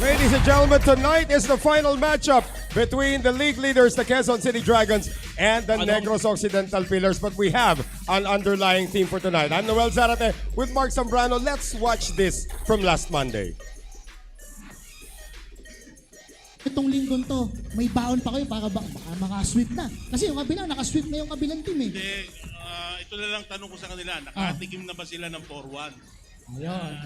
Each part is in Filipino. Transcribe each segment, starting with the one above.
Ladies and gentlemen, tonight is the final matchup between the league leaders, the Quezon City Dragons, and the Negros Occidental Pillars. But we have an underlying theme for tonight. I'm Noel Zarate with Mark Zambrano. Let's watch this from last Monday. Itong linggong to, may baon pa kayo para maka-sweep na. Kasi yung kabila, naka-sweep na yung kabilang team eh. Hindi, ito na lang tanong ko sa kanila, nakatikim na ba sila ng 4-1?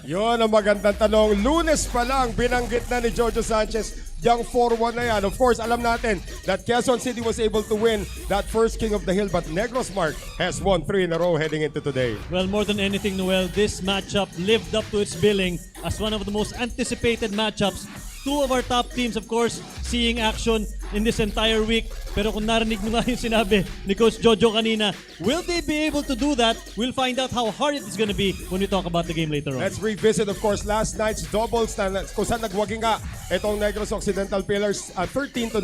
Yun ang magandang tanong. Lunes pa lang, binanggit na ni Jojo Sanchez yung 4-1 na yan. Of course, alam natin that Quezon City was able to win that first King of the Hill, but Negros Mark has won 3 in a row heading into today. Well, more than anything, Noel, this matchup lived up to its billing as one of the most anticipated matchups. Two of our top teams, of course, seeing action in this entire week. Pero kung narinig mo nga yung sinabi ni Coach Jojo kanina, will they be able to do that? We'll find out how hard it's going to be when we talk about the game later on. Let's revisit, of course, last night's doubles na kung saan nagwaging nga itong Negros Occidental Pillars 13-9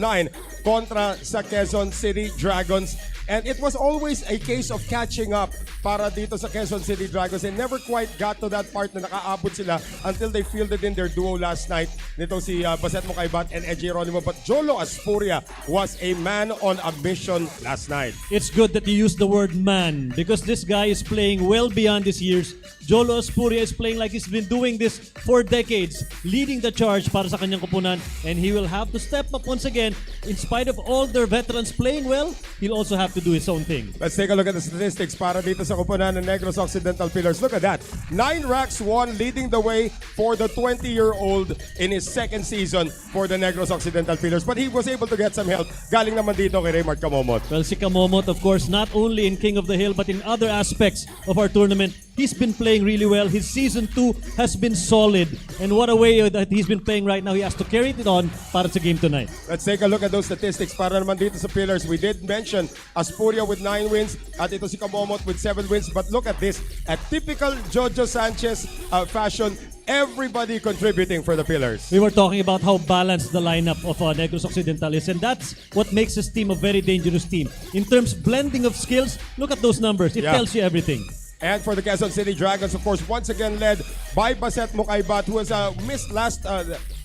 kontra sa Quezon City Dragons. And it was always a case of catching up para dito sa Quezon City Dragons. They never quite got to that part na nakaabot sila until they fielded in their duo last night. Nito si Baset Mokaybat and Edgy Geronimo. But Jolo Aspuria was a man on a mission last night. It's good that you use the word man because this guy is playing well beyond his years. Jolo Aspuria is playing like he's been doing this for decades, leading the charge para sa kanyang kupunan, and he will have to step up once again. In spite of all their veterans playing well, he'll also have to do his own thing. Let's take a look at the statistics para dito sa kupunan ng Negros Occidental Pillars. Look at that. 9 racks won, leading the way for the 20-year-old in his second season for the Negros Occidental Pillars. But he was able to get some help. Galing naman dito kay Raymart Kamomot. Well, si Kamomot, of course, not only in King of the Hill but in other aspects of our tournament, he's been playing really well. His season 2 has been solid. And what a way that he's been playing right now. He has to carry it on para sa game tonight. Let's take a look at those statistics para naman dito sa Pillars. We did mention Aspuria with 9 wins at ito si Kamomot with 7 wins. But look at this. A typical Jojo Sanchez fashion. Everybody contributing for the Pillars. We were talking about how balanced the lineup of Negros Occidental is, and that's what makes this team a very dangerous team. In terms of blending of skills, look at those numbers. It tells you everything. And for the Quezon City Dragons, of course, once again led by Baset Mokaybat, who has missed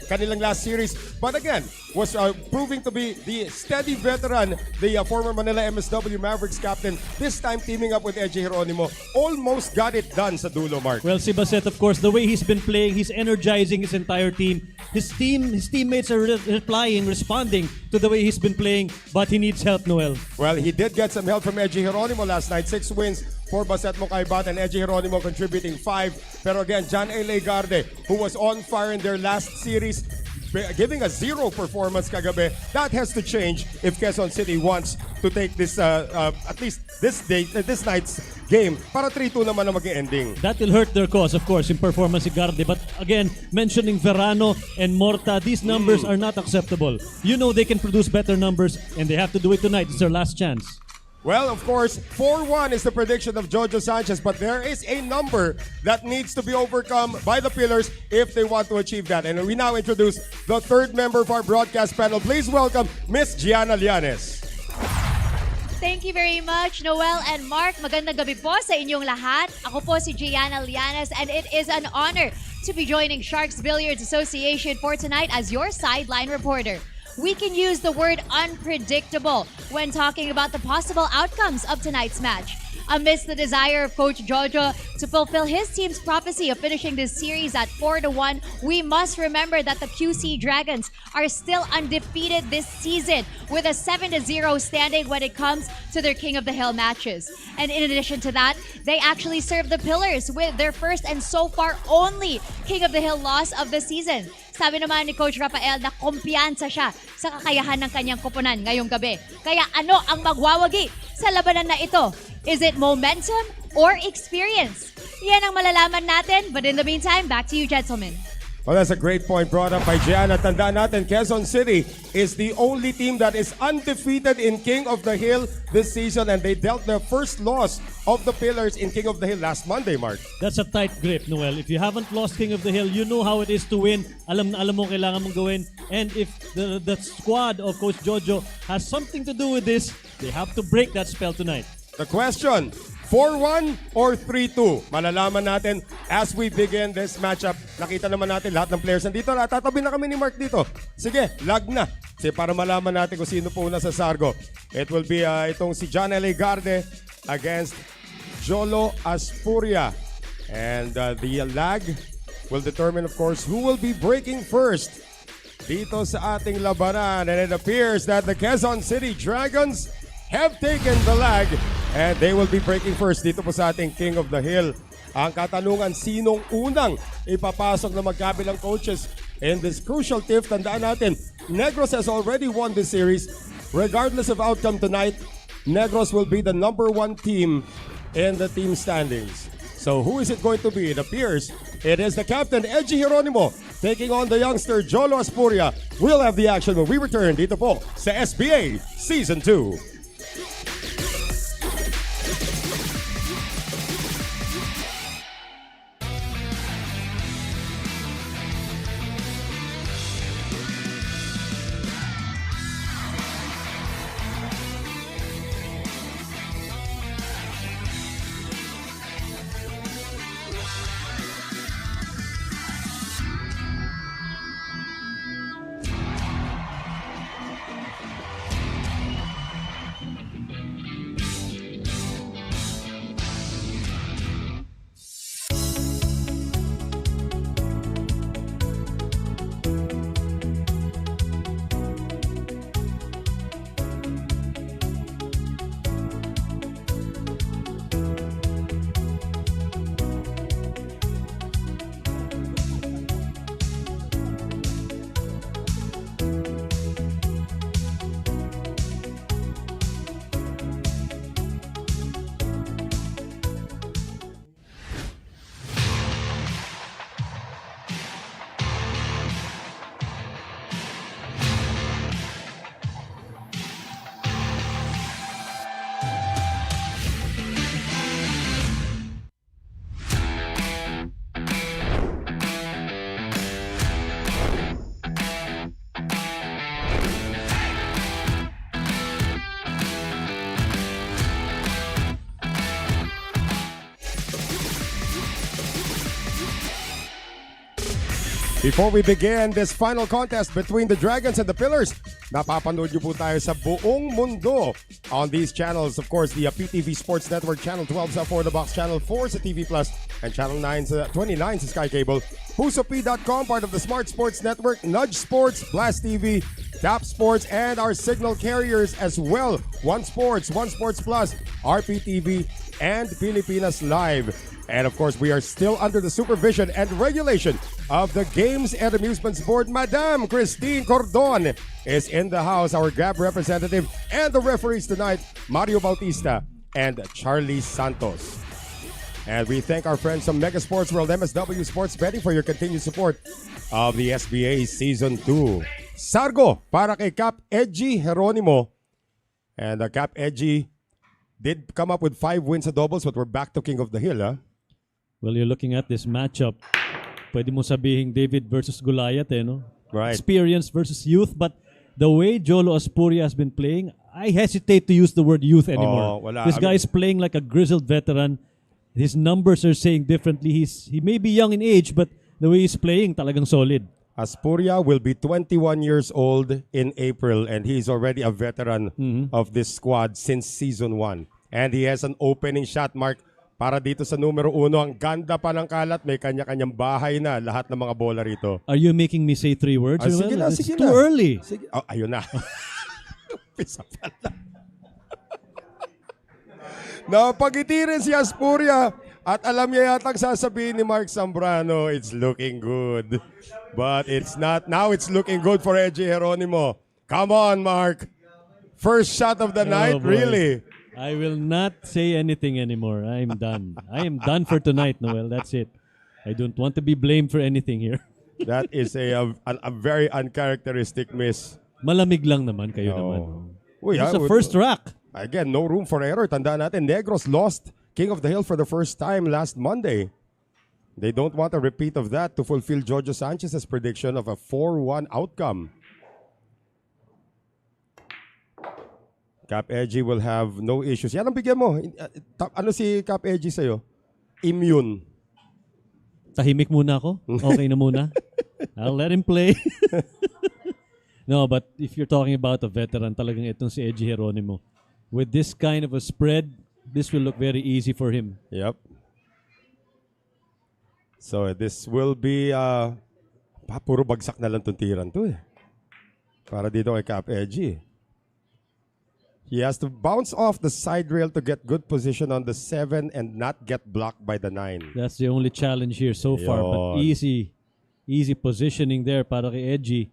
kanilang last series, but again, was proving to be the steady veteran, the former Manila MSW Mavericks captain, this time teaming up with Edgy Geronimo. Almost got it done sa dulo, Mark. Well, si Baset, of course, the way he's been playing, he's energizing his entire team. His teammates are responding to the way he's been playing, but he needs help, Noel. Well, he did get some help from Edgy Geronimo last night. 6 wins for Baset Mokaybat and Edgy Geronimo contributing 5. Pero again, John A. Legarde, who was on fire in their last series, giving a 0 performance kagabi. That has to change if Quezon City wants to take this at least this night's game para 3-2 naman na mag-ending. That will hurt their cause, of course, in performance si Garde. But again, mentioning Verano and Morta, these numbers are not acceptable. You know they can produce better numbers and they have to do it tonight. It's their last chance. Well, of course, 4-1 is the prediction of Jojo Sanchez, but there is a number that needs to be overcome by the Pillars if they want to achieve that. And we now introduce the third member of our broadcast panel. Please welcome Miss Gianna Llanes. Thank you very much, Noel and Mark. Magandang gabi po sa inyong lahat. Ako po si Gianna Llanes, and it is an honor to be joining Sharks Billiards Association for tonight as your sideline reporter. We can use the word unpredictable when talking about the possible outcomes of tonight's match. Amidst the desire of Coach Jojo to fulfill his team's prophecy of finishing this series at 4-1, we must remember that the QC Dragons are still undefeated this season with a 7-0 standing when it comes to their King of the Hill matches. And in addition to that, they actually served the Pillars with their first and so far only King of the Hill loss of the season. Sabi naman ni Coach Rafael na kumpiyansa siya sa kakayahan ng kanyang koponan ngayong gabi. Kaya ano ang magwawagi sa labanan na ito? Is it momentum or experience? Yan ang malalaman natin. But in the meantime, back to you, gentlemen. Well, that's a great point brought up by Gianna. Tandaan natin, Quezon City is the only team that is undefeated in King of the Hill this season, and they dealt their first loss of the Pillars in King of the Hill last Monday, Mark. That's a tight grip, Noel. If you haven't lost King of the Hill, you know how it is to win. Alam na alam mo kailangan mong gawin. And if the squad of Coach Jojo has something to do with this, they have to break that spell tonight. The question, 4-1 or 3-2? Malalaman natin as we begin this matchup. Nakita naman natin lahat ng players nandito. Tatabi na kami ni Mark dito. Sige, lag na. Kasi para malaman natin kung sino po una sa Sargo. It will be itong si John L. Garde against Jolo Aspuria. And the lag will determine, of course, who will be breaking first dito sa ating labanan. And it appears that the Quezon City Dragons have taken the lag and they will be breaking first dito po sa ating King of the Hill. Ang katanungan, sinong unang ipapasok na magkabilang coaches in this crucial tiff? Tandaan natin, Negros has already won this series. Regardless of outcome tonight, Negros will be the #1 team in the team standings. So who is it going to be? It appears it is the captain, Edgy Geronimo, taking on the youngster, Jolo Aspuria. We'll have the action when we return dito po sa SBA Season 2. Before we begin this final contest between the Dragons and the Pillars, napapanood niyo po tayo sa buong mundo on these channels. Of course, the PTV Sports Network, Channel 12 sa 4 The Box, Channel 4 sa TV Plus, and Channel 29 sa Sky Cable. PusoP.com, part of the Smart Sports Network, Nudge Sports, Blast TV, Tap Sports, and our signal carriers as well. One Sports Plus, RPTV, and Pilipinas Live. And of course, we are still under the supervision and regulation of the Games and Amusements Board. Madam Christine Cordon is in the house, our GAB representative, and the referees tonight, Mario Bautista and Charlie Santos. And we thank our friends from Mega Sports World, MSW Sports Betting, for your continued support of the SBA Season 2. Sargo para kay Cap Edgy Geronimo. And Cap Edgy did come up with 5 wins sa doubles, but we're back to King of the Hill, huh? Well, you're looking at this matchup. Pwede mo sabihin David versus Goliath, no? Right. Experience versus youth, but the way Jolo Aspuria has been playing, I hesitate to use the word youth anymore. This guy is playing like a grizzled veteran. His numbers are saying differently. He may be young in age, but the way he's playing, talagang solid. Aspuria will be 21 years old in April, and he's already a veteran of this squad since Season 1. And he has an opening shot, Mark, para dito sa numero 1. Ang ganda pa ng kalat, may kanya-kanyang bahay na lahat ng mga bola rito. Are you making me say 3 words? Sige na, It's sige too na. early. Sige. Oh, ayun na. Pisa pala. Napagiti rin si Aspuria at alam niya yatang sasabihin ni Mark Zambrano, it's looking good. But it's not. Now it's looking good for Edgy Geronimo. Come on, Mark. First shot of the night, boy. really? I will not say anything anymore. I'm done. I am done for tonight, Noel. That's it. I don't want to be blamed for anything here. That is a very uncharacteristic miss. Malamig lang naman kayo naman. Uy, It's a first rack. Again, no room for error. Tandaan natin, Negros lost King of the Hill for the first time last Monday. They don't want a repeat of that to fulfill Jojo Sanchez's prediction of a 4-1 outcome. Cap Edgy will have no issues. Yan ang bigyan mo. Ano si Cap Edgy sa'yo? Immune. Tahimik muna ako. Okay na muna. I'll let him play. No, but if you're talking about a veteran, talagang itong si Edgy Geronimo. With this kind of a spread, this will look very easy for him. Yep. So this will be puro bagsak na lang tuntiran to eh. Para dito kay Cap Edgy. He has to bounce off the side rail to get good position on the 7 and not get blocked by the 9. That's the only challenge here so far. But easy positioning there para kay Edgy.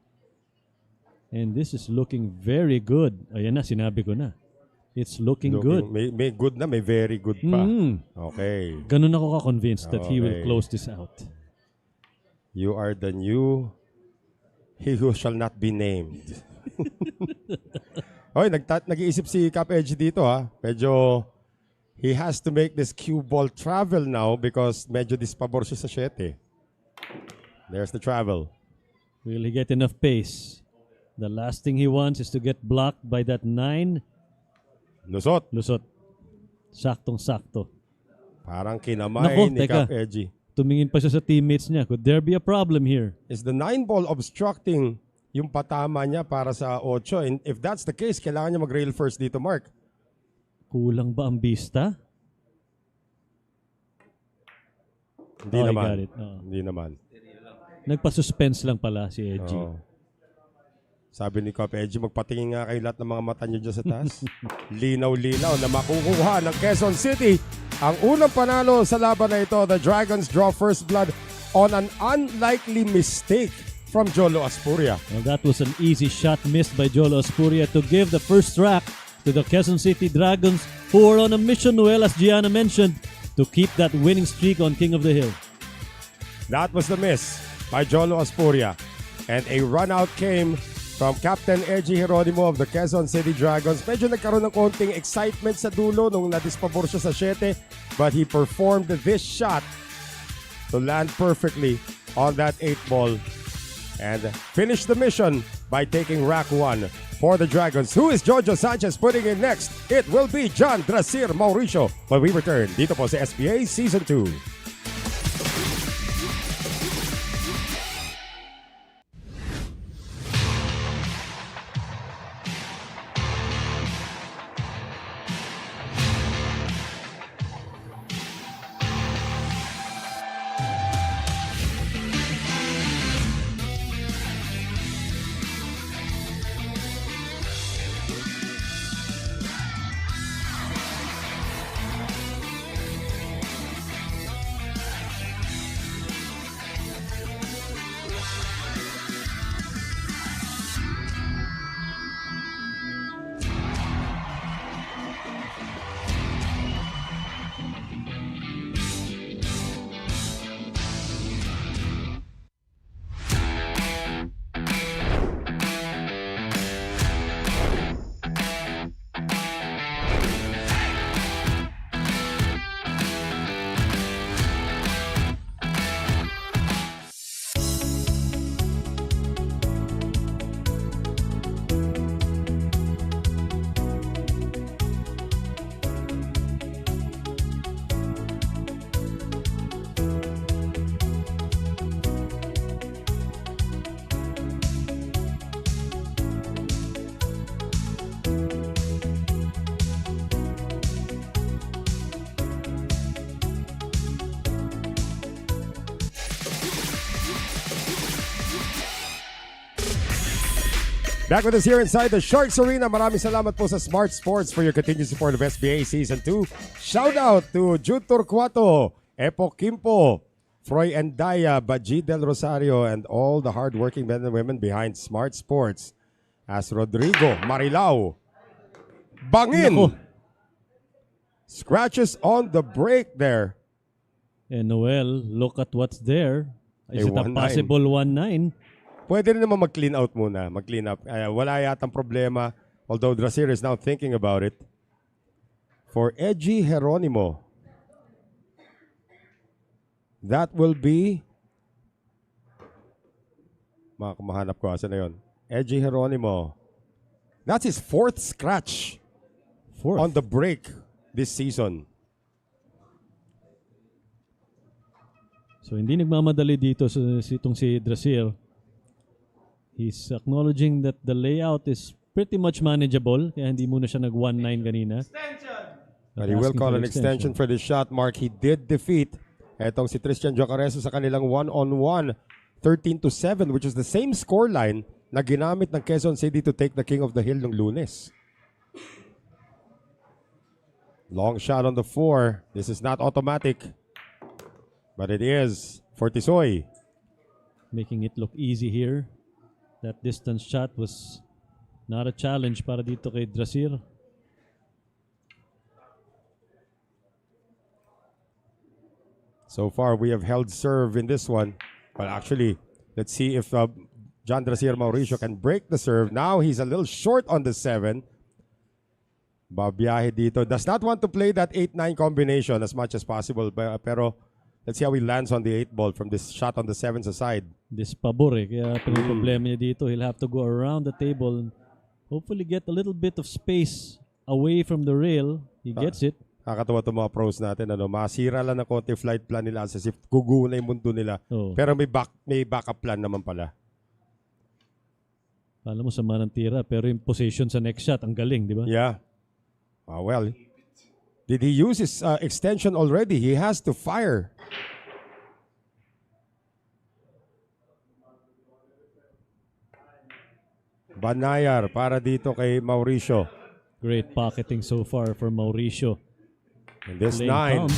And this is looking very good. Ayan na, sinabi ko na. It's looking good. May good na, may very good pa. Okay. Ganun ako ka-convinced that he will close this out. You are the new he who shall not be named. Oy, nag-iisip si Cap Edgy dito ha. Medyo he has to make this cue ball travel now because medyo dispabor siya sa 7. There's the travel. Will he get enough pace? The last thing he wants is to get blocked by that 9. Lusot. Saktong-sakto. Parang kinamay ni Cap Edgy. Tumingin pa siya sa teammates niya. Could there be a problem here? Is the 9 ball obstructing yung patama niya para sa 8? And if that's the case, kailangan niya mag-rail first dito, Mark. Kulang ba ang bista? Hindi I naman. got it. Hindi naman. Nagpa-suspense lang pala si Edgy. Sabi ni Cap Edgy, magpatingin nga kayo lahat ng mga mata niyo dyan sa taas. Linaw-linaw na makukuha ng Quezon City. Ang unang panalo sa laban na ito, the Dragons draw first blood on an unlikely mistake from Jolo Aspuria. Well, that was an easy shot missed by Jolo Aspuria to give the first rack to the Quezon City Dragons, who are on a mission, Noel, as Gianna mentioned, to keep that winning streak on King of the Hill. That was the miss by Jolo Aspuria. And a run out came from Captain Edgy Geronimo of the Quezon City Dragons. Medyo nagkaroon ng konting excitement sa dulo nung nadispabor siya sa 7, but he performed this shot to land perfectly on that 8 ball and finish the mission by taking rack 1 for the Dragons. Who is Jojo Sanchez putting in next? It will be John Drasir Mauricio when we return dito po sa SBA Season 2. Back with us here inside the Sharks Arena. Maraming salamat po sa Smart Sports for your continued support of SBA Season 2. Shout out to Jude Torcuato, Epo Kimpo, Froy Endaya, Baji Del Rosario, and all the hardworking men and women behind Smart Sports. As Rodrigo Marilao, Bangin, scratches on the break there. And Noel, look at what's there. Is it a 1-9. possible 1-9? Pwede rin naman mag-clean out muna. Mag-clean up. Wala yatang problema. Although Drasir is now thinking about it. For Edgy Geronimo, that will be... Mahanap ko. Asa na yun? Edgy Geronimo. That's his 4th scratch fourth. on the break this season. So hindi nagmamadali dito itong si Drasier. He's acknowledging that the layout is pretty much manageable, kaya hindi muna siya nag 1-9 kanina. But he will Asking call for an extension for the shot, Mark. He did defeat etong si Tristan Jocareso sa kanilang 1-on-1, 13-7, which is the same scoreline na ginamit ng Quezon City to take the King of the Hill nung Lunes. Long shot on the 4. This is not automatic, but it is for Tisoy. Making it look easy here. That distance shot was not a challenge para dito kay Drasier. So far, we have held serve in this one. But actually, let's see if John Drasier Mauricio can break the serve. Now he's a little short on the 7. Babiyahe dito. Does not want to play that 8-9 combination as much as possible. Pero let's see how he lands on the 8 ball from this shot on the 7 sa side. This pabor kaya problema niya dito. He'll have to go around the table and hopefully get a little bit of space away from the rail. He gets it. Nakakatawa itong mga pros natin. Masira lang na konti flight plan nila as if guguho na yung mundo nila. Oh. Pero may backup plan naman pala. Alam mo, sama ng tira. Pero yung position sa next shot, ang galing, di ba? Yeah. Well, did he use his extension already? He has to fire. Banayar para dito kay Mauricio. Great pocketing so far for Mauricio. And this Playing 9 calm.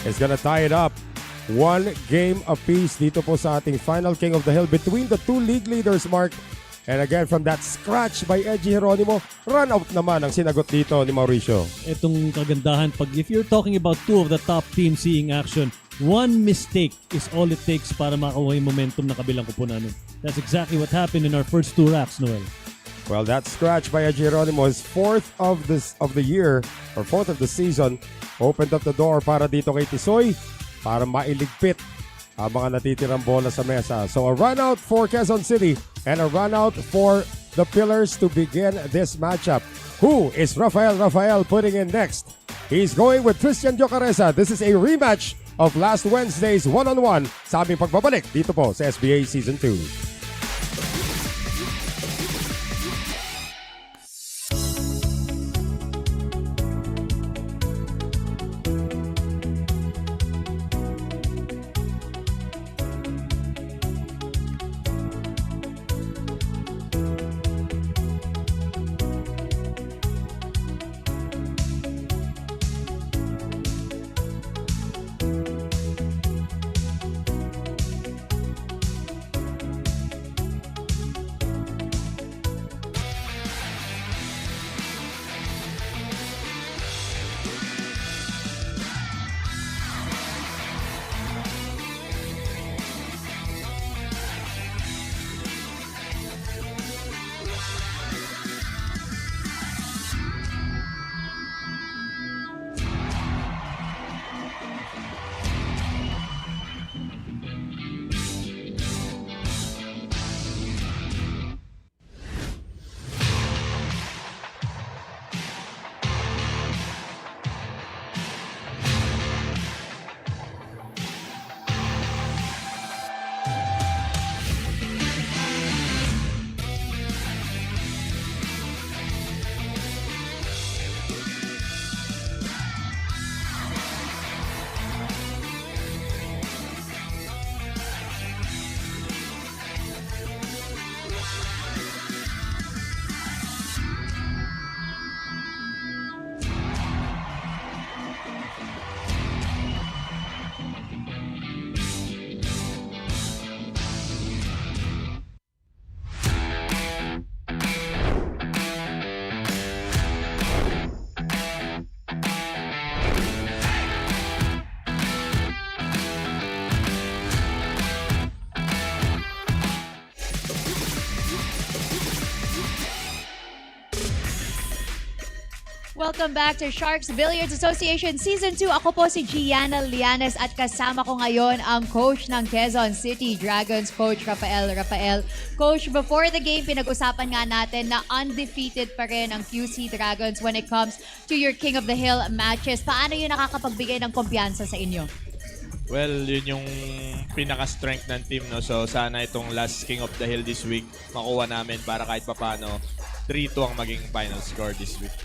is gonna tie it up. 1 game apiece dito po sa ating final King of the Hill between the two league leaders, Mark. And again, from that scratch by Edgy Geronimo, run out naman ang sinagot dito ni Mauricio. Itong kagandahan, if you're talking about two of the top teams seeing action, one mistake is all it takes para makakuha yung momentum ng kabilang kupunan. That's exactly what happened in our first 2 racks, Noel. Well, that scratch by Edgy Geronimo, his 4th of the year, or 4th of the season, opened up the door para dito kay Tisoy para mailigpit ang mga natitirang bola sa mesa. So a run out for Quezon City and a run out for the Pillars to begin this matchup. Who is Rafael putting in next? He's going with Tristan Jocaresa. This is a rematch of last Wednesday's 1-on-1 sa aming pagbabalik dito po sa SBA Season 2. Welcome back to Sharks Billiards Association Season 2. Ako po si Gianna Lianes at kasama ko ngayon ang coach ng Quezon City Dragons, Coach Rafael. Coach, before the game, pinag-usapan nga natin na undefeated pa rin ang QC Dragons when it comes to your King of the Hill matches. Paano yun nakakapagbigay ng kumpiyansa sa inyo? Well, yun yung pinaka-strength ng team, no? So, sana itong last King of the Hill this week, makuha namin para kahit papano 3-2 ang maging final score this week.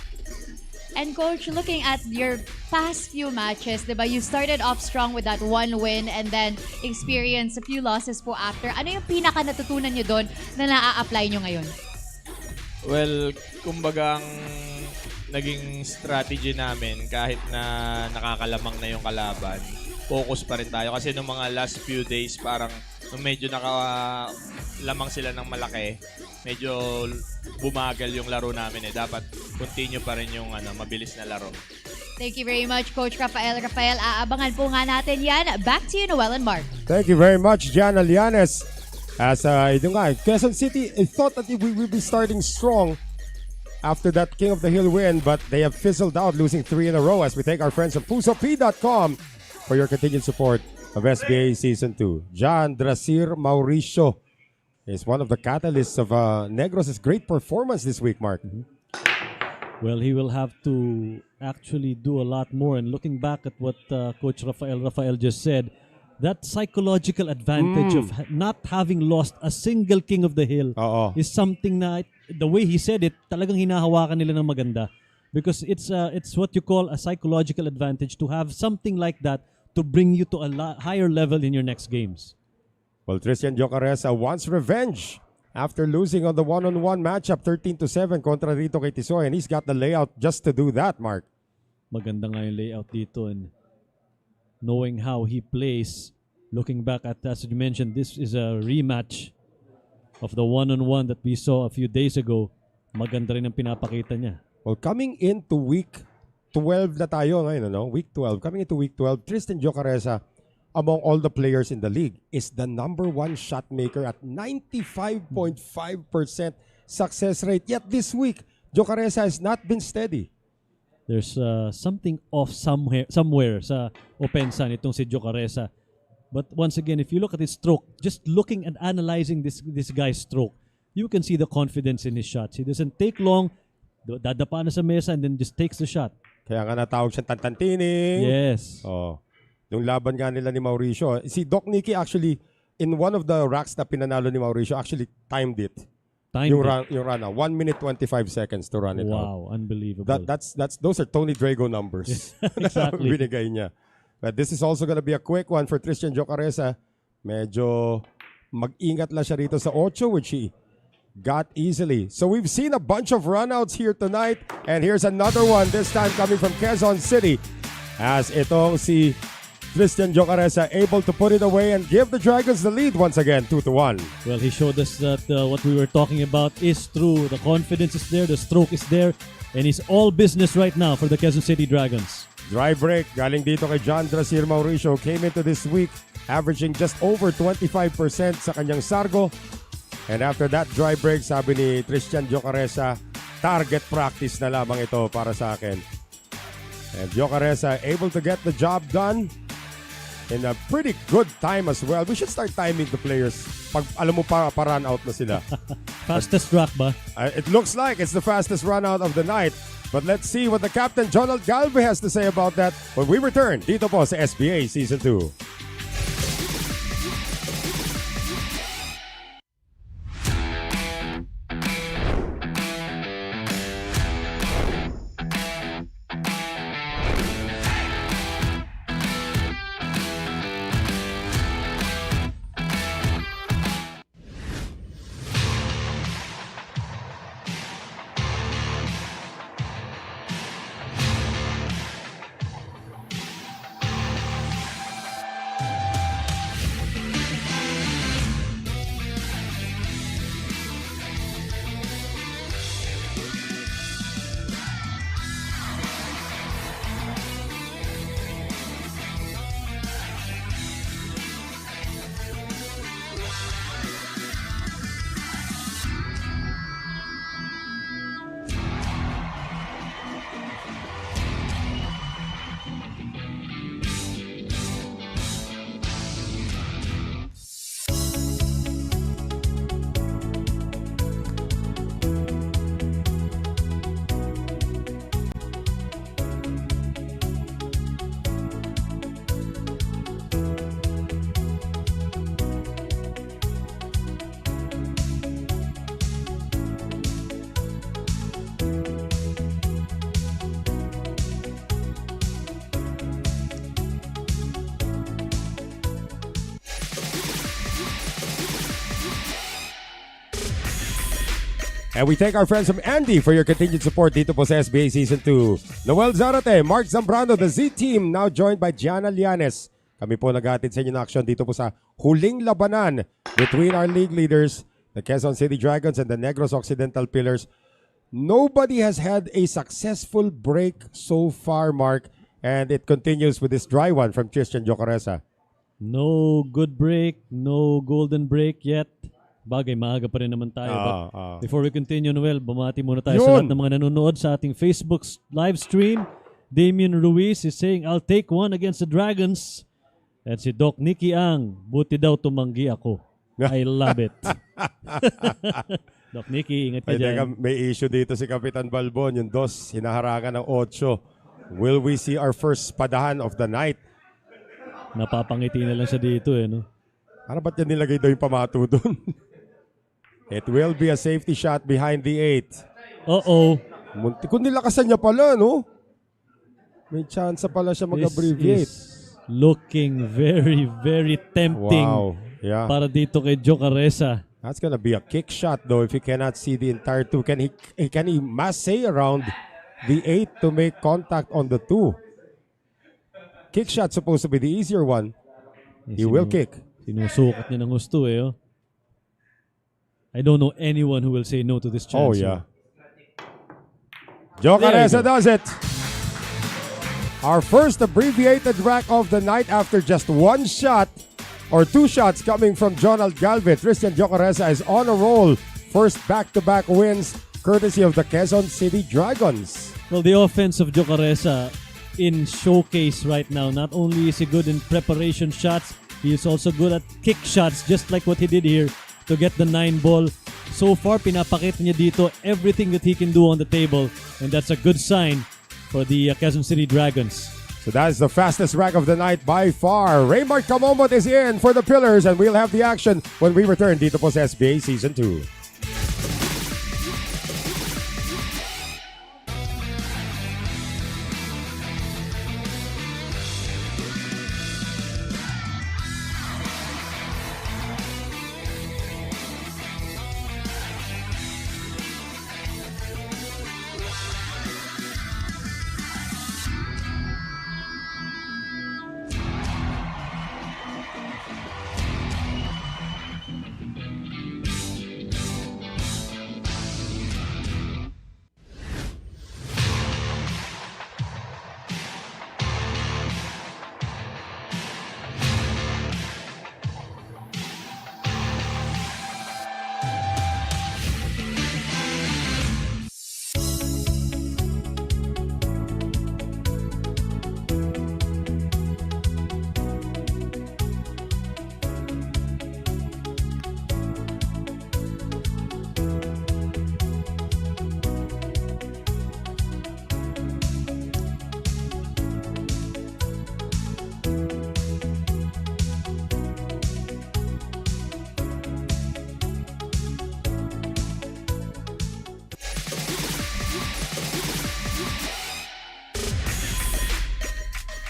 And Coach, looking at your past few matches, diba, you started off strong with that one win and then experienced a few losses po after. Ano yung pinaka natutunan nyo doon na naa-apply nyo ngayon? Well, kumbaga ang naging strategy namin kahit na nakakalamang na yung kalaban, focus pa rin tayo. Kasi nung mga last few days, parang nung medyo nakalamang sila ng malaki, medyo bumagal yung laro namin eh. Dapat continue pa rin yung mabilis na laro. Thank you very much, Coach Rafael. Aabangan po nga natin yan. Back to you, Noel and Mark. Thank you very much, Gianna Lianes. As ito nga, Quezon City thought that we would be starting strong after that King of the Hill win, but they have fizzled out, losing 3 in a row. As we thank our friends at PusoP.com for your continued support of SBA Season 2. John Drasir Mauricio is one of the catalysts of Negros' great performance this week, Mark. Well, he will have to actually do a lot more. And looking back at what Coach Rafael just said, that psychological advantage of not having lost a single King of the Hill is something na, the way he said it, talagang hinahawakan nila ng maganda. Because it's what you call a psychological advantage to have something like that to bring you to a higher level in your next games. Well, Tristan Jocaresa wants revenge after losing on the one-on-one matchup 13-7 kontra rito kay Tisoy, and he's got the layout just to do that, Mark. Maganda nga yung layout dito, and knowing how he plays, looking back at, as you mentioned, this is a rematch of the one-on-one that we saw a few days ago. Maganda rin ang pinapakita niya. Well, coming into week 12 na tayo ngayon, Week 12. Coming into week 12, Tristan Jocaresa, among all the players in the league, is the #1 shot maker at 95.5% success rate. Yet this week, Jocaresa has not been steady. There's something off somewhere sa opensa nitong si Jocaresa. But once again, if you look at his stroke, just looking and analyzing this guy's stroke, you can see the confidence in his shots. He doesn't take long, dadapa na sa mesa and then just takes the shot. Kaya nga natawag siyang tantantining. Yes. Yung laban nga nila ni Mauricio. Si Doc Nicky actually, in one of the racks na pinanalo ni Mauricio, actually timed it. Yung run out. 1 minute 25 seconds to run it out. Wow, unbelievable. Those are Tony Drago numbers. Exactly. Binigay niya. But this is also gonna be a quick one for Tristan Jocaresa. Medyo mag-ingat lang siya rito sa 8, which he got easily. So we've seen a bunch of runouts here tonight, and here's another one, this time coming from Quezon City, as itong si Tristan Jocaresa able to put it away and give the Dragons the lead once again, 2-1. Well, he showed us that what we were talking about is true. The confidence is there, the stroke is there, and it's all business right now for the Quezon City Dragons. Dry break, galing dito kay John Drasir Mauricio, came into this week averaging just over 25% sa kanyang sargo. And after that dry break, sabi ni Tristan Jocaresa, target practice na lamang ito para sa akin. And Jocaresa able to get the job done in a pretty good time as well. We should start timing the players. Pag alam mo pa run out na sila. Fastest track ba? It looks like it's the fastest run out of the night. But let's see what the captain, Jonald Galvez, has to say about that when we return dito po sa SBA Season 2. And we thank our friends from Andy for your continued support dito po sa SBA Season 2. Noel Zarate, Mark Zambrano, the Z-Team, now joined by Gianna Lianes. Kami po nag-aatid sa inyo ng aksyon dito po sa huling labanan between our league leaders, the Quezon City Dragons and the Negros Occidental Pillars. Nobody has had a successful break so far, Mark, and it continues with this dry one from Christian Jocaresa. No good break, no golden break yet. Bagay, maaga pa rin naman tayo. But before we continue, Noel, bumati muna tayo sa lahat ng mga nanonood sa ating Facebook live stream. Damien Ruiz is saying, I'll take one against the Dragons. At si Doc Nicky Ang, buti daw tumanggi ako. I love it. Doc Nicky, ingat ka dyan. May issue dito si Kapitan Balbon. Yung dos, hinaharangan ng 8. Will we see our first spadahan of the night? Napapangiti na lang siya dito eh, no? Ano ba't yan nilagay daw yung pamato doon? It will be a safety shot behind the 8. Uh-oh. Kung nilakasan niya pala, no? May chance pala siya mag-abbreviate. Looking very, very tempting. Wow. Yeah. Para dito kay Jocaresa. That's gonna be a kick shot though if he cannot see the entire 2. Can he massay around the 8 to make contact on the 2? Kick shot supposed to be the easier one. He will kick. Sinusukat niya ng gusto eh. Oh. I don't know anyone who will say no to this chance. Oh yeah. Jocaresa does it. Our first abbreviated rack of the night after just 1 shot or 2 shots coming from Jonald Galvez. Christian Jocaresa is on a roll. First back-to-back wins courtesy of the Quezon City Dragons. Well, the offense of Jocaresa in showcase right now. Not only is he good in preparation shots, he is also good at kick shots, just like what he did here to get the 9 ball. So far, pinapakita niya dito everything that he can do on the table, and that's a good sign for the Quezon City Dragons. So that's the fastest rack of the night by far. Raymart Kamomot is in for the Pillars, and we'll have the action when we return dito po sa SBA Season 2.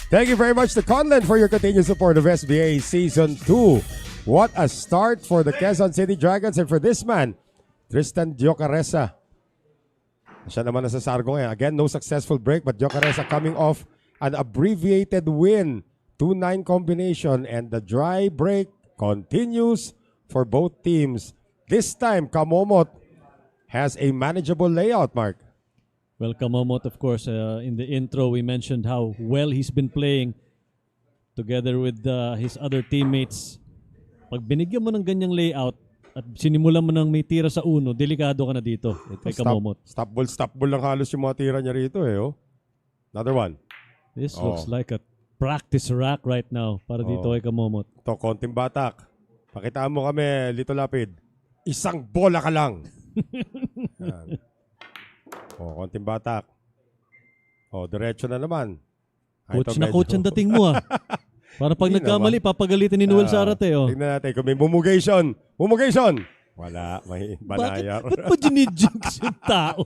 Thank you very much to Conlon for your continued support of SBA Season 2. What a start for the Quezon City Dragons and for this man, Tristan Jocaresa. Siya naman nasa sargo ngayon. Again, no successful break, but Jocaresa coming off an abbreviated win. 2-9 combination, and the dry break continues for both teams. This time, Kamomot has a manageable layout, Mark. Well, Kamomot, of course, in the intro, we mentioned how well he's been playing together with his other teammates. Pag binigyan mo ng ganyang layout at sinimulan mo ng may tira sa uno, delikado ka na dito kay Kamomot. Stop ball lang halos yung mga tira niya rito eh. Oh. Another one. This looks like a practice rack right now para dito kay Kamomot. Ito, konting batak. Pakitaan mo kami, Lito Lapid. Isang bola ka lang. Konting batak. Diretso na naman. Coach na coach ang dating mo ah. Para pag nagkamali, papagalitin ni Noel Zarate. Tingnan natin kung may bumugation. Bumugation! Wala, may banayar. Ba't mo ginijinx yung tao?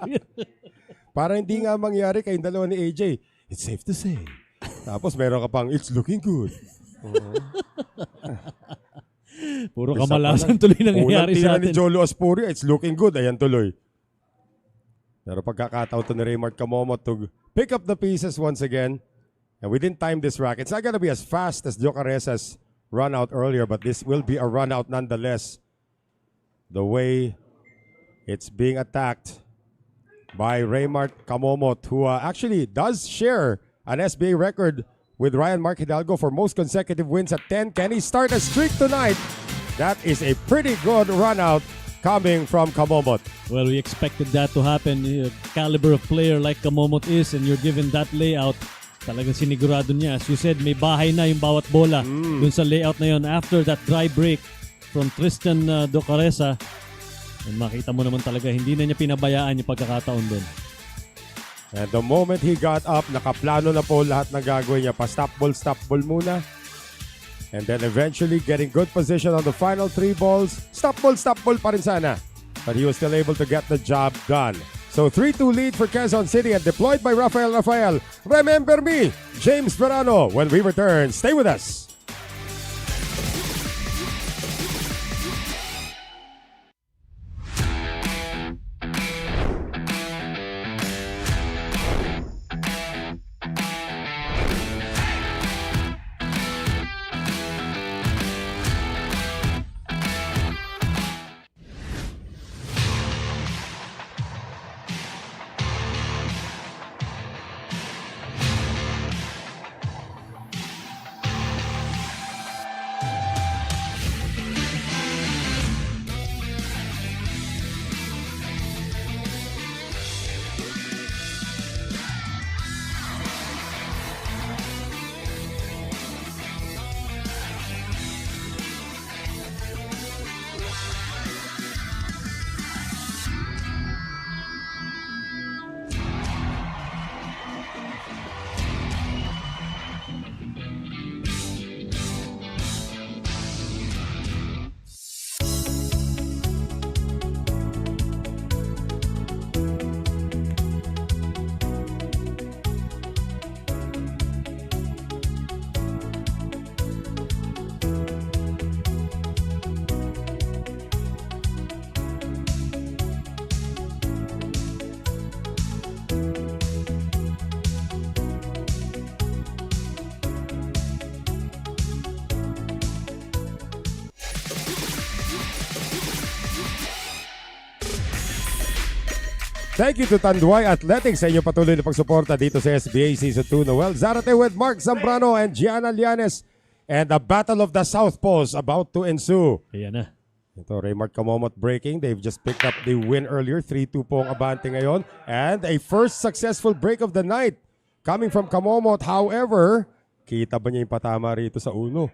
Para hindi nga mangyari kayong dalawa ni AJ. It's safe to say. Tapos meron ka pang, it's looking good. Puro kamalasan tuloy nangyayari sa atin. Unang tira ni Jolo Asporio, it's looking good. Ayan tuloy. Pero pagkakataon to ni Raymart Kamomot to pick up the pieces once again. And we didn't time this rack. It's not going to be as fast as Jocaresa's run out earlier, but this will be a run out nonetheless. The way it's being attacked by Raymart Kamomot, who actually does share an SBA record with Ryan Mark Hidalgo for most consecutive wins at 10. Can he start a streak tonight? That is a pretty good run out coming from Kamomot. Well, we expected that to happen. Caliber of player like Kamomot is, and you're given that layout, talagang sinigurado niya. As you said, may bahay na yung bawat bola dun sa layout na yun. After that dry break from Tristan Docaresa, and makita mo naman talaga, hindi na niya pinabayaan yung pagkakataon dun. And the moment he got up, nakaplano na po lahat ng gagawin niya. Stop ball muna. And then eventually getting good position on the final 3 balls. Stop ball pa rin sana. But he was still able to get the job done. So 3-2 lead for Quezon City and deployed by Rafael. Remember me, James Verano. When we return, stay with us. Thank you to Tanduay Athletics sa inyong patuloy na pagsuporta dito sa SBA Season 2. Noel Zarate with Mark Zambrano and Gianna Llanes. And the Battle of the Southpaws about to ensue. Ayan na. Ito, Raymart Kamomot breaking. They've just picked up the win earlier. 3-2 po ang abante ngayon. And a first successful break of the night coming from Kamomot. However, kita ba niya yung patama rito sa uno?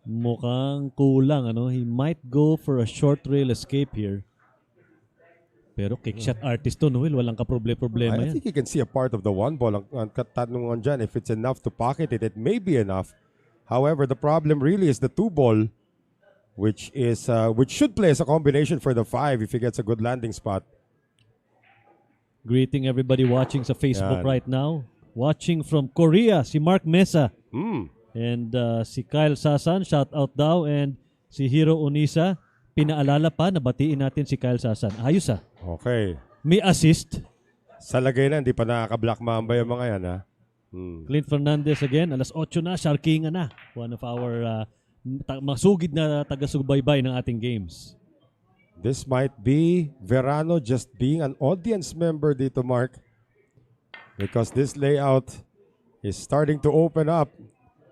Mukhang kulang, ano? He might go for a short rail escape here. Pero kick shot artist to, Noel. Walang kaproblema I yan. think you can see a part of the one ball. Ang katanungan dyan, if it's enough to pocket it, it may be enough. However, the problem really is the 2 ball, which should play as a combination for the 5 if he gets a good landing spot. Greeting everybody watching sa Facebook Yan. right now. Watching from Korea, si Mark Mesa. And si Kyle Sasan, shout out daw. And si Hiro Unisa, pinaalala pa na batiin natin si Kyle Sasan. Ayos ah. Okay. May assist. Sa lagay na, hindi pa nakaka-black mamba yung mga yan, ha? Clint Fernandez again. Alas 8 na, Sharkinga na. One of our masugid na taga-subaybay ng ating games. This might be Verano just being an audience member dito, Mark. Because this layout is starting to open up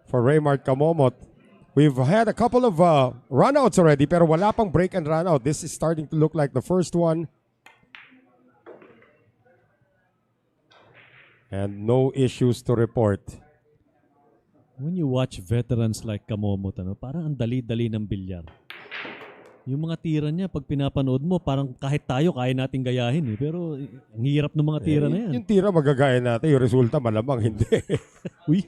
for Raymart Kamomot. We've had a couple of runouts already, pero wala pang break and runout. This is starting to look like the first one. And no issues to report. When you watch veterans like Kamomot, parang ang dali-dali ng bilyar. Yung mga tira niya, pag pinapanood mo, parang kahit tayo, kaya nating gayahin. Eh. Pero ang hirap ng mga tira na yan. Yung tira magagaya natin, yung resulta malamang hindi. Uy.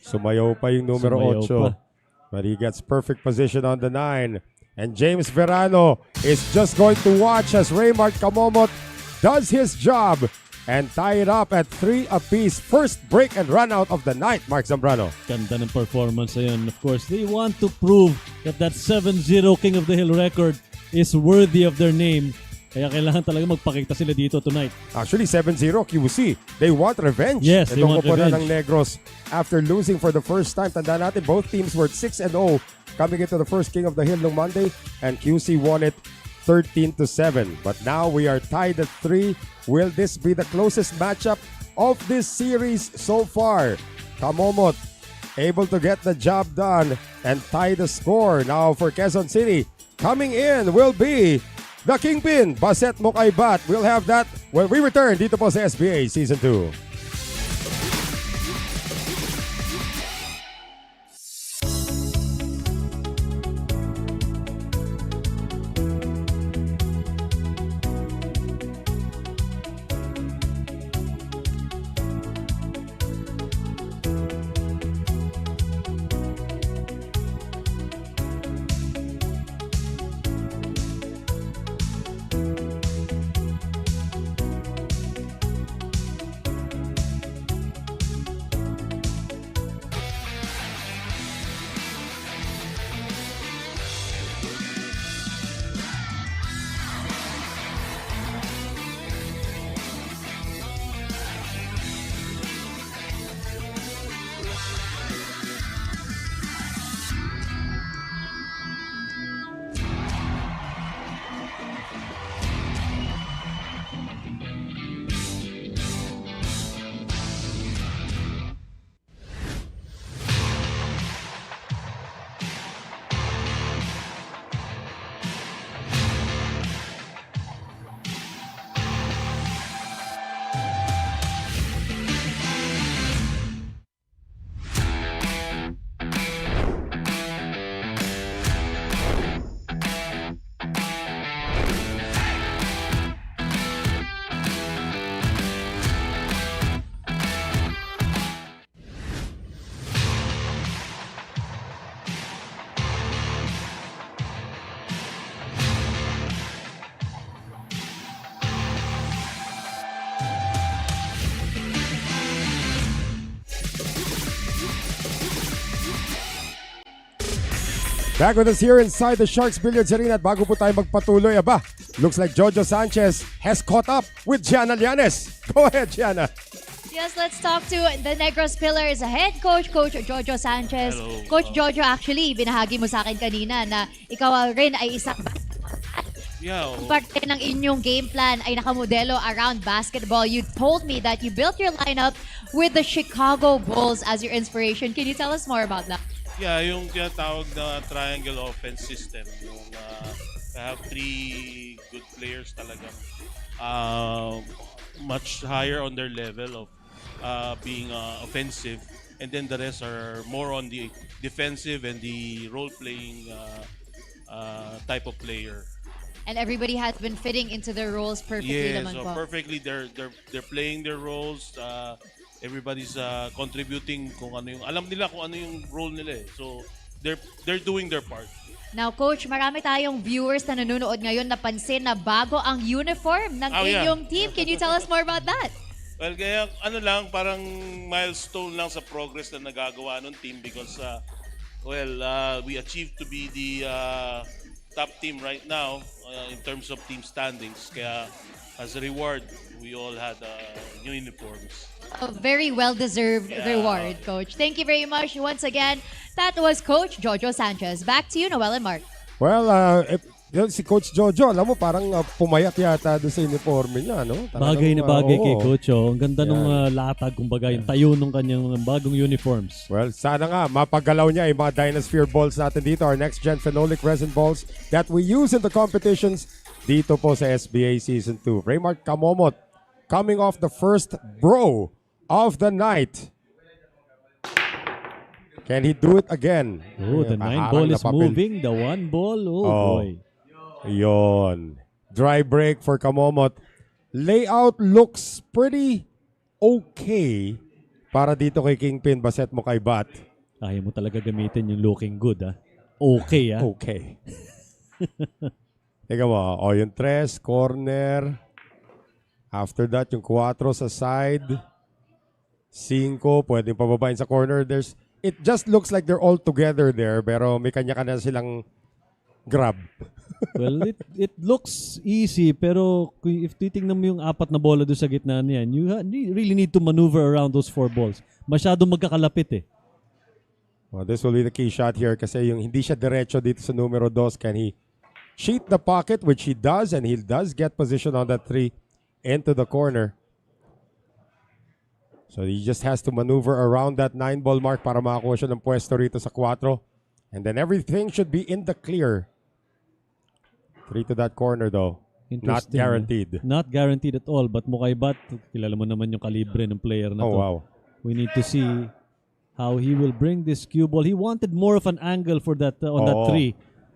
Sumayaw pa yung numero Sumayaw 8. pa. But he gets perfect position on the 9. And James Verano is just going to watch as Raymart Kamomot does his job and tie it up at 3 apiece. First break and run out of the night, Mark Zambrano. Ganda ng performance na yun. Of course, they want to prove that 7-0 King of the Hill record is worthy of their name. Kaya kailangan talaga magpakita sila dito tonight. Actually, 7-0 QC. They want revenge. Yes, they want koponan revenge. ng Negros after losing for the first time. Tandaan natin, both teams were 6-0 coming into the first King of the Hill nung Monday, and QC won it 13-7. But now we are tied at 3. Will this be the closest matchup of this series so far? Kamomot able to get the job done and tie the score. Now for Quezon City, coming in will be the Kingpin, Baset Mokaybat. We'll have that when we return dito po sa SBA Season 2. Back with us here inside the Sharks Billiards Arena at bago po tayo magpatuloy, looks like Jojo Sanchez has caught up with Gianna Llanes. Go ahead, Gianna. Yes, let's talk to the Negros Pillars head coach, Coach Jojo Sanchez. Hello. Coach Jojo, actually, binahagi mo sa akin kanina na ikaw rin ay isang Yeah, parte ng inyong game plan ay nakamodelo around basketball. You told me that you built your lineup with the Chicago Bulls as your inspiration. Can you tell us more about that? yeah, yung tinatawag na triangle offense system. Yung I have 3 good players talaga. Much higher on their level of being offensive, and then the rest are more on the defensive and the role-playing type of player. And everybody has been fitting into their roles perfectly Yes, naman so po. perfectly. They're playing their roles. Everybody's contributing kung ano yung alam nila kung ano yung role nila eh. So they're doing their part. Now, Coach, marami tayong viewers na nanonood ngayon napansin na bago ang uniform ng Oh, yeah. inyong team. Can you tell us more about that? Well, kaya ano lang, parang milestone lang sa progress na nagagawa ng team because, we achieved to be the top team right now in terms of team standings. Kaya as a reward, we all had new uniforms. A very well-deserved reward, Coach. Thank you very much once again. That was Coach Jojo Sanchez. Back to you, Noel and Mark. Well, si Coach Jojo, alam mo, parang pumayat yata doon sa uniforme niya, no? Bagay na bagay kay oo. Coach. Oh. Ang ganda nung latag, kumbaga, yung tayo nung kanyang bagong uniforms. Well, sana nga, mapagalaw niya yung mga Dynasphere balls natin dito, our next-gen phenolic resin balls that we use in the competitions dito po sa SBA Season 2. Raymart Kamomot, coming off the first bro of the night. Can he do it again? Oh, the 9 ball is moving. The 1 ball, boy. Yon. Dry break for Kamomot. Layout looks pretty okay para dito kay Kingpin, Baset Mokaybat. Ayaw mo talaga gamitin yung looking good, Okay, Okay. Teka mo, yung 3, corner. After that, yung 4 sa side. 5, pwedeng pababain sa corner. It just looks like they're all together there, pero may kanya-kanya silang Grab. Well, it looks easy, pero if titingnan mo yung 4 na bola doon sa gitna niyan, you really need to maneuver around those 4 balls. Masyadong magkakalapit eh. Well, this will be the key shot here kasi yung hindi siya diretso dito sa numero 2. Can he cheat the pocket, which he does, and he does get position on that 3 into the corner. So he just has to maneuver around that 9 ball mark para makakuha siya ng pwesto rito sa 4. And then everything should be in the clear. 3 to that corner though. Not Interesting, guaranteed. Not guaranteed at all, but Mukaibat, kilala mo naman yung kalibre ng player na to. Oh, wow. We need to see how he will bring this cue ball. He wanted more of an angle for that on that 3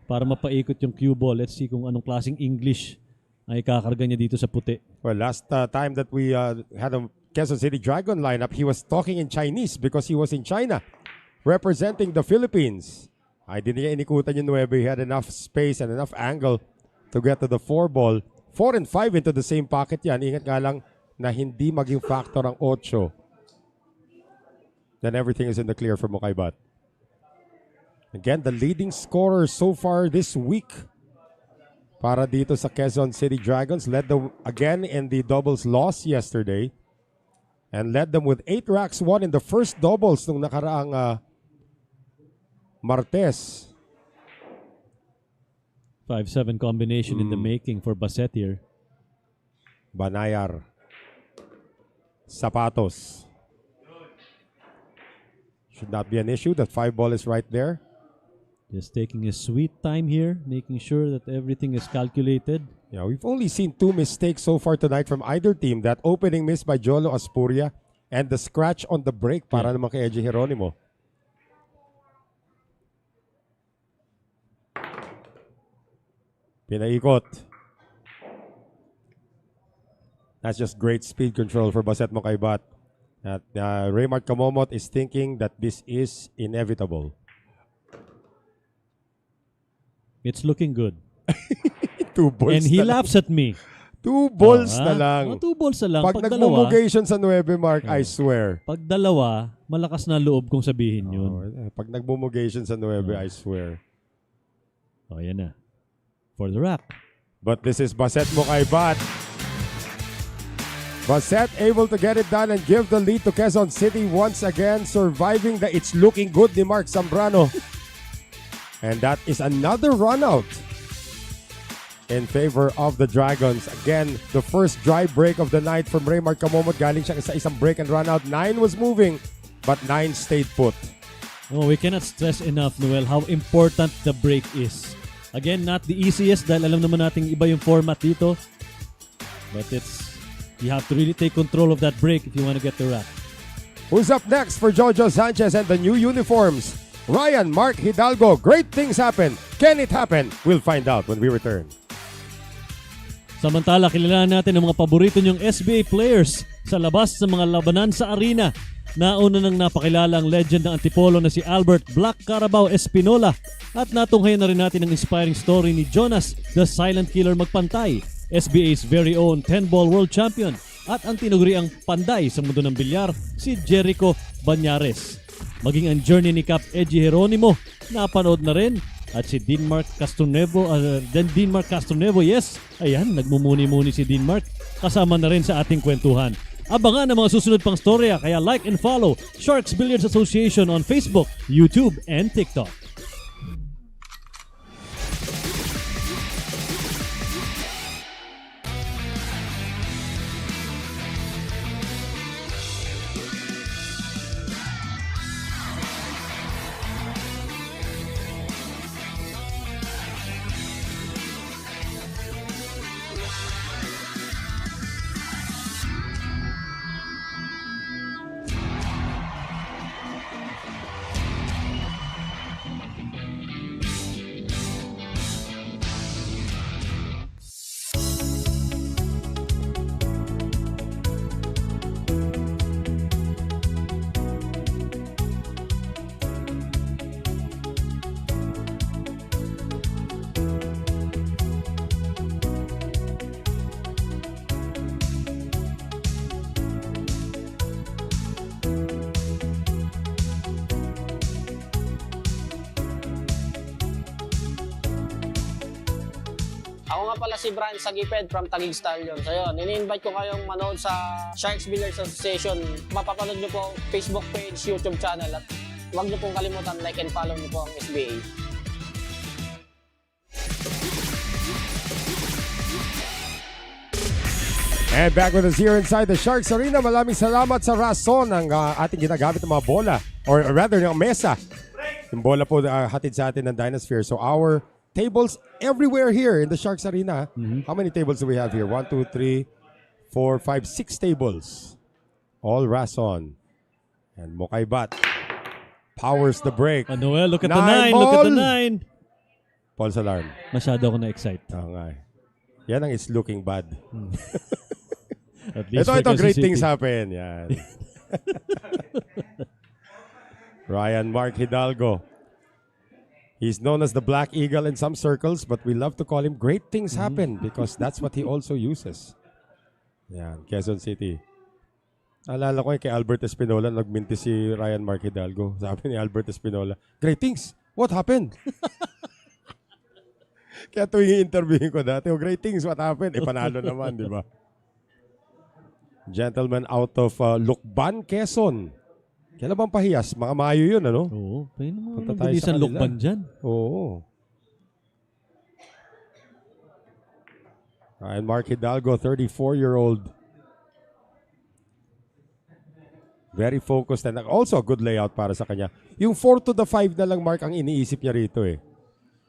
para mapaikot yung cue ball. Let's see kung anong klaseng English ay kakarga niya dito sa puti. Well, last time that we had a Quezon City Dragon lineup, he was talking in Chinese because he was in China representing the Philippines. Ay, di niya inikutan yung 9. He had enough space and enough angle to get to the 4 ball. 4 and 5 into the same pocket yan. Ingat nga lang na hindi maging factor ang 8. Then everything is in the clear for Mukaibat. Again, the leading scorer so far this week para dito sa Quezon City Dragons. Led them again in the doubles loss yesterday. And led them with 8 racks won in the first doubles nung nakaraang Martes. 5-7 combination in the making for Baset here. Banayar. Sapatos. Should not be an issue. That 5 ball is right there. Just taking his sweet time here, making sure that everything is calculated. Yeah, we've only seen 2 mistakes so far tonight from either team. That opening miss by Jolo Aspuria and the scratch on the break para naman kay Eji Geronimo. Pinaikot. That's just great speed control for Baset Mukaibat. At Raymart Kamomot is thinking that this is inevitable. It's looking good. 2 balls And he na lang. laughs at me. 2 balls na lang. 2 balls na lang. Pag dalawa, nagmumugation sa 9 mark, I swear. pag dalawa, malakas na loob kong sabihin yun. Pag nagmumugation sa 9, I swear. Oh, yan na. For the rack. But this is Baset Mukaibat. Baset able to get it done and give the lead to Quezon City once again, surviving the it's looking good ni Mark Zambrano. And that is another run out in favor of the Dragons. Again, the first dry break of the night from Raymart Kamomot. Galing siya sa isang break and run out. 9 was moving, but 9 stayed put. Oh, we cannot stress enough, Noel, how important the break is. Again, not the easiest dahil alam naman natin iba yung format dito. But you have to really take control of that break if you want to get the rack. Who's up next for Jojo Sanchez and the new uniforms? Ryan Mark Hidalgo. Great things happen. Can it happen? We'll find out when we return. Samantala, kilalanan natin ang mga paborito niyong SBA players sa labas ng mga labanan sa arena. Nauna nang napakilala ang legend ng Antipolo na si Albert Black Carabao Espinola at natunghayan na rin natin ang inspiring story ni Jonas, the Silent Killer Magpantay, SBA's very own 10-ball world champion at ang tinuguriang panday sa mundo ng bilyar, si Jericho Banyares. Maging ang journey ni Cap Eji Geronimo, napanood na rin. At si Denmark Castronevo, yes, ayan, nagmumuni-muni si Denmark. Kasama na rin sa ating kwentuhan. Abangan ang mga susunod pang storya, kaya like and follow Sharks Billiards Association on Facebook, YouTube, and TikTok. pala si Brian Sagiped from Taguig Stallion. So yun, ini-invite ko kayong manood sa Sharks Billiards Association. Mapapanood nyo po Facebook page, YouTube channel at huwag nyo pong kalimutan like and follow nyo po ang SBA. And back with us here inside the Sharks Arena. Maraming salamat sa rason ng ating ginagamit ng mga bola. Or rather, ng mesa. Yung bola po hatid sa atin ng Dinosphere. So our tables everywhere here in the Sharks Arena. How many tables do we have here? 1, 2, 3, 4, 5, 6 tables. All rason. And Mokaybat powers the break. Noel, look at the 9. Nine Look at the ball. 9. False alarm. Masyado ako na-excite. Oo nga. Yan ang is looking bad. At least Ito, for Quezon great City. things happen. Yan. Ryan Mark Hidalgo. He's known as the Black Eagle in some circles, but we love to call him Great Things Happen because that's what he also uses. Yan, Quezon City. Alala ko kay Albert Espinola, nagminti si Ryan Mark Hidalgo. Sabi ni Albert Espinola, Great Things? What happened? Kaya tuwing i-interviewin ko dati, Great Things, what happened? Panalo naman, di ba? Gentleman out of Lukban, Quezon. Kailan bang pahiyas? Mga Mayo yun, ano? Oo. Pwede mo Punta nang tayo sa bilisan kanila. lukban dyan. Oo. And Mark Hidalgo, 34-year-old. Very focused and also a good layout para sa kanya. Yung 4 to the 5 na lang, Mark, ang iniisip niya rito eh.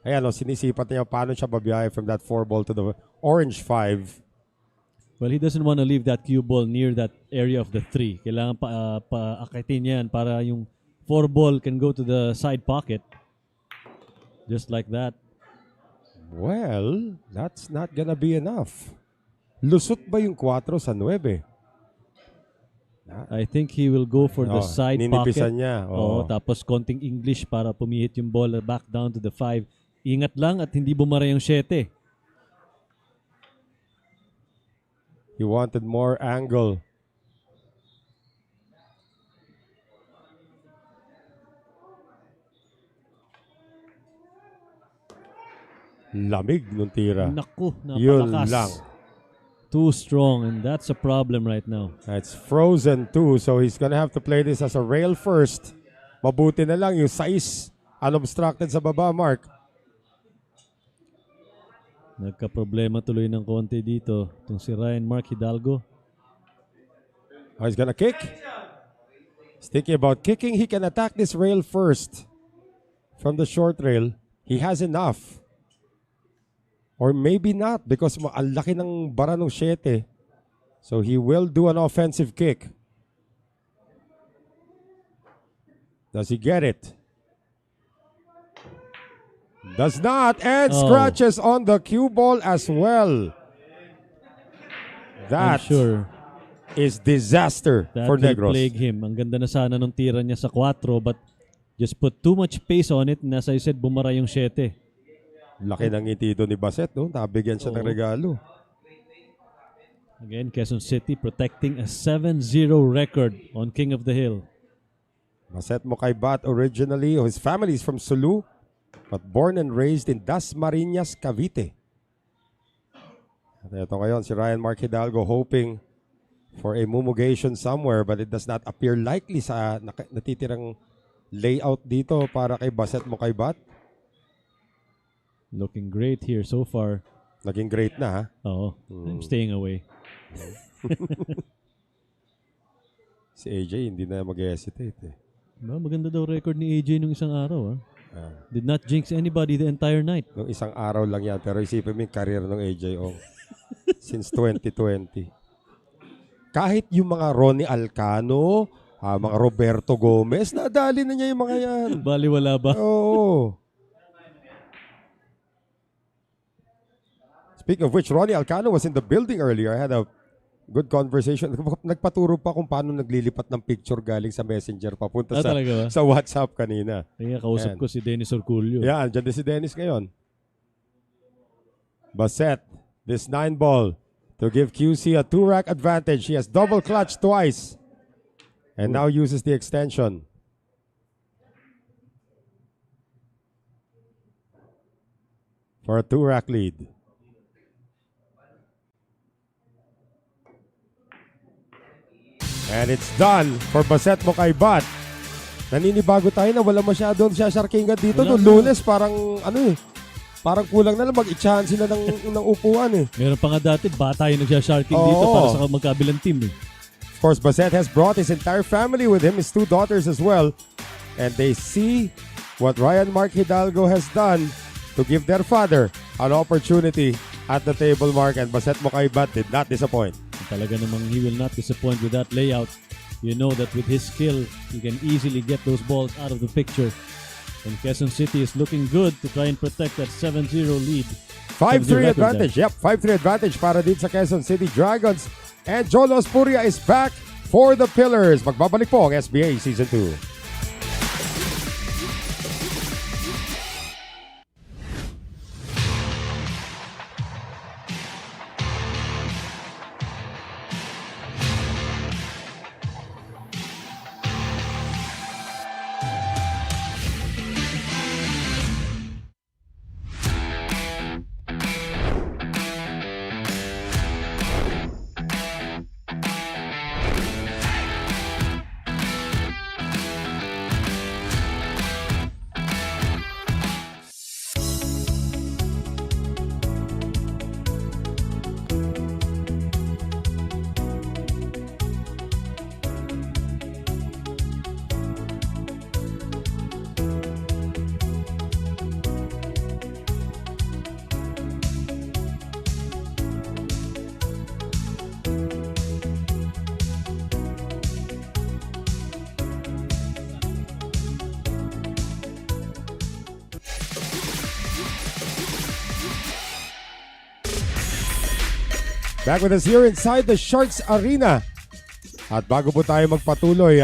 Ayan, sinisipat niya paano siya babiyahe from that 4 ball to the orange 5. Well, he doesn't want to leave that cue ball near that area of the 3. Kailangan pa-akitin yan para yung 4 ball can go to the side pocket. Just like that. Well, that's not gonna be enough. Lusot ba yung 4 sa 9? I think he will go for the side ninipisan pocket. niya. Oo, tapos konting English para pumihit yung ball back down to the 5. Ingat lang at hindi bumara yung 7. He wanted more angle. Lamig nung tira. Naku, Yun napalakas. lang. Too strong and that's a problem right now. It's frozen too, so he's gonna have to play this as a rail first. Mabuti na lang yung size unobstructed sa baba, Mark. Nagka-problema tuloy ng konti dito. Itong si Ryan Mark Hidalgo. Oh, he's gonna kick. He's thinking about kicking. He can attack this rail first. From the short rail, he has enough. Or maybe not because ang laki ng bara ng 7. So he will do an offensive kick. Does he get it? Does not. And scratches on the cue ball as well. I'm That sure is disaster that for will Negros. plague him. Ang ganda na sana nung tira niya sa 4 but just put too much pace on it and as I said, bumara yung 7. Laki ng ngiti doon ni Baset, no? Nabigyan siya ng regalo. Again, Quezon City protecting a 7-0 record on King of the Hill. Baset Mokaybat originally, his family is from Sulu, but born and raised in Dasmariñas, Cavite. At ito ngayon, si Ryan Mark Hidalgo hoping for a mumugation somewhere, but it does not appear likely sa natitirang layout dito para kay Baset Mokaybat. Looking great here so far. Naging great na, ha? Oo, I'm staying away. Si AJ hindi na mag-hesitate, eh. Maganda daw record ni AJ nung isang araw. Did not jinx anybody the entire night. Nung isang araw lang yan, pero isipin mo yung career ng AJ Ong since 2020. Kahit yung mga Ronnie Alcano, mga Roberto Gomez, nadali na niya yung mga yan. Bali wala ba? Oo. Speaking of which, Ronnie Alcano was in the building earlier. I had a good conversation. Nagpaturo pa kung paano naglilipat ng picture galing sa Messenger papunta sa WhatsApp kanina. Kaya kausap ko si Dennis Orculio. Yan, dyan din si Dennis ngayon. Baset, this 9 ball to give QC a 2-rack advantage. He has double clutch twice and now uses the extension. For a 2-rack lead. And it's done for Baset Mokaibat. Naninibago tayo na wala masyadong sasarkingan dito. Wala No, na. Lunes, parang parang kulang na lang mag-itsahan sila ng upuan eh. Meron pa nga dati, bata yung nagsha-sharking dito Oo. para sa magkabilang team eh. Of course, Baset has brought his entire family with him, his 2 daughters as well. And they see what Ryan Mark Hidalgo has done to give their father an opportunity at the table, Mark. And Baset Mokaibat did not disappoint. Talaga namang he will not disappoint with that layout. You know that with his skill, he can easily get those balls out of the picture. And Quezon City is looking good to try and protect that 7-0 lead. 5-3 7-0 record advantage. Yep, 5-3 advantage para din sa Quezon City Dragons. And Jolo Aspuria is back for the Pillars. Magbabalik po ang SBA Season 2. Back with us here inside the Sharks Arena. At bago po tayo magpatuloy,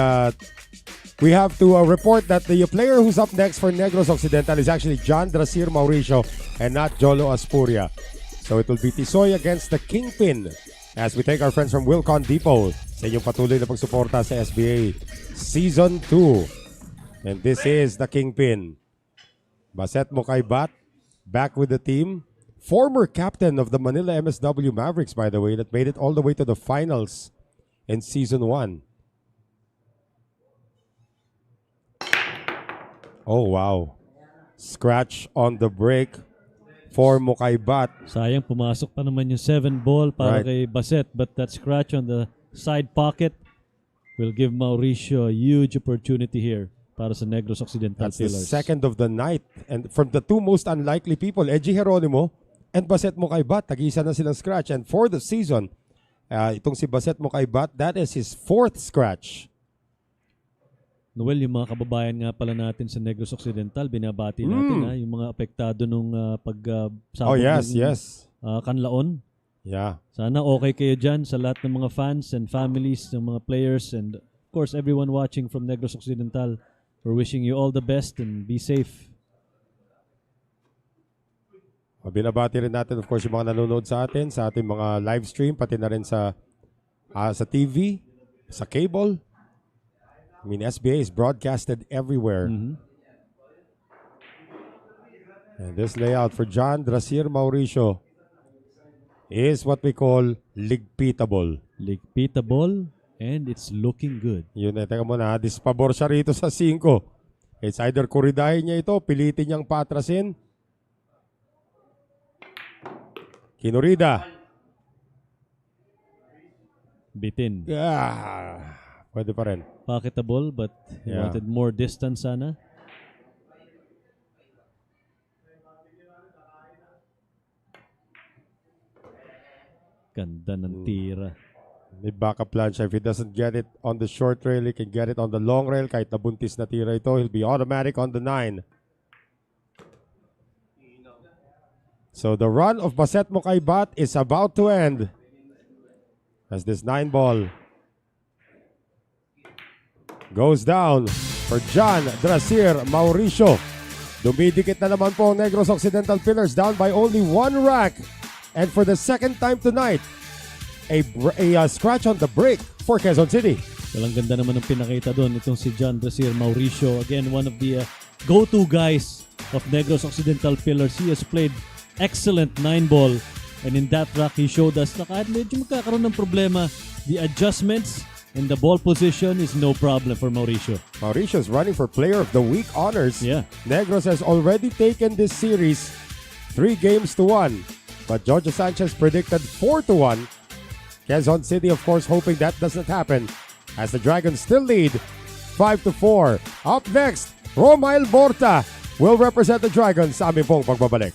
we have to report that the player who's up next for Negros Occidental is actually John Drasir Mauricio and not Jolo Aspuria. So it will be Tisoy against the Kingpin as we take our friends from Wilcon Depot sa inyong patuloy na pagsuporta sa SBA Season 2. And this is the Kingpin. Baset Mokaibat back with the team. Former captain of the Manila MSW Mavericks, by the way, that made it all the way to the finals in Season 1. Oh, wow. Scratch on the break for Mokaibat. Sayang, pumasok pa naman yung 7 ball para Right. kay Baset. But that scratch on the side pocket will give Mauricio a huge opportunity here para sa Negros Occidental That's the Pillars. second of the night. And from the 2 most unlikely people, Edgy Geronimo and Baset Mokaibat, tag-isa na silang scratch. And for the season, itong si Baset Mokaibat, that is his 4th scratch. Noel, yung mga kababayan nga pala natin sa Negros Occidental, binabati natin yung mga apektado nung Oh, yes, yes. kanlaon. Yeah. Sana okay kayo dyan sa lahat ng mga fans and families ng mga players and of course everyone watching from Negros Occidental. We're wishing you all the best and be safe. Binabati rin natin, of course, yung mga nanonood sa atin, sa ating mga live stream, pati na rin sa TV, sa cable. I mean, SBA is broadcasted everywhere. And this layout for John Drasir Mauricio is what we call ligpitable. Ligpitable and it's looking good. Yun eh, teka muna, dispabor siya rito sa 5. It's either kuridahin niya ito, pilitin niyang paatrasin. Kinurida. Bitin. Pwede pa rin. Pocketable but he Yeah. wanted more distance sana. Ganda ng tira. May backup plan siya. If he doesn't get it on the short rail, he can get it on the long rail. Kahit nabuntis na tira ito, he'll be automatic on the 9. So the run of Baset Mokaibat is about to end. As this 9 ball goes down for John Drasir Mauricio. Dumidikit na naman po ang Negros Occidental Pillars, down by only 1 rack. And for the second time tonight, a scratch on the break for Quezon City. Walang ganda naman ng pinakita doon itong si John Drasir Mauricio. Again, one of the go-to guys of Negros Occidental Pillars. He has played excellent 9 ball. And in that rack, he showed us na kahit medyo magkakaroon ng problema, the adjustments And the ball position is no problem for Mauricio. Mauricio is running for Player of the Week honors. Yeah. Negros has already taken this series 3-1. But Jojo Sanchez predicted 4-1. Quezon City, of course, hoping that doesn't happen as the Dragons still lead 5-4. Up next, Romail Borta will represent the Dragons sa aming pong pagbabalik.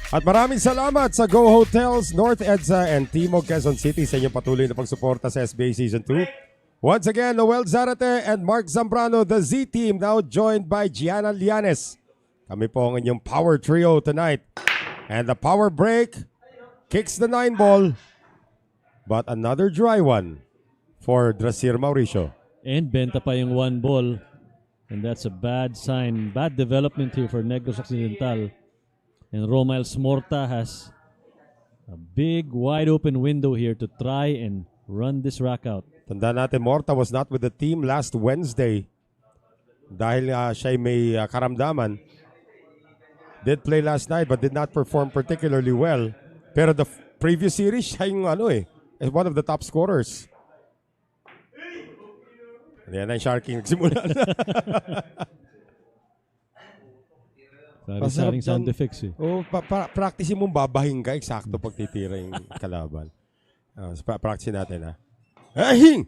At maraming salamat sa Go Hotels, North EDSA, and Timog Quezon City sa inyong patuloy na pagsuporta sa SBA Season 2. Once again, Noel Zarate and Mark Zambrano, the Z Team, now joined by Gianna Lianes. Kami po ang inyong power trio tonight. And the power break kicks the 9-ball, but another dry one for Drasir Mauricio. And benta pa yung 1 ball. And that's a bad sign. Bad development here for Negros Occidental. And Romail Morta has a big wide open window here to try and run this rack out. Tanda natin, Morta was not with the team last Wednesday dahil siya may karamdaman. Did play last night but did not perform particularly well. Pero the previous series, siya yung one of the top scorers. Yan ang Sharking nagsimula na. Sari-saring sound effects eh. Practice mong babahin ka, eksakto pag titira yung kalaban. Practice natin ha. Ahing!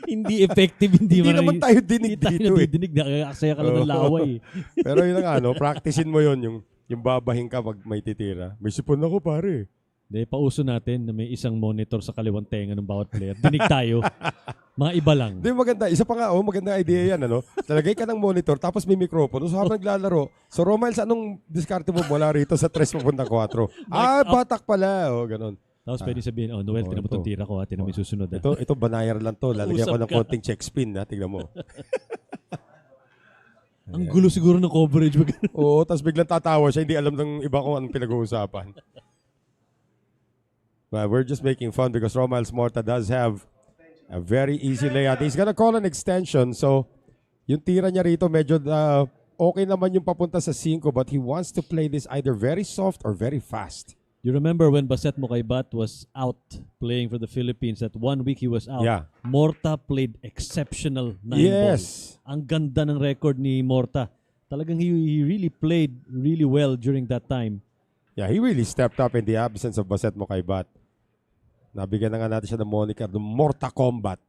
Hindi effective, hindi naman tayo dinig dito Hindi tayo nadidinig, nakakasaya ka lang ng laway eh. Pero yun ang practicein mo yun, yung babahin ka pag may titira. May sipon ako pare. Hindi, pauso natin na may isang monitor sa kaliwang tenga ng bawat player. Dinig tayo. Mga iba lang. Hindi, maganda. Isa pa nga, maganda idea yan, Talagay ka ng monitor, tapos may mikropono. So, habang naglalaro. So, Romail, anong diskarte mo mula rito sa 3.4? Batak pala. Ganon. Tapos pwede sabihin, Noel, tinan mo itong tira ko, tinan mo yung susunod. Ito, banayar lang to. Lalagyan ko ng konting check spin, tignan mo. Ang gulo siguro ng coverage. Oo, tapos biglang tatawa siya. Hindi alam ng iba kung anong pinag-uusapan. But we're just making fun because Romail Morta does have a very easy layout. He's gonna call an extension. So, yung tira niya rito medyo okay naman yung papunta sa 5 but he wants to play this either very soft or very fast. You remember when Baset Mokaybat was out playing for the Philippines, that 1 week he was out. Yeah. Morta played exceptional 9 Yes. ball. Ang ganda ng record ni Morta. Talagang he really played really well during that time. Yeah, he really stepped up in the absence of Baset Mokaybat. Nabigyan na nga natin siya ng moniker, the Morta Combat.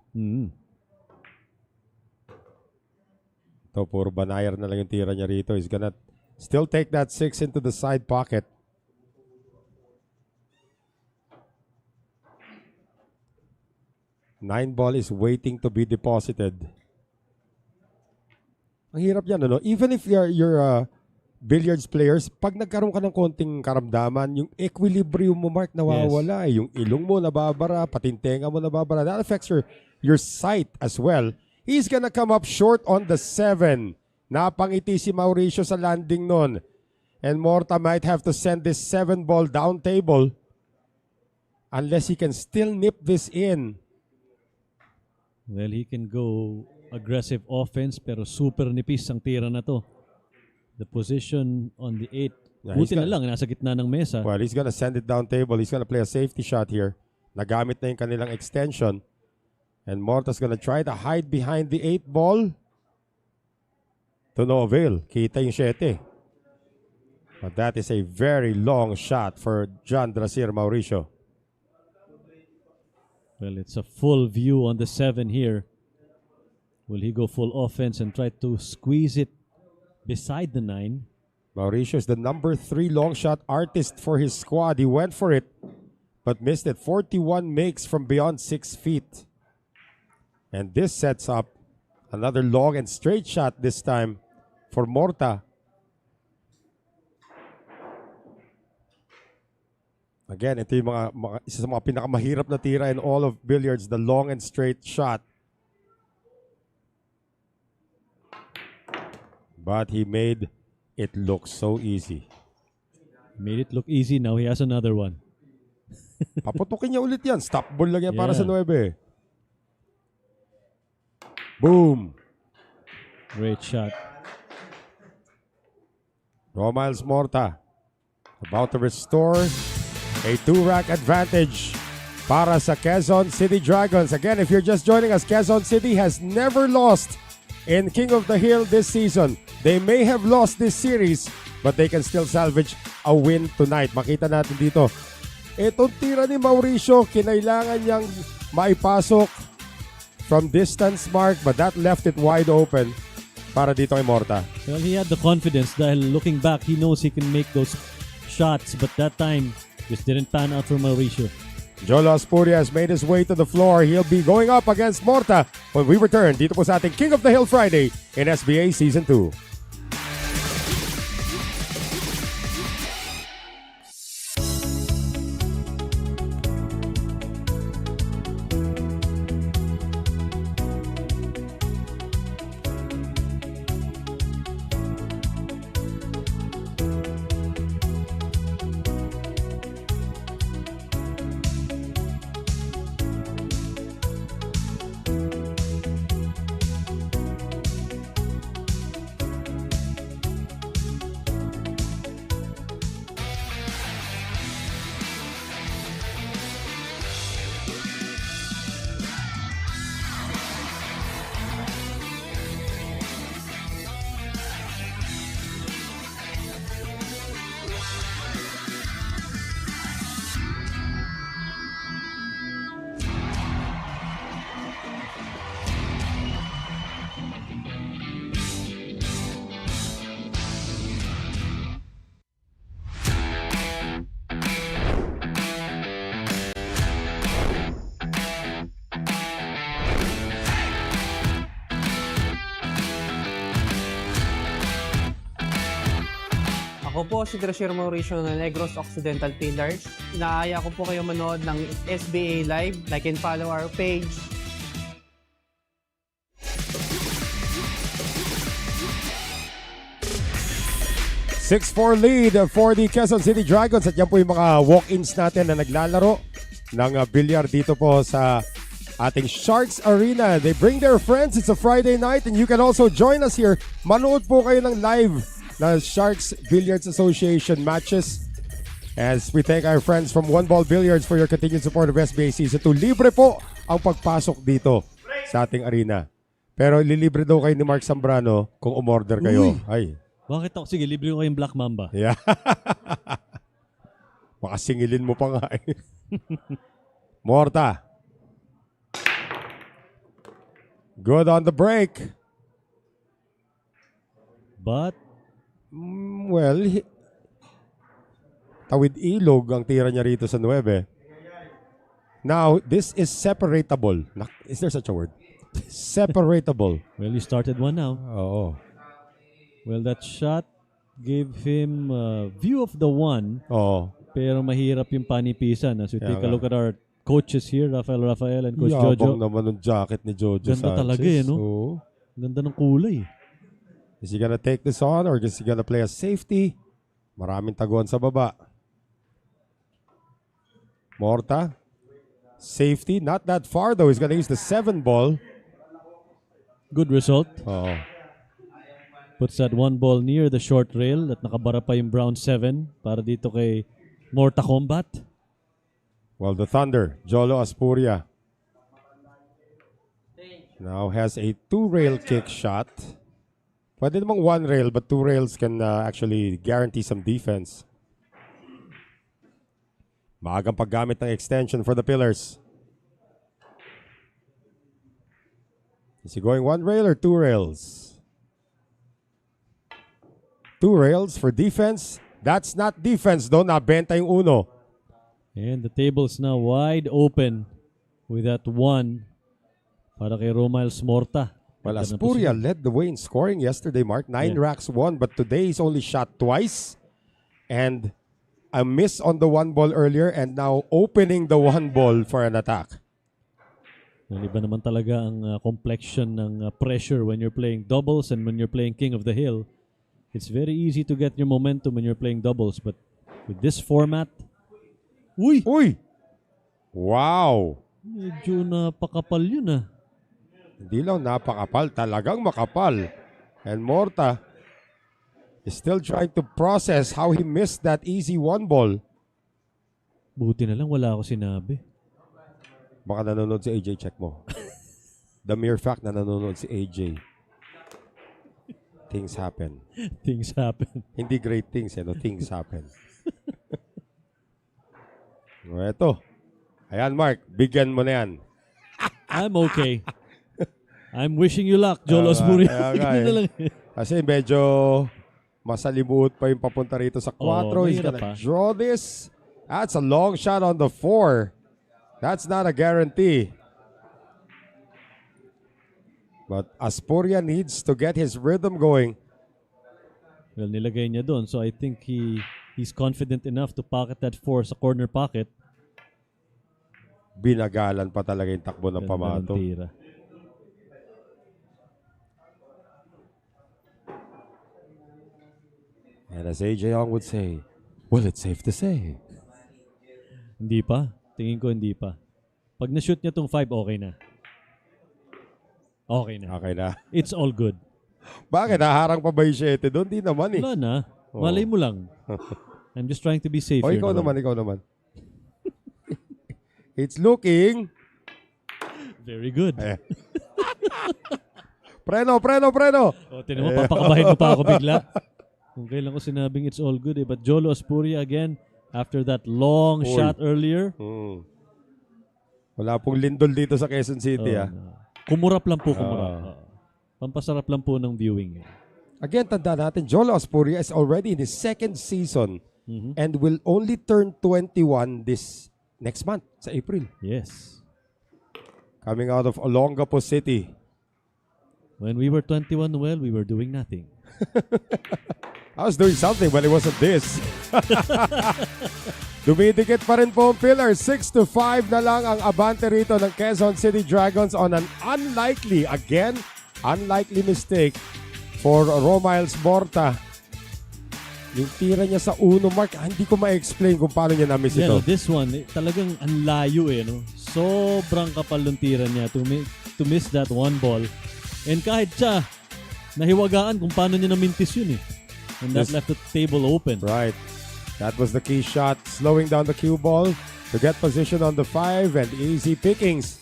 Ito, puro banayar na lang yung tira niya rito. He's gonna still take that 6 into the side pocket. Nine ball is waiting to be deposited. Ang hirap yan, Even if you're billiards players, pag nagkaroon ka ng konting karamdaman, yung equilibrium mo, Mark, nawawala. Yes. Yung ilong mo nababara, patintenga mo nababara. That affects your sight as well. He's gonna come up short on the 7. Napangiti si Mauricio sa landing nun. And Morta might have to send this 7-ball down table unless he can still nip this in. Well, he can go aggressive offense pero super nipis ang tira na to. The position on the 8. Yeah, Buti na lang, nasa gitna ng mesa. Well, he's gonna send it down table. He's gonna play a safety shot here. Nagamit na yung kanilang extension. And Morta's gonna try to hide behind the 8 ball. To no avail. Kita yung 7. But that is a very long shot for John Drasir Mauricio. Well, it's a full view on the 7 here. Will he go full offense and try to squeeze it beside the 9? Mauricio is the number 3 long shot artist for his squad. He went for it, but missed it. 41 makes from beyond 6 feet. And this sets up another long and straight shot this time for Morta. Again, ito yung isa sa mga pinakamahirap na tira in all of billiards, the long and straight shot. But he made it look so easy. Made it look easy. Now he has another one. Paputukin niya ulit yan. Stop ball lang yan para Yeah. sa 9. Boom. Great shot. Romiles Morta about to restore a 2-rack advantage para sa Quezon City Dragons. Again, if you're just joining us, Quezon City has never lost in King of the Hill this season. They may have lost this series, but they can still salvage a win tonight. Makita natin dito. Itong tira ni Mauricio, kinailangan niyang maipasok from distance mark, but that left it wide open para dito kay Morta. Well, he had the confidence dahil looking back, he knows he can make those shots, but that time just didn't pan out for Mauricio. Jolo Aspuria has made his way to the floor. He'll be going up against Morta when we return dito po sa ating King of the Hill Friday in SBA Season 2. Ako po si Drasir Mauricio ng Negros Occidental Pillars. Inaaya ko po kayo manood ng SBA Live. Like and follow our page. .6-4 lead for the Quezon City Dragons. At yan po yung mga walk-ins natin na naglalaro ng bilyar dito po sa ating Sharks Arena. They bring their friends. It's a Friday night and you can also join us here. Manood po kayo ng live na Sharks Billiards Association matches. As we thank our friends from One Ball Billiards for your continued support of SBA Season 2. Libre po ang pagpasok dito sa ating arena. Pero lilibre daw kayo ni Mark Zambrano kung umorder kayo. Uy. Ay. Bakit ako? Sige, libre ko kayong Black Mamba. Yeah. Makasingilin mo pa nga eh. Morta. Good on the break. But Well, tawid ilog ang tira niya rito sa 9. Now, this is separatable. Is there such a word? Separatable. well, you started one now. Oo. Well, that shot gave him a view of the 1, Oo. pero mahirap yung panipisan. As we Kaya take a nga. look at our coaches here, Rafael and Coach Yabang Jojo. naman ng jacket ni Jojo Ganda Sanchez. talaga eh, no? Oo. Ganda ng kulay. Is he gonna take this on or is he gonna play a safety? Maraming taguan sa baba. Morta. Safety. Not that far though. He's gonna use the 7 ball. Good result. Oh. Puts that 1 ball near the short rail at nakabara pa yung brown 7 para dito kay Morta Combat. Well, the Thunder, Jolo Aspuria, now has a 2-rail kick shot. Pwede namang 1 rail, but 2 rails can actually guarantee some defense. Maagang paggamit ng extension for the Pillars. Is he going 1 rail or 2 rails? 2 rails for defense. That's not defense though. Nabenta yung uno. And the table's now wide open with that 1 para kay Romiles Morta. Well, Ganda na Aspuria position. led the way in scoring yesterday, Mark. 9 racks won, but today he's only shot twice. And a miss on the 1 ball earlier, and now opening the 1 ball for an attack. Iba naman talaga ang complexion ng pressure when you're playing doubles and when you're playing King of the Hill. It's very easy to get your momentum when you're playing doubles, but with this format, uy! Wow! Medyo napakapal yun ah. Hindi lang napakapal, talagang makapal. And Morta is still trying to process how he missed that easy 1 ball. Buti na lang wala ako sinabi. Baka nanonood si AJ, check mo. The mere fact na nanonood si AJ. Things happen. Things happen. Hindi great things, no? Things happen. O, eto. Ayan, Mark. Bigyan mo na yan. I'm okay. I'm wishing you luck, Jolo Aspuria. Kaya nga eh. Kasi medyo masalimuot pa yung papunta rito sa 4. He's mahirap gonna pa. draw this. That's a long shot on the 4. That's not a guarantee. But Aspuria needs to get his rhythm going. Well, nilagay niya doon. So I think he's confident enough to pocket that 4 sa corner pocket. Binagalan pa talaga yung takbo ng Ganda ng pamato. tira. And as AJ Ong would say, well, it's safe to say. Hindi pa. Tingin ko hindi pa. Pag na-shoot niya tong 5, okay na. Okay na. Okay na. It's all good. Bakit? Naharang pa ba yung 7 doon? Di naman eh. Wala na. Malay mo lang. I'm just trying to be safe O here. ikaw naman, ikaw naman. It's looking... Very good. Eh. Preno! O, tinan mo, papakabahin mo pa ako bigla. Kung kailan ko sinabing it's all good eh. But Jolo Aspuria again, after that long shot earlier. Wala pong lindol dito sa Quezon City. Kumurap lang po, kumurap. Pampasarap lang po ng viewing. Again, tanda natin, Jolo Aspuria is already in his 2nd season and will only turn 21 this next month, sa April. Yes. Coming out of Olongapo City. When we were 21, well, we were doing nothing. I was doing something but it wasn't this. Dumidikit pa rin po ang Pillars. 6-5 na lang ang abante rito ng Quezon City Dragons on an unlikely mistake for Romiles Morta. Yung tira niya sa uno, Mark, hindi ko ma-explain kung paano niya na-miss ito. Yeah, this one, talagang ang layo eh. No? Sobrang kapal ng tira niya to miss that 1 ball. And kahit siya, nahiwagaan kung paano niya namintis yun eh. And that left the table open. Right. That was the key shot, slowing down the cue ball to get position on the 5 and easy pickings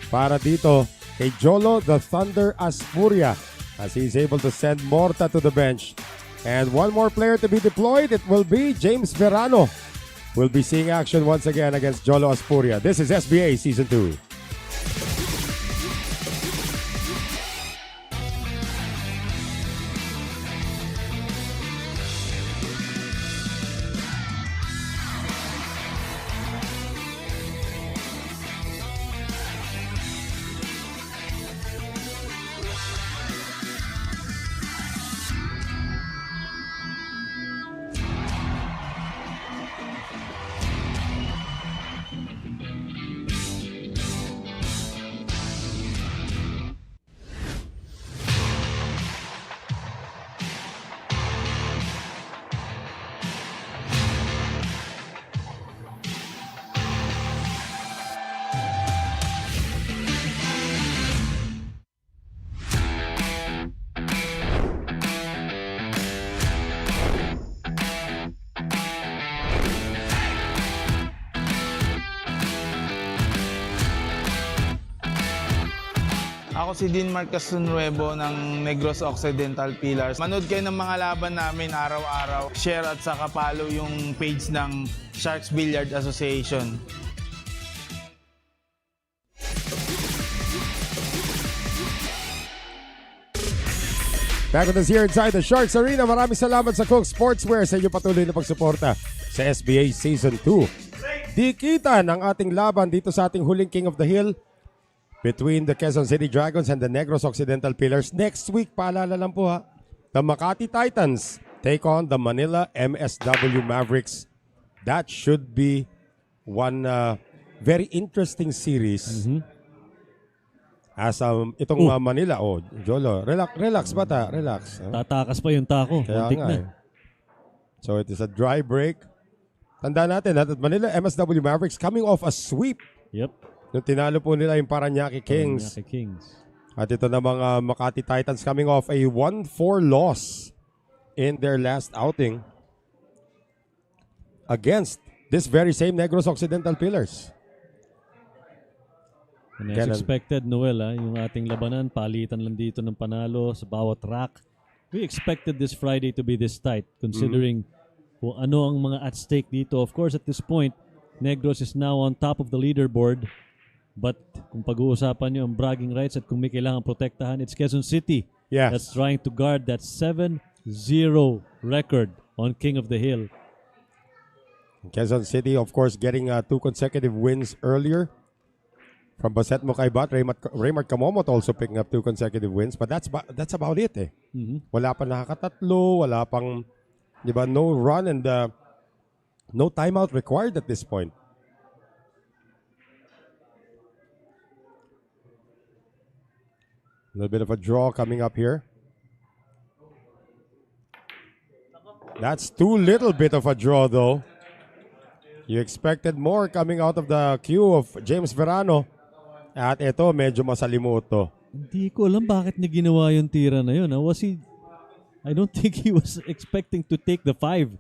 para dito kay Jolo the Thunder Aspuria as he's able to send Morta to the bench. And one more player to be deployed, it will be James Verano. We'll be seeing action once again against Jolo Aspuria. This is SBA Season 2. ako si Dean Marcos Nuevo ng Negros Occidental Pillars. Manood kayo ng mga laban namin araw-araw. Share at saka follow yung page ng Sharks Billiards Association. Back with us here inside the Sharks Arena. Maraming salamat sa Coke Sportswear sa inyong patuloy na pagsuporta sa SBA Season 2. Dikitan ang ating laban dito sa ating huling King of the Hill between the Quezon City Dragons and the Negros Occidental Pillars. Next week, paalala lang po ha, the Makati Titans take on the Manila MSW Mavericks. That should be one very interesting series. As itong Manila, Jolo, relax bata, relax. Tatakas pa yung tako. Kaya Muntik nga na. eh. So it is a dry break. Tandaan natin that Manila MSW Mavericks coming off a sweep. Yep. Nung tinalo po nila yung Paranaque Kings. Paranaque Kings. At ito na mga Makati Titans coming off a 1-4 loss in their last outing against this very same Negros Occidental Pillars. And as expected, Noel, yung ating labanan, palitan lang dito ng panalo sa bawat rack. We expected this Friday to be this tight, considering kung ano ang mga at stake dito. Of course, at this point, Negros is now on top of the leaderboard. But kung pag-uusapan nyo ang bragging rights at kung may kailangan protektahan, it's Quezon City that's trying to guard that 7-0 record on King of the Hill. Quezon City, of course, getting 2 consecutive wins earlier. From Baset Mukaybat, Raymart Kamomot also picking up 2 consecutive wins. But that's about it eh. Wala pa nakakatatlo, wala pang, di ba, no run and no timeout required at this point. A little bit of a draw coming up here. That's too little bit of a draw though. You expected more coming out of the queue of James Verano. At ito, medyo masalimuot to. Hindi ko alam bakit niya ginawa yung tira na yun. I don't think he was expecting to take the 5.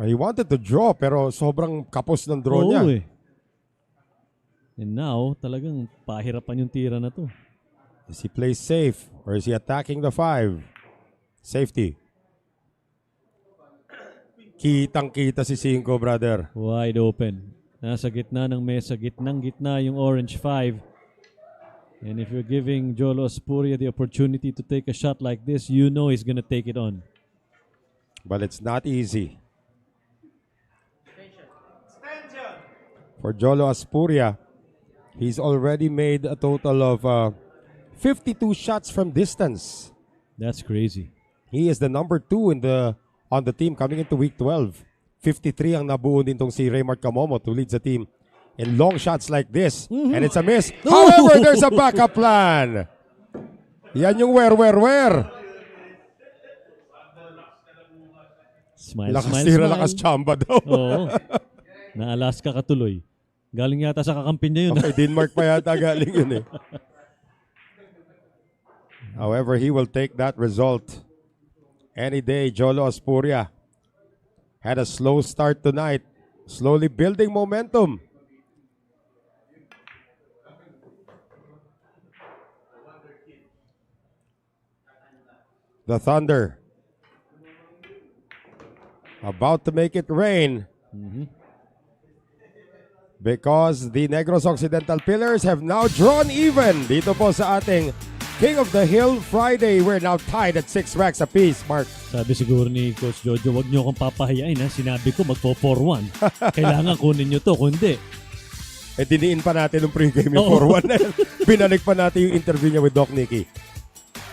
He wanted to draw pero sobrang kapos ng draw niya. Eh. And now, talagang pahirapan yung tira na to. Is he plays safe or is he attacking the 5? Safety. Kitang-kita si Cinco, brother. Wide open. Nasa gitna ng mesa, gitnang-gitna yung orange 5. And if you're giving Jolo Aspuria the opportunity to take a shot like this, you know he's gonna take it on. But it's not easy. For Jolo Aspuria, he's already made a total of 52 shots from distance. That's crazy. He is the number 2 on the team coming into week 12. 53 ang nabuo din tong si Raymart Kamomot who leads the team in long shots like this. And it's a miss. However, there's a backup plan. Yan yung where. Smile, Lakas smile, tira, smile. lakas chamba daw. Oo. Na-Alaska ka tuloy. Galing yata sa kakampin niya yun. Okay, Denmark pa yata galing yun eh. However, he will take that result any day. Jolo Aspuria had a slow start tonight, slowly building momentum. The Thunder about to make it rain because the Negros Occidental Pillars have now drawn even. Dito po sa ating King of the Hill Friday, we're now tied at 6 racks apiece, Mark. Sabi siguro ni Coach Jojo, wag niyo akong papahayain ha. Sinabi ko magpo-4-1. Kailangan kunin niyo to, kundi. Eh, diniin pa natin yung pregame yung 4-1 na yun. Binalik pa natin yung interview niya with Doc Nicky.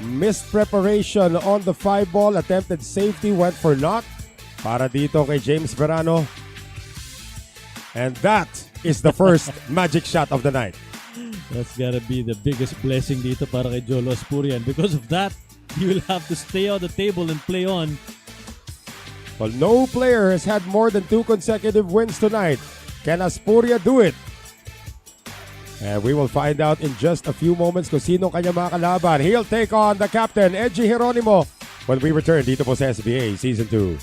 Missed preparation on the 5 ball. Attempted safety went for naught. Para dito kay James Verano. And that is the first magic shot of the night. That's gotta be the biggest blessing dito para kay Jolo Aspuria. And because of that, he will have to stay on the table and play on. Well, no player has had more than 2 consecutive wins tonight. Can Aspuria do it? And we will find out in just a few moments kung sino kanya mga kalaban. He'll take on the captain, Edgy Geronimo, when we return dito po sa SBA Season 2.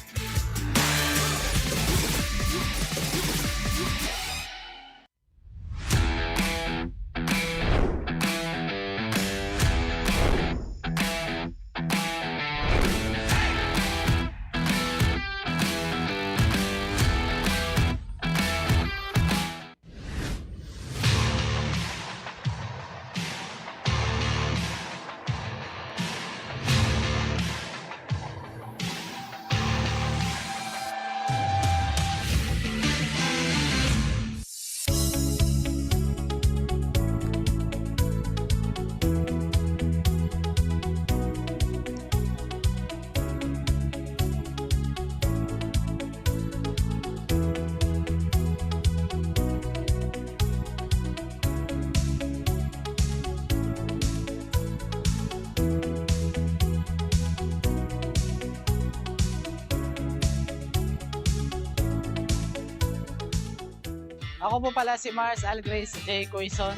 Ako po pala si Mars Algrace J. Quezon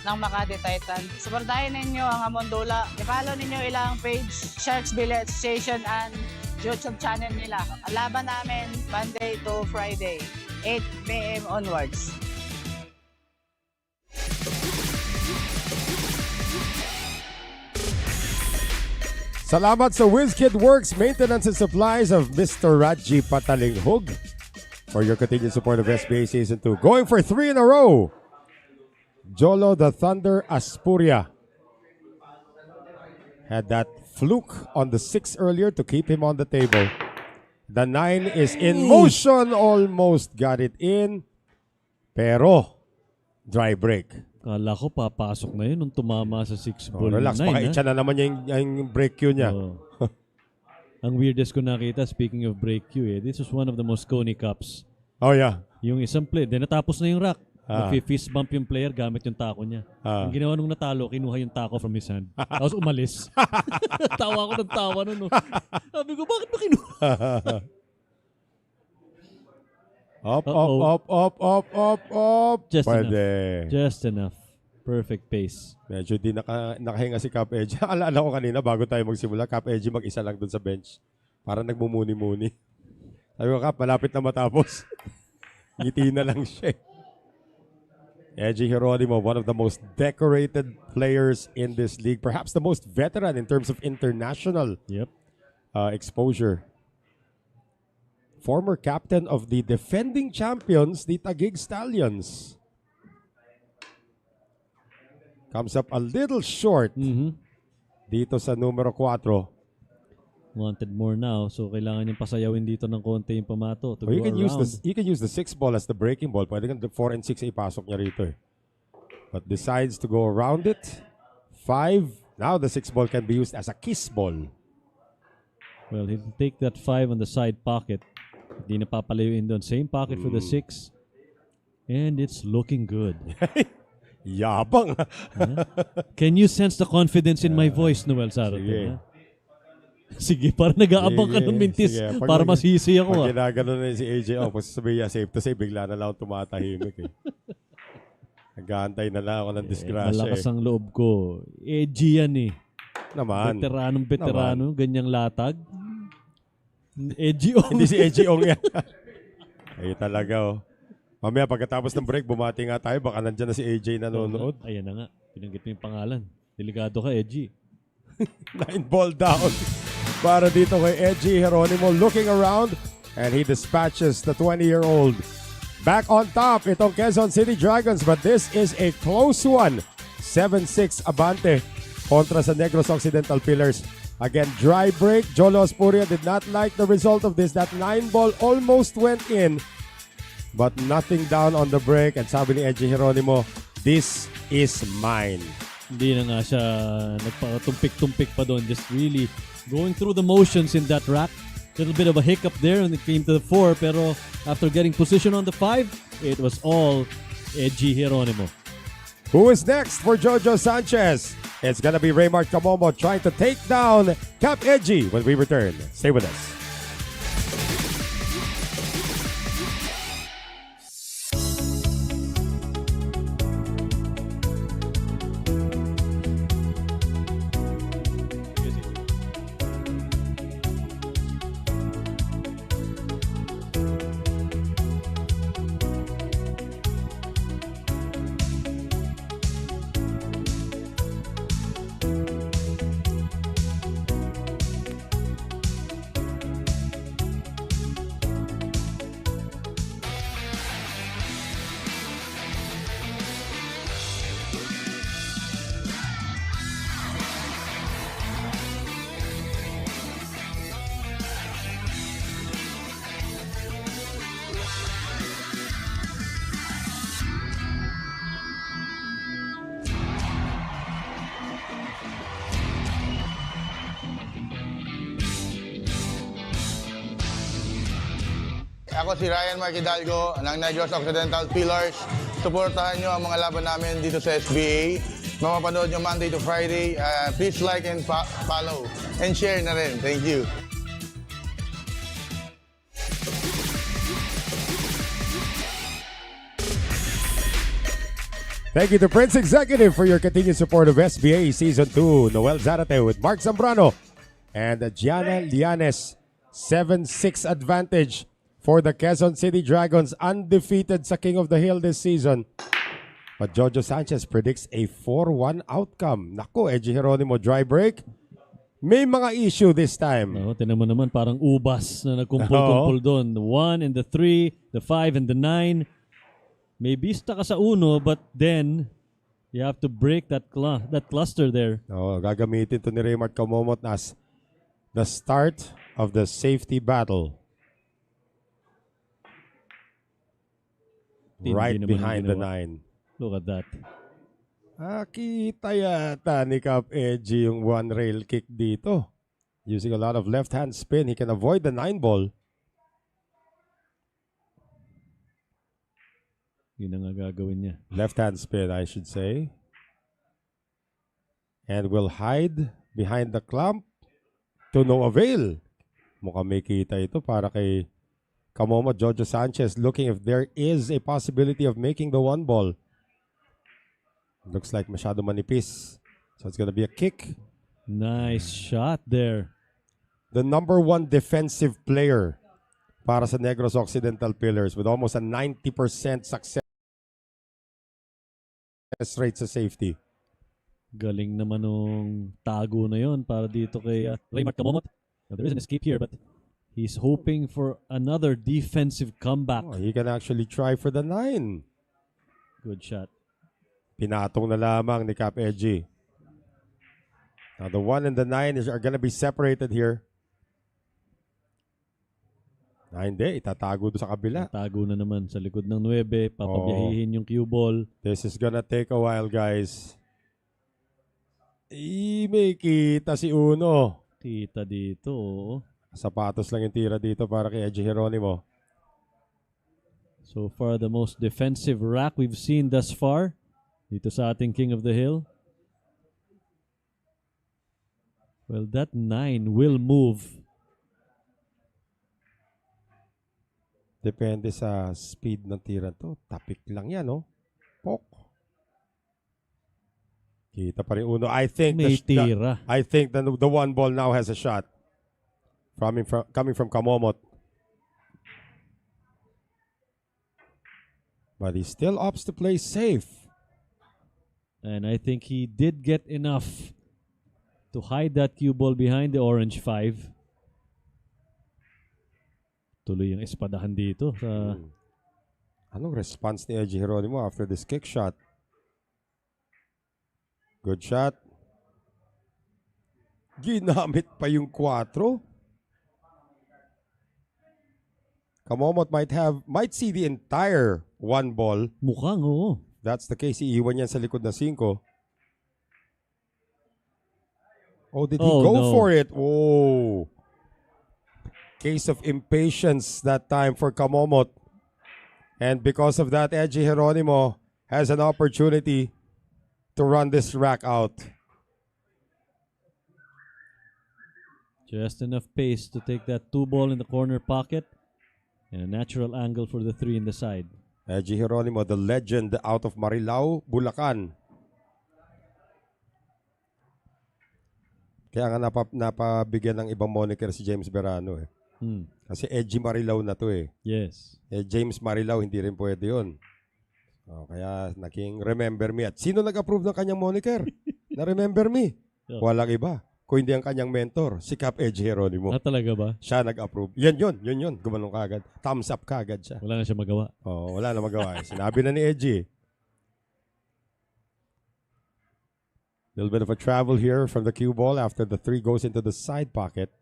ng Makati Titan. Suportahin ninyo ang Amondola. I-follow ninyo ilang page, Sharks Billiards Association and YouTube channel nila. Ang laban namin Monday to Friday, 8 p.m. onwards. Salamat sa WizKid Works Maintenance and Supplies of Mr. Raji Patalinghog for your continued support of SBA Season 2. Going for 3 in a row. Jolo the Thunder Aspuria had that fluke on the 6 earlier to keep him on the table. The 9 is in motion. Almost got it in. Pero, dry break. Kala ko papasok na yun nung tumama sa 6 ball. Relax, 9, baka itcha na naman yung break cue niya. Oh. Ang weirdest ko nakita, speaking of break cue, this was one of the Moscone Cups. Oh yeah. Yung isang play, then natapos na yung rack. Ah. Nag-fist bump yung player gamit yung tako niya. Ang ginawa nung natalo, kinuha yung tako from his hand. Tapos umalis. Tawa ko ng tawa nun. No? Sabi ko, bakit ba kinuha? Up. Just Pwede. enough. Just enough. Perfect pace. Medyo di nakahinga si Cap Edge. Alala ko kanina bago tayo magsimula, Cap Edge mag-isa lang dun sa bench. Parang nagmumuni-muni. Sabi ko, Cap, malapit na matapos. Ngiti na lang siya. Edgy Geronimo, one of the most decorated players in this league. Perhaps the most veteran in terms of international exposure. Former captain of the defending champions, the Taguig Stallions. Comes up a little short dito sa numero 4. Wanted more now, so kailangan niyang pasayawin dito ng konti yung pamato to Or go around. you can use the 6 ball as the breaking ball. Pwede kang 4 and 6 ay ipasok niya rito eh. But decides to go around it. 5. Now the 6 ball can be used as a kiss ball. Well, he'll take that 5 on the side pocket. Hindi na papalayuin doon. Same pocket for the 6. And it's looking good. Yabang. Can you sense the confidence in my voice, Noel Zaraten? Sige. Sige, parang nag-aabang ka ng mintis para masisi ako. Pag ginagano na si AJ, kasi sabi niya, safe to say, bigla na lang tumatahimik eh. Nag-aantay na lang ako ng disgrasya Malakas ang loob ko. Edgy yan eh. Naman. Veteranong ganyang latag. Edgy Ong. Hindi si AJ Ong yan. Ay talaga oh. Mamaya pagkatapos ng break, bumati nga tayo. Baka nandyan na si AJ nanonood. Ayan na nga. Pinanggit mo yung pangalan. Delikado ka, Edgy. 9 ball down para dito kay Edgy Geronimo, looking around and he dispatches the 20-year-old. Back on top, itong Quezon City Dragons, but this is a close one. 7-6 abante kontra sa Negros Occidental Pillars. Again, dry break. Jolo Aspuria did not like the result of this. That 9 ball almost went in, but nothing down on the break. And sabi ni Edgy Geronimo, this is mine. Hindi na nga siya nagpatumpik-tumpik pa doon. Just really going through the motions in that rack. Little bit of a hiccup there when it came to the 4. Pero after getting position on the 5, it was all Edgy Geronimo. Who is next for Jojo Sanchez? It's gonna be Raymart Camomo trying to take down Cap Edgy when we return. Stay with us. Ako si Ryan Mark Hidalgo ng Negros Occidental Pillars. Suportahan nyo ang mga laban namin dito sa SBA. Mapapanood nyo Monday to Friday. Please like and follow and share na rin. Thank you. Thank you to Prince Executive for your continued support of SBA Season 2. Noel Zarate with Mark Zambrano and Gianna Lianes. 7-6 advantage for the Quezon City Dragons, undefeated sa King of the Hill this season. But Jojo Sanchez predicts a 4-1 outcome. Naku, Edgy Geronimo, dry break. May mga issue this time. No, tinan mo naman parang ubas na nagkumpul-kumpul doon. The 1 and the 3, the 5 and the 9. May bista ka sa uno, but then you have to break that cluster there. No, gagamitin to ni Raymart Kamomot as the start of the safety battle. Right Hindi naman behind ang the ginawa. 9. Look at that. Kita yata ni Cap Edgy yung one rail kick dito. Using a lot of left-hand spin, he can avoid the 9 ball. Yun ang gagawin niya. Left-hand spin, I should say. And will hide behind the clump to no avail. Mukhang may kita ito para kay Kamomo Jojo Sanchez, looking if there is a possibility of making the 1 ball. Looks like masyado manipis. So it's gonna be a kick. Nice shot there. The number 1 defensive player para sa Negros Occidental Pillars with almost a 90% success rate sa safety. Galing naman nung tago na yon para dito kay Raymart Kamomot. Now, there is an escape here, but he's hoping for another defensive comeback. Oh, he can actually try for the 9. Good shot. Pinatong na lamang ni Cap Edgy. Now the 1 and the 9 are gonna be separated here. Hindi, itatago doon sa kabila. Tago na naman sa likod ng 9. Papabiyahihin yung cue ball. This is gonna take a while, guys. May kita si Uno. Kita dito. Oo. Sapatos lang yung tira dito para kay Edgy Geronimo. So far, the most defensive rack we've seen thus far. Dito sa ating King of the Hill. Well, that 9 will move. Depende sa speed ng tira to. Tapik lang yan, no? Pok. Kita pa rin Uno. I think May tira. I think the 1 ball now has a shot. Coming from Kamomot. But he still opts to play safe. And I think he did get enough to hide that cue ball behind the orange 5. Tuloy yung espadahan dito. Anong response ni Edgy Geronimo after this kick shot? Good shot. Ginamit pa yung 4. Kamomot might see the entire 1 ball. Mukhang, oo. That's the case. Iiwan yan sa likod na 5. Oh, did he go no. for it? Oh. Case of impatience that time for Kamomot. And because of that, Edgy Geronimo has an opportunity to run this rack out. Just enough pace to take that 2 ball in the corner pocket. And a natural angle for the 3 in the side. Edgy Geronimo, the legend out of Marilao, Bulacan. Kaya nga napabigyan ng ibang moniker si James Berano eh. Kasi Edgy Marilao na to eh. Yes. James Marilao, hindi rin pwede yun. Kaya naging Remember Me. At sino nag-approve ng kanyang moniker? Na Remember Me? Walang iba. Kung hindi ang kanyang mentor, si Cap Edgy Geronimo. Talaga ba? Siya nag-approve. Yan yun. Gumanong kagad. Thumbs up kagad siya. Wala na siya magawa. Wala na magawa. Sinabi na ni Edgy. Little bit of a travel here from the cue ball after the 3 goes into the side pocket.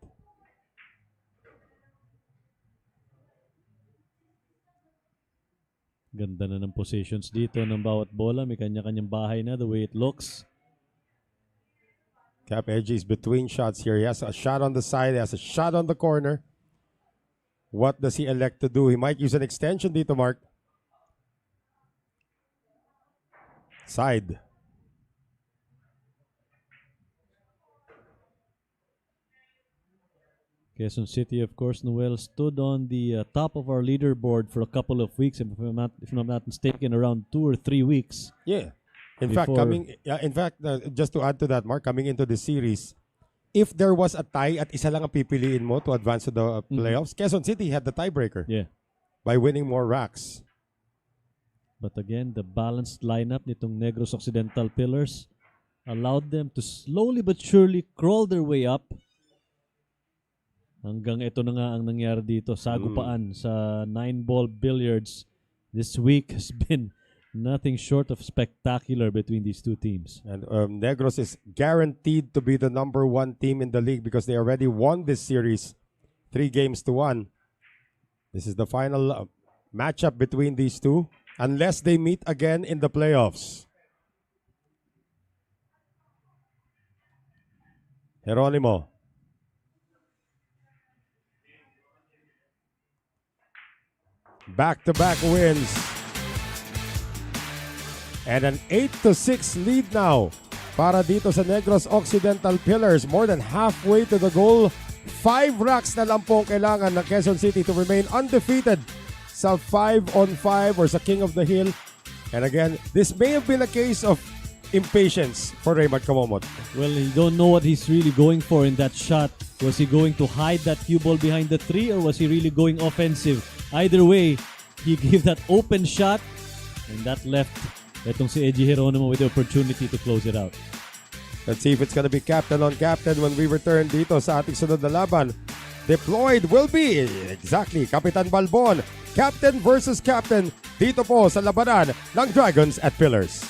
Ganda na ng positions dito ng bawat bola. May kanya-kanyang bahay na the way it looks. Cap Edgy is between shots here. He has a shot on the side. He has a shot on the corner. What does he elect to do? He might use an extension dito, Mark. Side. Quezon City, of course, Noel, stood on the top of our leaderboard for a couple of weeks, if I'm not mistaken, around 2 or 3 weeks. Yeah. In fact, just to add to that, Mark, coming into the series, if there was a tie at isa lang ang pipiliin mo to advance to the playoffs, Quezon City had the tiebreaker. Yeah. By winning more racks. But again, the balanced lineup nitong Negros Occidental Pillars allowed them to slowly but surely crawl their way up. Hanggang ito na nga ang nangyari dito. Sagupaan sa 9-ball billiards this week has been nothing short of spectacular between these two teams. And Negros is guaranteed to be the #1 team in the league because they already won this series 3-1. This is the final matchup between these two unless they meet again in the playoffs. Geronimo. Back-to-back wins. And an 8-6 lead now para dito sa Negros Occidental Pillars. More than halfway to the goal. 5 racks na lang po kailangan ng Quezon City to remain undefeated sa 5-on-5 or sa King of the Hill. And again, this may have been a case of impatience for Raymond Kamomot. Well, you don't know what he's really going for in that shot. Was he going to hide that cue ball behind the tree or was he really going offensive? Either way, he gave that open shot and that left itong si Edgy Geronimo with the opportunity to close it out. Let's see if it's gonna be captain on captain when we return dito sa ating sunod na laban. Deployed will be exactly Kapitan Balbon. Captain versus captain dito po sa labanan ng Dragons at Pillars.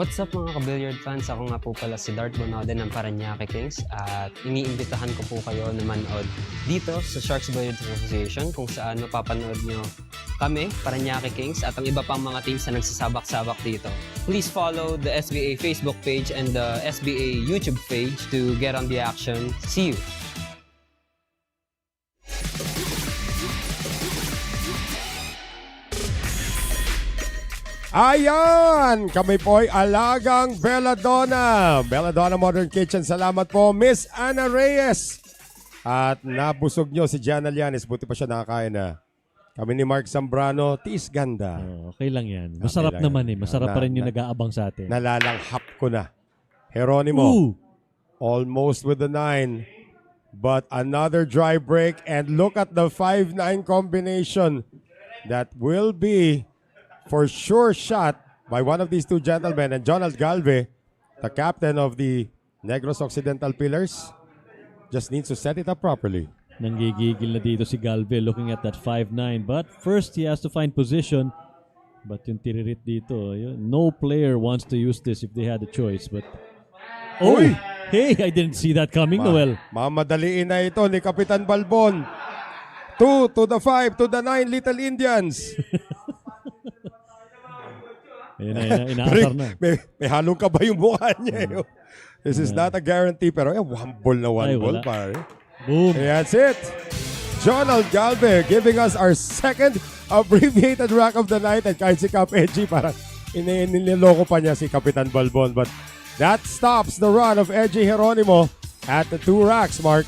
What's up mga ka-billiard fans? Ako nga po pala si Dart Bonode ng Paranaque Kings at iniimbitahan ko po kayo na manood dito sa Sharks Billiards Association kung saan mapapanood nyo kami, Paranaque Kings, at ang iba pang mga teams na nagsasabak-sabak dito. Please follow the SBA Facebook page and the SBA YouTube page to get on the action. See you! Ayan! Kami po'y alagang Belladonna. Belladonna Modern Kitchen. Salamat po, Miss Ana Reyes. At nabusog nyo si Jana Llanes. Buti pa siya nakakain na. Kami ni Mark Zambrano, tiis ganda. Oh, okay lang yan. Masarap naman eh. Masarap pa rin yung nag-aabang sa atin. Nalalanghap ko na. Geronimo, almost with the 9. But another dry break. And look at the 5-9 combination. That will be for sure shot by one of these two gentlemen. And Jonald Galve, the captain of the Negros Occidental Pillars, just needs to set it up properly. Nanggigigil na dito si Galve looking at that 5-9. But first, he has to find position. But yung tiririt dito, no player wants to use this if they had a choice. But Uy! Hey, I didn't see that coming, Noel. Mamadaliin na ito ni Kapitan Balbon. 2 to the 5 to the 9 Little Indians. Inaasar na. May halong ka ba yung mukha niya? This is not a guarantee, pero one ball na one ball, pare. Boom. That's it. Jonald Galve giving us our second abbreviated rack of the night. At kahit si Cap Edgy, parang iniloko pa niya si Kapitan Balbon. But that stops the run of Edgy Geronimo at the 2 racks, Mark.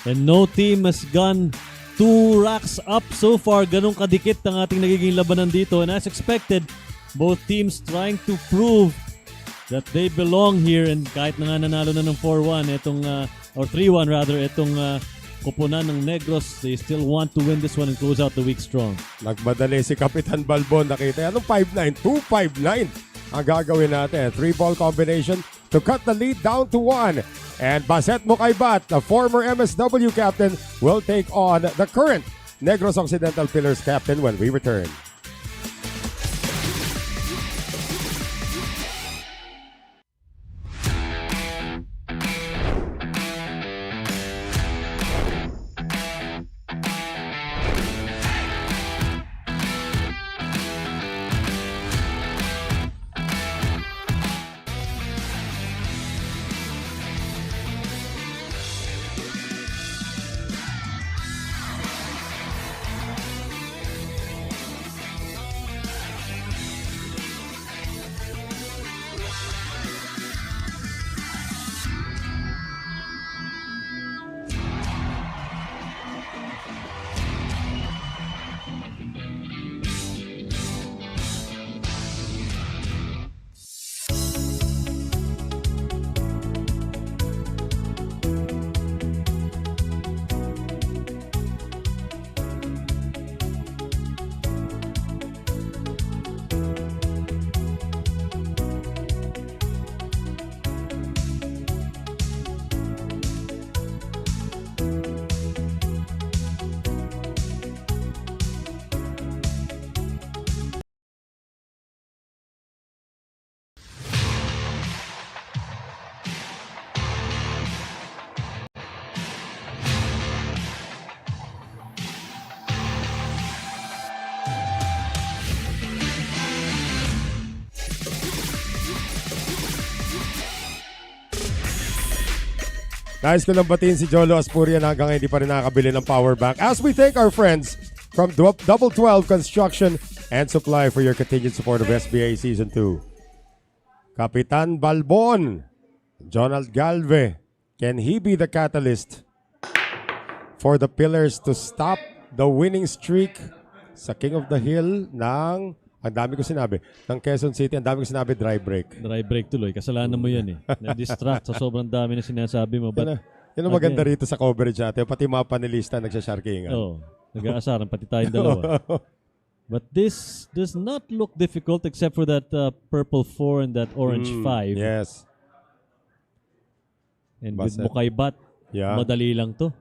And no team has gone 2 racks up so far. Ganong kadikit ang ating nagiging labanan dito. And as expected, both teams trying to prove that they belong here. And kahit na nga nanalo na ng 4-1 itong or 3-1 rather itong koponan ng Negros. They still want to win this one and close out the week strong. Nagmadali si Kapitan Balbon. Nakita yan, 5-9, 2-5-9 ang gagawin natin. 3-ball combination to cut the lead down to 1. And Baset Mukaybat, the former MSW captain, will take on the current Negros Occidental Pillars captain when we return. Nais ko lang batiin si Jolo Aspurian hanggang hindi pa rin nakakabili ng power bank. As we thank our friends from Double 12 Construction and Supply for your continued support of SBA Season 2. Kapitan Balbon, Jonald Galve, can he be the catalyst for the Pillars to stop the winning streak sa King of the Hill ng, ang dami ko sinabi, ng Quezon City, ang dami ko sinabi dry break. Dry break tuloy. Kasalanan mo yan eh. Na-distract sa sobrang dami na sinasabi mo. But, Yan ang maganda rito sa coverage natin. Pati mga panelista nagsasharkingan. Oo. Nag-aasaran. Pati tayong dalawa. But this does not look difficult except for that purple 4 and that orange 5. Yes. And Baset. with Mukaybat, madali lang to.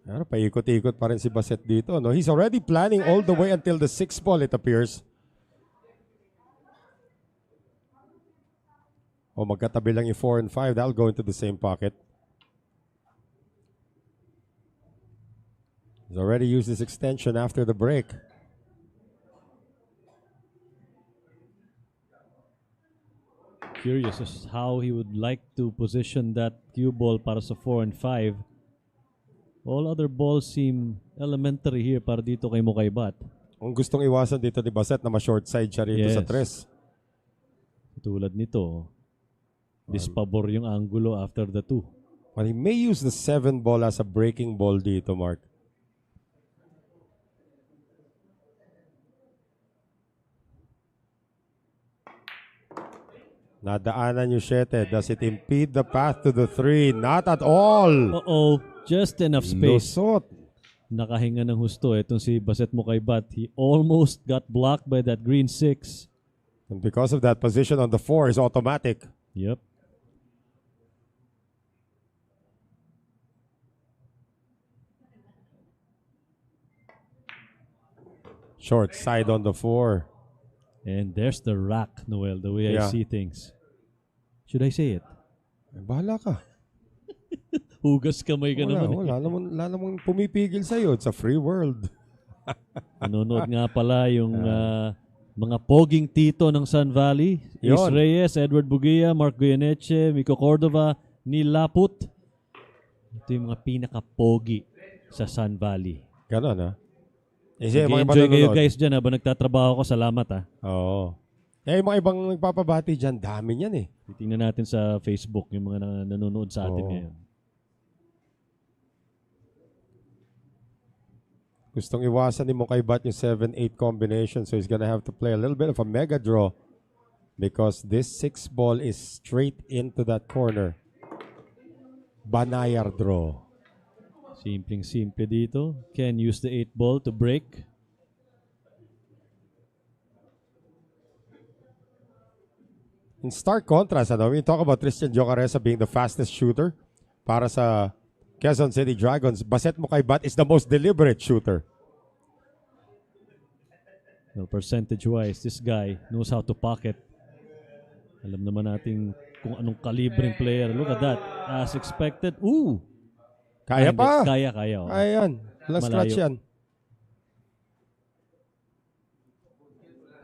Pero paikot-ikot pa rin si Baset dito. No? He's already planning all the way until the 6th ball, it appears. O magkatabi lang yung 4 and 5. That'll go into the same pocket. He's already used his extension after the break. Curious as how he would like to position that cue ball para sa 4 and 5. All other balls seem elementary here para dito kay Mukaybat. Ang gustong iwasan dito ni Baset na ma-short side siya rito sa 3. Tulad nito, dispabor yung angulo after the 2. But he may use the 7 ball as a breaking ball dito, Mark. Nadaanan yung 7. Does it impede the path to the 3? Not at all. Uh-oh, just enough space. Lusot. Nakahinga ng husto. Itong si Baset Mukaybat, he almost got blocked by that green 6. And because of that, position on the 4 is automatic. Yep. Short side on the 4. And there's the rack, Noel, the way I see things. Should I say it? Bahala ka. Hugas kamay ka naman. Wala namang pumipigil sa'yo. It's a free world. Nanonood nga pala yung mga poging tito ng Sun Valley. Is Reyes, Edward Bugia, Mark Goyeneche, Miko Cordova, Neil Laput. Ito yung mga pinaka-pogi sa Sun Valley. Ganon, ha? Enjoy kayo guys dyan habang nagtatrabaho ko. Salamat, ha? Oo. Yung mga ibang nagpapabati dyan, dami niyan eh. Titingnan natin sa Facebook yung mga nanonood sa atin ngayon. Gustong iwasan ni Mukaybat yung 7-8 combination, so he's gonna have to play a little bit of a mega draw because this 6 ball is straight into that corner. Banayar draw. Simpleng-simple dito. Can use the 8 ball to break. In stark contrast, we talk about Tristan Jocaresa being the fastest shooter para sa Quezon City Dragons. Baset Mukaybat is the most deliberate shooter. Well, percentage-wise, this guy knows how to pocket. Alam naman natin kung anong kalibreng player. Look at that. As expected. Ooh! Kaya pa. Kaya. Oh. Kaya yan. Walang scratch yan.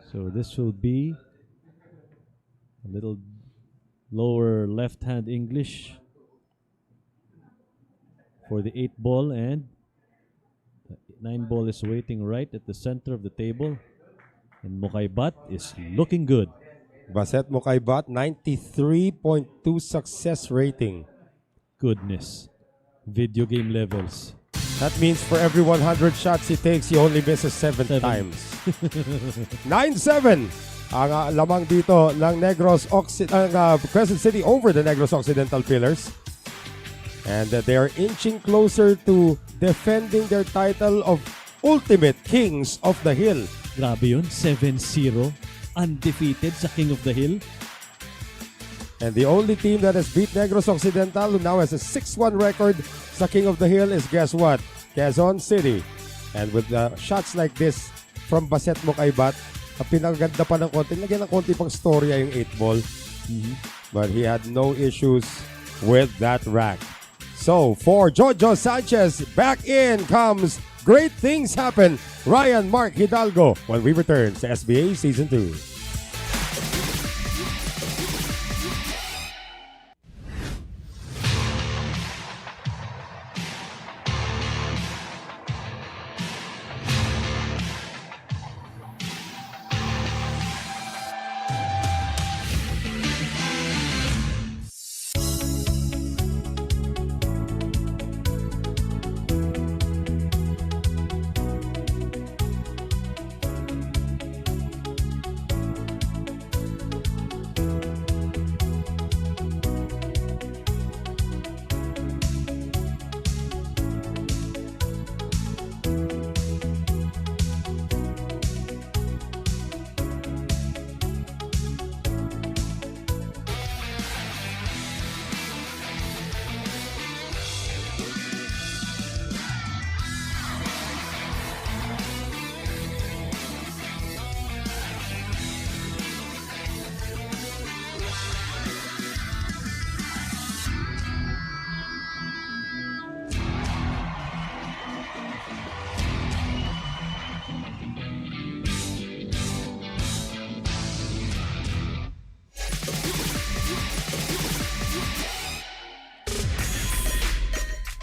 So this will be a little lower left-hand English for the 8 ball, and the 9 ball is waiting right at the center of the table. And Mukaybat is looking good. Baset Mukaybat, 93.2 success rating. Goodness. Video game levels. That means for every 100 shots he takes, he only misses 7 times. 9-7 ang lamang dito ng Quezon City over the Negros Occidental Pillars. And they are inching closer to defending their title of Ultimate Kings of the Hill. Grabe yun. 7-0. Undefeated sa King of the Hill. And the only team that has beat Negros Occidental, who now has a 6-1 record sa King of the Hill, is guess what? Quezon City. And with shots like this from Baset Mukaybat, ang pinaganda pa ng konti, lagyan ng konti pang storya yung 8 ball. But he had no issues with that rack. So, for Jojo Sanchez, back in comes Great Things Happen, Ryan Mark Hidalgo, when we return to SBA Season 2.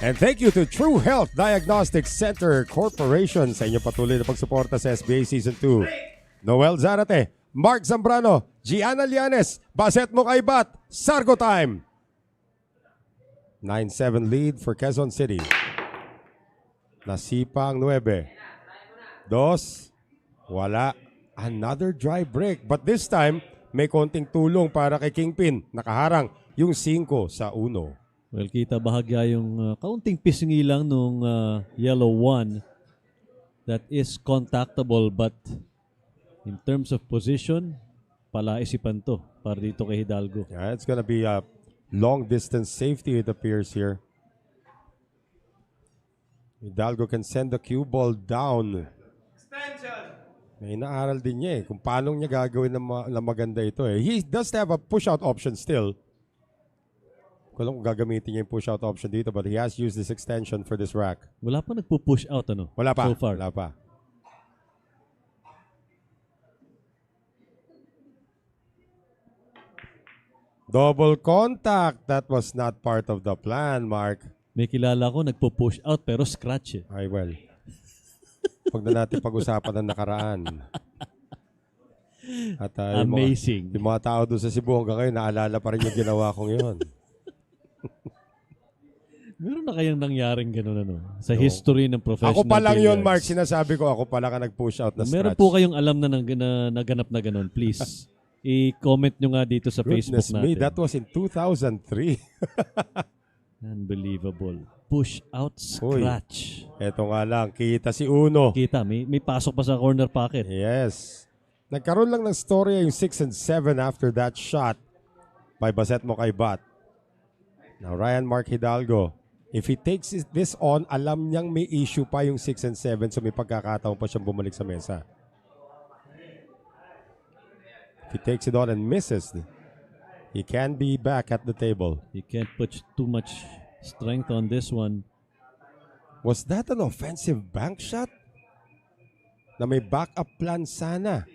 And thank you to True Health Diagnostic Center Corporation sa inyong patuloy na pagsuporta sa SBA Season 2. Noel Zarate, Mark Zambrano, Gianna Lianes, Baset Mukaybat, Sargo Time. 9-7 lead for Quezon City. Nasipa ang 9. 2. Wala. Another dry break. But this time, may konting tulong para kay Kingpin. Nakaharang yung 5 sa 1. Well, kita bahagya yung kaunting pisngi lang nung yellow 1 that is contactable, but in terms of position, palaisipan to para dito kay Hidalgo. Yeah, it's gonna be a long distance safety, it appears here. Hidalgo can send the cue ball down. May inaaral din niya kung paano niya gagawin na maganda ito He does have a push-out option still. Kung alam kung gagamitin niya yung push-out option dito, but he has used this extension for this rack. Wala pa nagpo-push out Wala pa. so far. Wala pa. Double contact. That was not part of the plan, Mark. May kilala ko nagpo-push out pero scratch Ay, well. Huwag na natin pag-usapan ng nakaraan. At amazing. Yung mga tao doon sa Cebu hanggang ngayon, naalala pa rin yung ginawa kong yun. Meron na kayang nangyaring gano'n sa history ng professional Ako pa lang yun, billiards? Mark. Sinasabi ko, ako pala ka nag-push out na scratch. Meron po kayong alam na naganap na gano'n. Please, i-comment nyo nga dito sa Facebook Goodness natin. me, that was in 2003. Unbelievable. Push out scratch. Eto nga lang, kita si Uno. Kita, may pasok pa sa corner pocket. Yes. Nagkaroon lang ng storya yung 6 and 7 after that shot by Baset Mokaybat. Now, Ryan Mark Hidalgo, if he takes this on, alam niyang may issue pa yung 6 and 7, so may pagkakataon pa siyang bumalik sa mesa. If he takes it on and misses, he can be back at the table. He can't put too much strength on this one. Was that an offensive bank shot? Na may backup plan sana.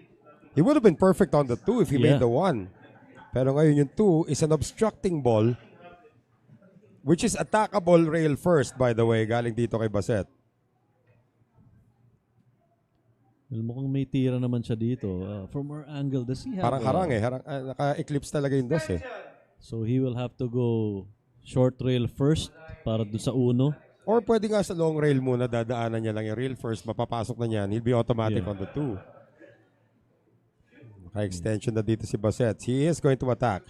He would have been perfect on the 2 if he made the 1. Pero ngayon yung 2 is an obstructing ball, which is attackable rail first, by the way, galing dito kay Baset. Well, mukhang may tira naman siya dito. From our angle, does he have... Parang harang eh. Naka-eclipse talaga yung dos eh. So he will have to go short rail first para doon sa uno. Or pwede nga sa long rail muna, dadaanan niya lang yung rail first, mapapasok na niyan. He'll be automatic on the 2. Naka-extension na dito si Baset. He is going to attack.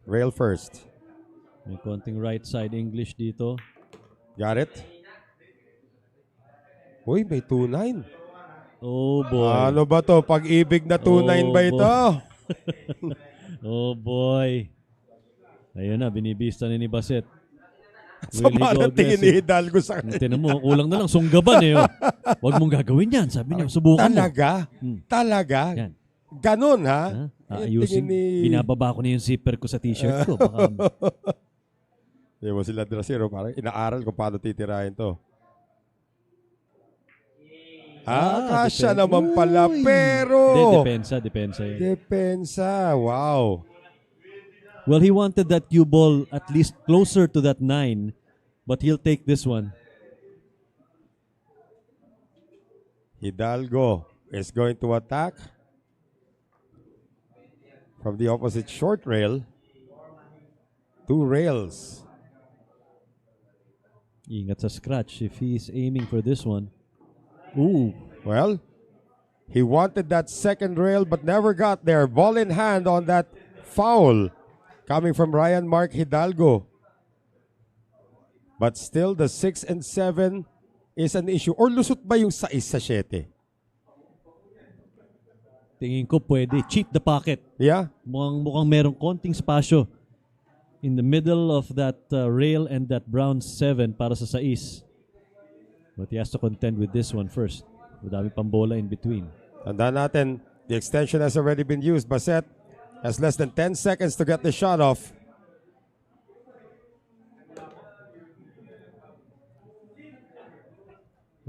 Rail first. May konting right side English dito. Got it? Uy, may 2-9. Oh boy. Ano ba to? Pag-ibig na 2-9 ba ito? Oh boy. Ayun na, binibista ni Baset. Sama na tingin ni Hidalgo sa kanya. Tinan mo, kulang na lang sunggaban eh. Huwag mong gagawin yan. Sabi niya, subukan mo. Talaga? Talaga? Yan. Ganon ha? Ayusin, binababa ko na yung zipper ko sa t-shirt ko. Baka... Di mo sila Drasero, parang inaaral kung paano titirahin to. Kasya naman pala, pero... Depensa yan. Depensa, wow. Well, he wanted that cue ball at least closer to that 9, but he'll take this one. Hidalgo is going to attack from the opposite short rail. 2 rails. Ingat sa scratch if he's aiming for this one. Ooh. Well, he wanted that second rail but never got there. Ball in hand on that foul coming from Ryan Mark Hidalgo. But still, the 6 and 7 is an issue. Or lusot ba yung 6 sa 7? Tingin ko pwede. Cheat the pocket. Yeah? Mukhang merong konting spasyo in the middle of that rail and that brown 7 para sa 6. But he has to contend with this one first. Madami pang bola in between. Tandaan natin, the extension has already been used. Baset has less than 10 seconds to get the shot off.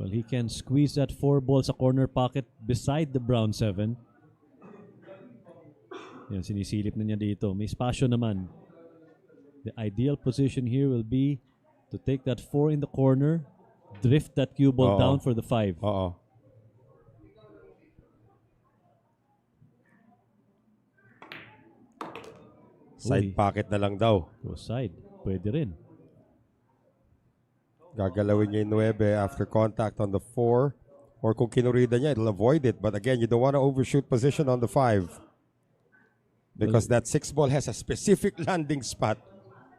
Well, he can squeeze that 4 ball sa corner pocket beside the brown 7. Yan, sinisilip na niya dito. May spasyo naman. The ideal position here will be to take that 4 in the corner, drift that cue ball down for the 5. Side pocket na lang daw. Go side. Pwede rin. Gagalawin niya yung 9 after contact on the 4. Or kung kinurida niya, it'll avoid it. But again, you don't want to overshoot position on the 5. Because that 6 ball has a specific landing spot.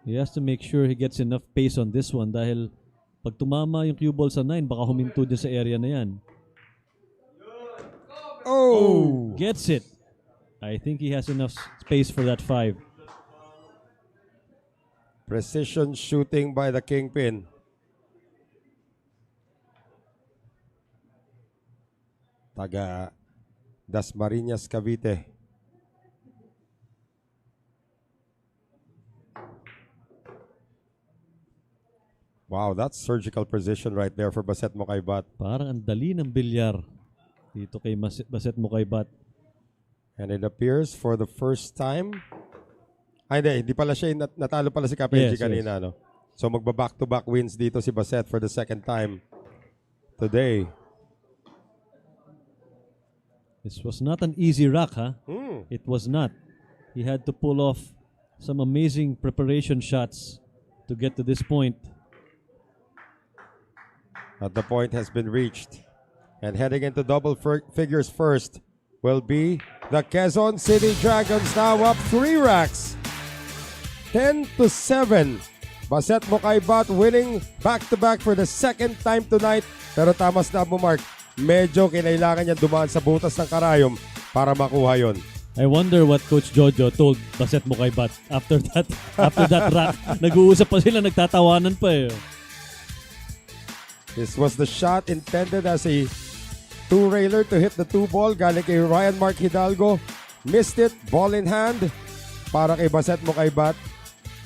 He has to make sure he gets enough pace on this one dahil pag tumama yung cue ball sa 9, baka huminto dyan sa area na yan. Oh! Gets it. I think he has enough space for that 5. Precision shooting by the Kingpin. Taga Dasmariñas, Cavite. Wow, that's surgical precision right there for Baset Mokaybat. Parang ang dali ng bilyar dito kay Baset Mokaybat. And it appears for the first time. Hindi pala siya. Natalo pala si Kapenji kanina. No? So magba-back-to-back wins dito si Baset for the second time today. This was not an easy rack, huh? It was not. He had to pull off some amazing preparation shots to get to this point. But the point has been reached. And heading into double figures first will be the Quezon City Dragons, now up 3 racks. 10-7. Baset Mukaibat winning back-to-back for the second time tonight. Pero tama na mo, Mark. Medyo kinailangan niya dumaan sa butas ng karayom para makuha yon. I wonder what Coach Jojo told Baset Mukaibat after that rack. Nag-uusap pa sila, nagtatawanan pa eh. This was the shot intended as a two-railer to hit the two-ball. Galing kay Ryan Mark Hidalgo. Missed it, ball in hand para kay Baset Mukaibat.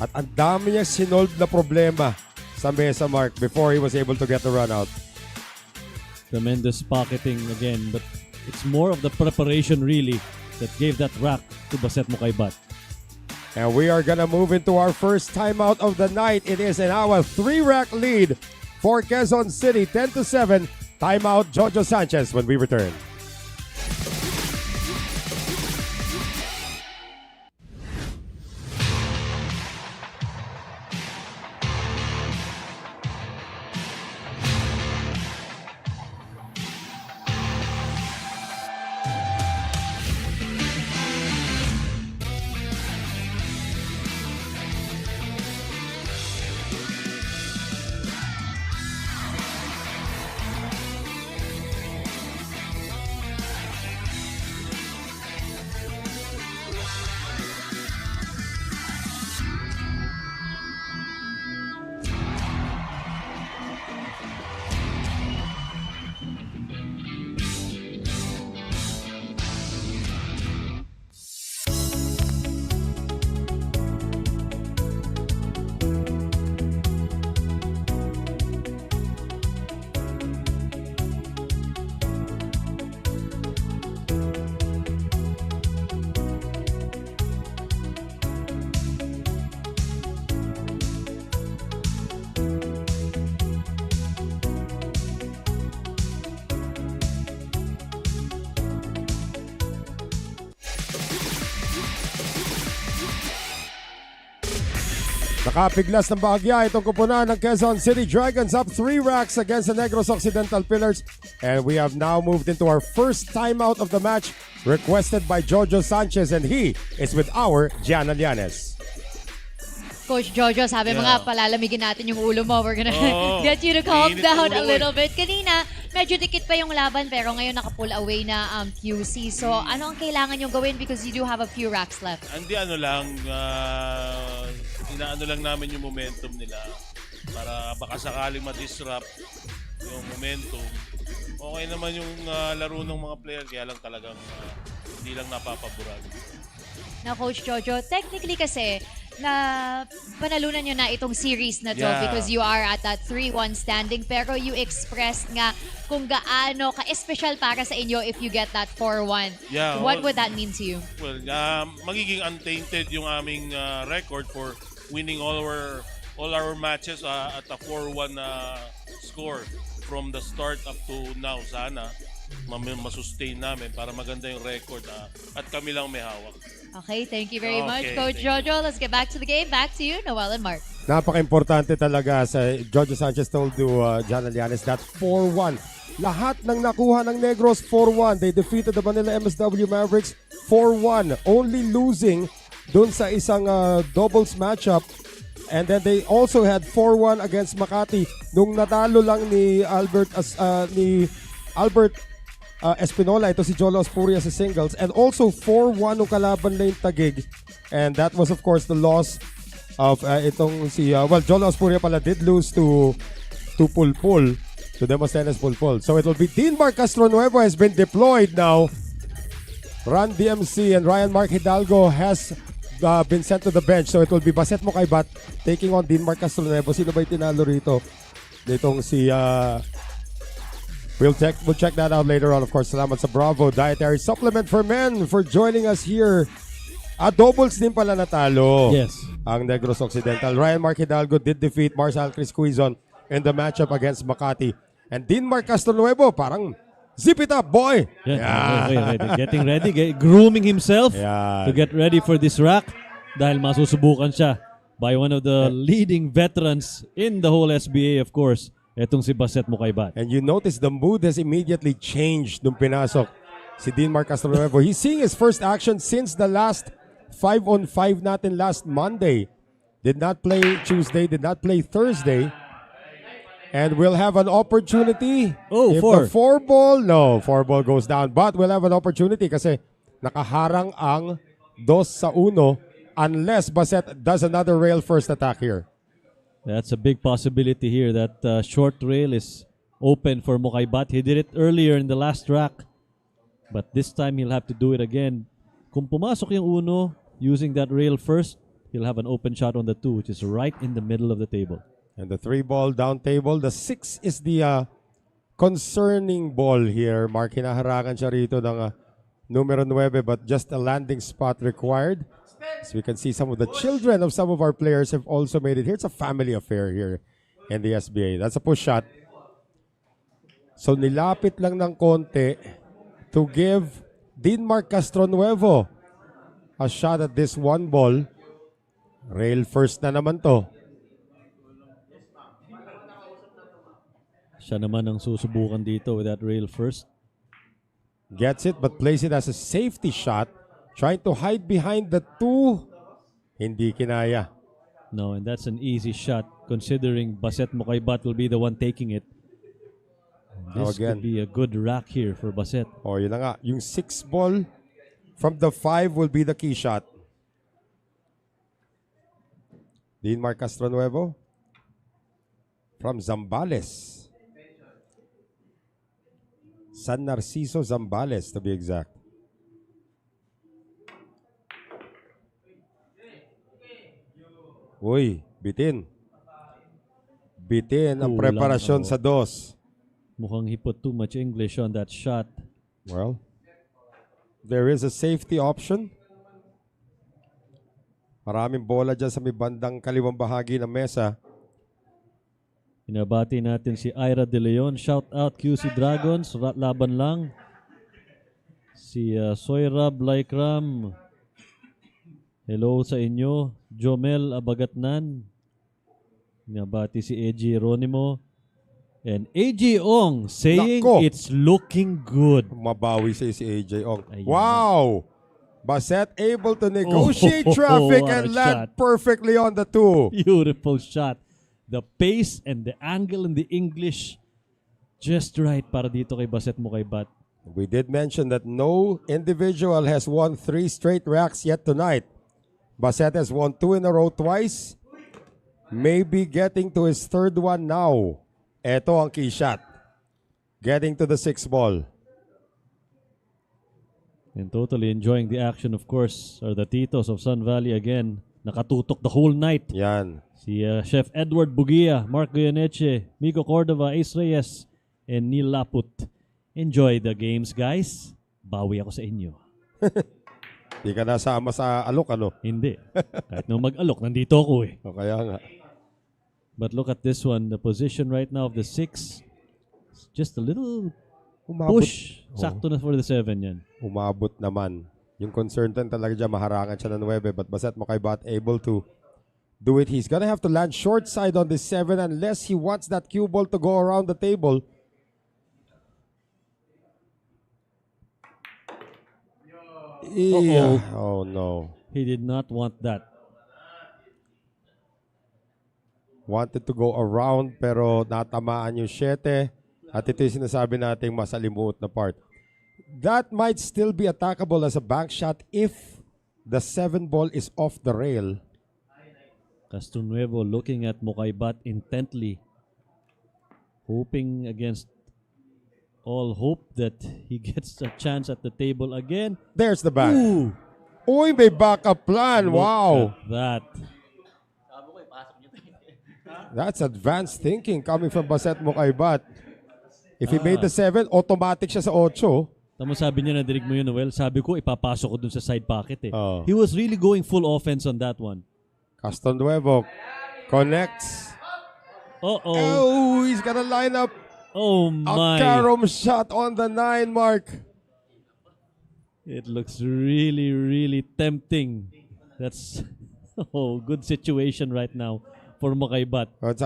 At ang dami niya sinolve na problema sa mesa, Mark, before he was able to get the run out. Tremendous pocketing again, but it's more of the preparation really that gave that rack to Baset Mukaibat. And we are gonna move into our first timeout of the night. It is now a 3-rack lead for Quezon City, 10-7. Timeout, Jojo Sanchez when we return. Nakapiglas ng bahagya itong kupunan ng Quezon City Dragons, up 3 racks against the Negros Occidental Pillars. And we have now moved into our first timeout of the match, requested by Jojo Sanchez, and he is with our Gianna Llanes. Coach Jojo, sabi mo nga, palalamigin natin yung ulo mo. We're gonna get you to calm down a little bit. Kanina, medyo dikit pa yung laban, pero ngayon naka-pull away na QC. So, ano ang kailangan yung gawin because you do have a few racks left? Hindi, inaano lang namin yung momentum nila para baka sakaling ma-disrupt yung momentum. Okay naman yung laro ng mga player, kaya lang talagang hindi lang napapaboran. Na Coach Jojo, technically kasi na panalunan nyo na itong series na to because you are at that 3-1 standing, pero you expressed nga kung gaano ka-espesyal para sa inyo if you get that 4-1. What would that mean to you? Well, magiging untainted yung aming record for winning all our matches at a 4-1 score from the start up to now. Sana masustain namin para maganda yung record at kami lang may hawak. Okay, thank you very much, Coach Jojo. Let's get back to the game. Back to you, Noel and Mark. Napaka-importante talaga sa Jojo Sanchez told to Gianna Llanes that 4-1. Lahat ng nakuha ng Negros 4-1. They defeated the Manila MSW Mavericks 4-1. Only losing dun sa isang doubles matchup. And then they also had 4-1 against Makati nung natalo lang ni Albert Espinola, ito si Jolo Aspuria sa singles, and also 4-1 nung kalaban na yung Taguig. And that was of course the loss of itong si Jolo Aspuria pala did lose to Pulpul, to Demosthenes Pulpul. So it will be Dean Mark Castronuevo has been deployed now. Ran DMC and Ryan Mark Hidalgo has been sent to the bench. So it will be Baset Mukaibat taking on Dean Mark Castronuevo. Sino ba yung tinalo rito? Ditong si We'll check that out later on. Of course, salamat sa Bravo Dietary Supplement for Men for joining us here. Doubles din pala natalo. Yes. Ang Negros Occidental. Ryan Mark Hidalgo did defeat Marshall Chris Quezon in the matchup against Makati. And Dean Mark Castronuevo, parang zip it up, boy! Okay. Getting ready, grooming himself to get ready for this rack dahil masusubukan siya by one of the leading veterans in the whole SBA, of course. Etong si Baset Mukaibat. And you notice the mood has immediately changed nung pinasok si Dean Mark Castronuevo. He's seeing his first action since the last 5-on-5 natin last Monday. Did not play Tuesday, did not play Thursday. And we'll have an opportunity. Oh, if four. the 4 ball, no, 4 ball goes down. But we'll have an opportunity kasi nakaharang ang 2-1 unless Baset does another rail first attack here. That's a big possibility here. That short rail is open for Mukaybat. He did it earlier in the last rack. But this time he'll have to do it again. Kung pumasok yung uno using that rail first, he'll have an open shot on the 2, which is right in the middle of the table. And the 3 ball down table. The 6 is the concerning ball here. Mark, hinaharangan siya rito ng numero 9, but just a landing spot required. So we can see some of the children of some of our players have also made it here. It's a family affair here in the SBA. That's a push shot. So nilapit lang ng konti to give Dinmar Castronuevo a shot at this 1 ball. Rail first na naman to. Siya naman ang susubukan dito with that rail first. Gets it but plays it as a safety shot. Trying to hide behind the 2. Hindi kinaya. No, and that's an easy shot considering Baset Mukaybat will be the one taking it. This could be a good rack here for Baset. Oh, yun na nga. Yung 6 ball from the 5 will be the key shot. Dinmar Castronuevo from Zambales. San Narciso, Zambales to be exact. Uy, bitin. Bitin ang Kulang, preparasyon oh. sa 2. Mukhang he put too much English on that shot. Well, there is a safety option. Maraming bola dyan sa may bandang kaliwang bahagi ng mesa. Inabati natin si Ira De Leon. Shout out QC Dragons. Laban lang. Si Soyrab Laikram. Hello sa inyo. Jomel Abagatnan. Inabati si AG Ronimo. And AJ Ong saying Nako. it's looking good. Mabawi si AJ Ong. Ayun Wow! Baset able to negotiate traffic what and a land shot. perfectly on the 2. Beautiful shot. The pace and the angle and the English just right para dito kay Baset Mukaybat. We did mention that no individual has won 3 straight racks yet tonight. Baset has won 2 in a row twice. Maybe getting to his 3rd one now. Eto ang key shot. Getting to the 6 ball. And totally enjoying the action, of course, are the Titos of Sun Valley again. Nakatutok the whole night. Yan. Si Chef Edward Bugia, Mark Goyeneche, Miko Cordova, Ace Reyes, and Neil Laput. Enjoy the games, guys. Bawi ako sa inyo. Di ka nasama sa alok, ano? Hindi. Kahit nung mag-alok, nandito ako eh. O kaya nga. But look at this one. The position right now of the 6. Just a little Umabot. push. Sakto na for the 7 yan. Umabot naman. Yung concern din talaga dyan, maharangan siya ng 9. But Baset Mukaybat able to do it. He's gonna have to land short side on this 7 unless he wants that cue ball to go around the table. Yeah. Oh no. He did not want that. Wanted to go around pero natamaan yung 7. At ito yung sinasabi nating masalimuot na part. That might still be attackable as a bank shot if the 7 ball is off the rail. Castronuevo looking at Mukaybat intently, hoping against all hope that he gets a chance at the table again. There's the back. Ooh, Uy, may backup plan. look Wow. at that. That's advanced thinking coming from Baset Mukaybat. If he made the 7, automatic siya sa 8. Tama sabi niya, nadinig mo yun, Noel. Sabi ko, ipapasok ko dun sa side pocket eh. Oh. He was really going full offense on that one. Castronuevo connects. Uh-oh. Oh, he's gonna line up Oh a my. carom shot on the 9 mark. It looks really, really tempting. That's good situation right now for Mukaybat. It's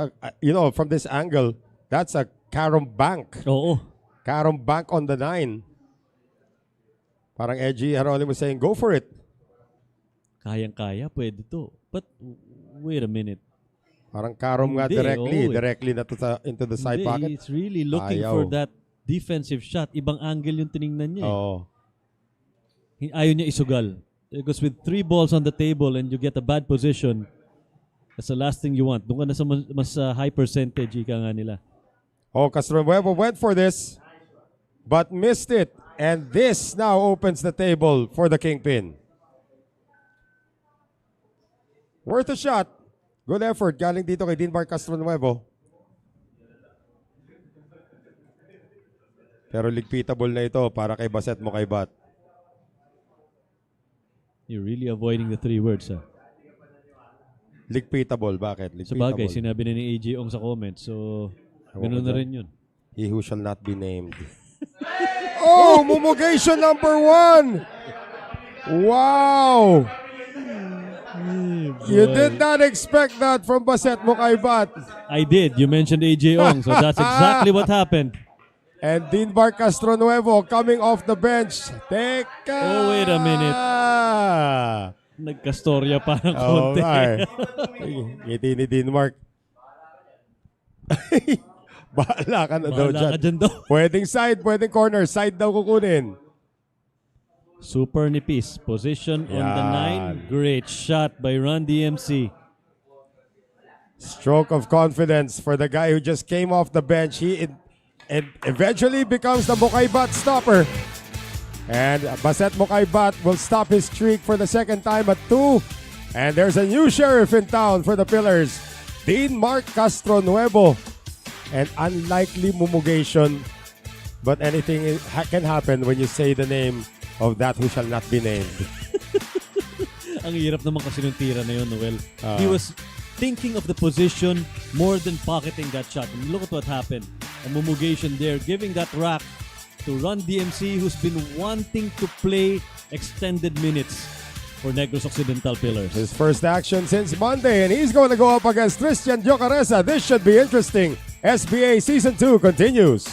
from this angle, that's a carom bank. Oo. Carom bank on the 9. Parang Edgy Geronimo saying, go for it. Kayang-kaya, pwede to. But Wait a minute. Parang Karom nga Hindi, directly na into the side Hindi, pocket. it's really looking Ayaw. for that defensive shot. Ibang angle yung tiningnan niya. Oo. Ayaw niya isugal. Because with 3 balls on the table and you get a bad position, that's the last thing you want. Doon ka na sa mas high percentage, ika nga nila. Oh, Castronuevo went for this, but missed it. And this now opens the table for the kingpin. Worth a shot. Good effort. Galing dito kay Dinbar Castronuevo. Pero ligpitable na ito para kay Baset Mokaybat. You're really avoiding the 3 words, ha? Ligpitable. Bakit? Sa Ligpitable. bagay, sinabi na ni AJ Ong sa comment. So, ganoon na rin yun. He who shall not be named. Oh, mumugation number 1. Wow. You did not expect that from Baset Mokaybat. I did. You mentioned AJ Ong, so that's exactly what happened. And Dinbar Castronuevo coming off the bench. Teka! Oh, wait a minute. Nagkastorya pa ng konti. Ngiti ni Dinmark. Bahala ka na daw Bahala ka dyan. dyan daw. Pwedeng side, pwedeng corner. Side daw kukunin. Super nipis. Position on the 9. Great shot by Run DMC. Stroke of confidence for the guy who just came off the bench. He eventually becomes the Mokaybat stopper. And Baset Mokaybat will stop his streak for the second time at 2. And there's a new sheriff in town for the Pillars. Dean Mark Castronuevo. And unlikely mumugation. But anything can happen when you say the name of that who shall not be named. Ang hirap naman kasi nung tira na yun, Noel. He was thinking of the position more than pocketing that shot. And look at what happened. A mumugation there, giving that rack to Run DMC, who's been wanting to play extended minutes for Negros Occidental Pillars. His first action since Monday, and he's going to go up against Christian Diocaresa. This should be interesting. SBA Season 2 continues.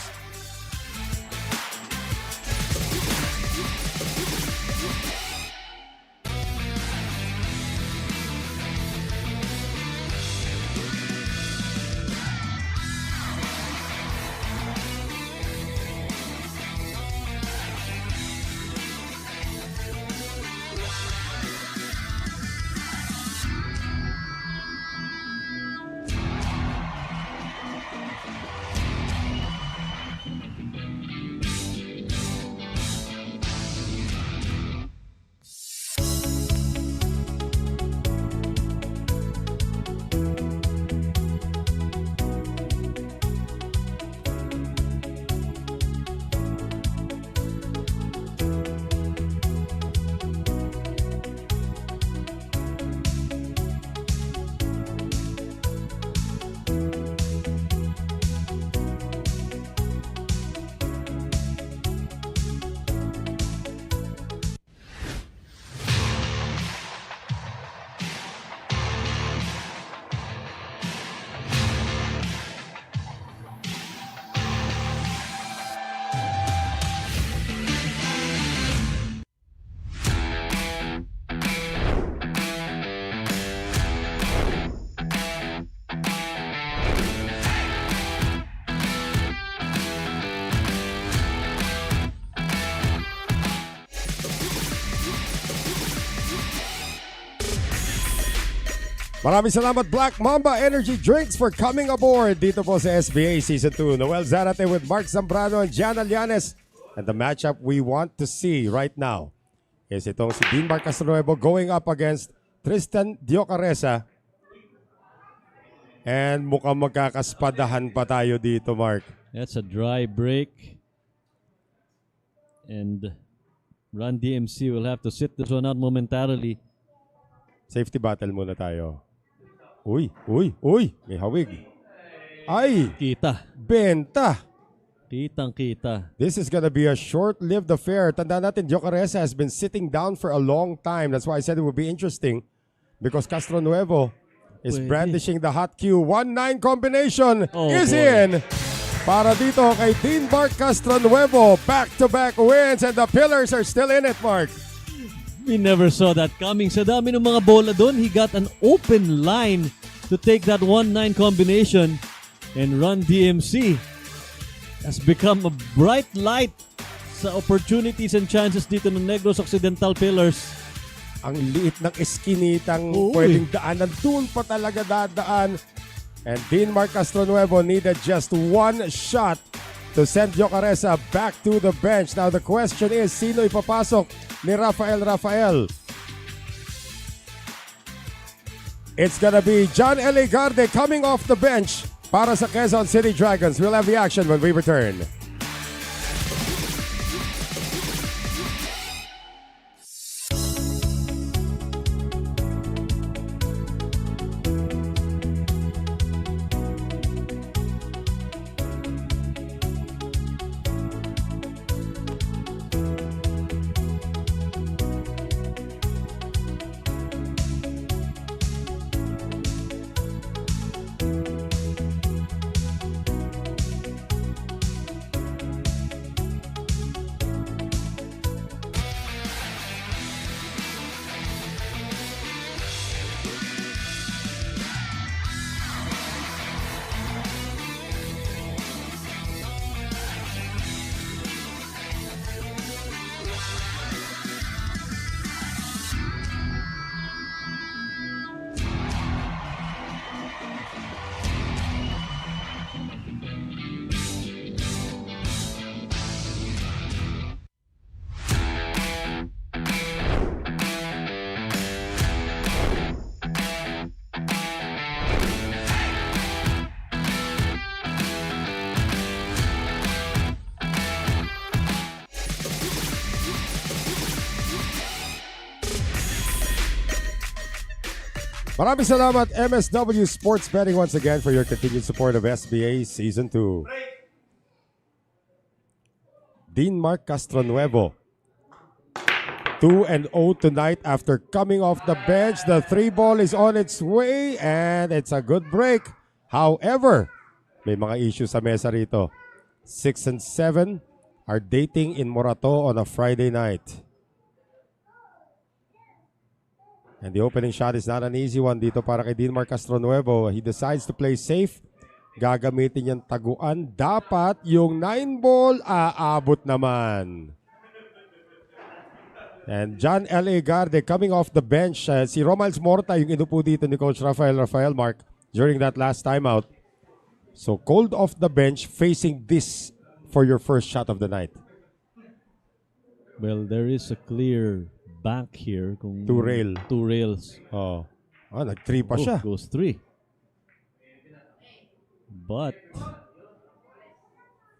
Maraming salamat Black Mamba Energy Drinks for coming aboard dito po sa SBA Season 2. Noel Zarate with Mark Zambrano and Gianna Llanes. And the matchup we want to see right now is itong si Dinbar Castronuevo going up against Tristan Diocaresa. And mukhang magkakaspadahan pa tayo dito, Mark. That's a dry break. And Run DMC will have to sit this one out momentarily. Safety battle muna tayo. Uy. May hawig. Ay! Kita. Benta! Kitang-kita. This is gonna be a short-lived affair. Tandaan natin, Diocaresa has been sitting down for a long time. That's why I said it would be interesting because Castronuevo is brandishing the hot cue. 1-9 combination is in para dito kay Dinbar Castronuevo. Back-to-back wins and the Pillars are still in it, Mark. We never saw that coming. Sa dami ng mga bola doon, he got an open line to take that 1-9 combination and run DMC. Has become a bright light sa opportunities and chances dito ng Negros Occidental Pillars. Ang liit ng eskinitang Oo, pwedeng daanan. Doon pa talaga dadaan. And Dean Mark Castronuevo needed just one shot to send Jocaresa back to the bench. Now the question is, sino ipapasok ni Rafael? It's gonna be John Eligarde coming off the bench para sa Quezon City Dragons. We'll have the action when we return. Maraming salamat MSW Sports Betting once again for your continued support of SBA Season 2. Dean Mark Castronuevo, 2-0 tonight after coming off the bench. The 3-ball is on its way and it's a good break. However, may mga issues sa mesa rito. 6 and 7 are dating in Morato on a Friday night. And the opening shot is not an easy one dito para kay Dean Mark Castronuevo. He decides to play safe. Gagamitin niyang taguan. Dapat yung 9-ball aabot naman. And John L.A. Garde coming off the bench. Si Romals Morta yung inupo dito ni Coach Rafael Mark during that last timeout. So cold off the bench facing this for your first shot of the night. Well, there is a clear bank here. Kung Two rails. Oh. Nag-3 pa siya. Goes 3. But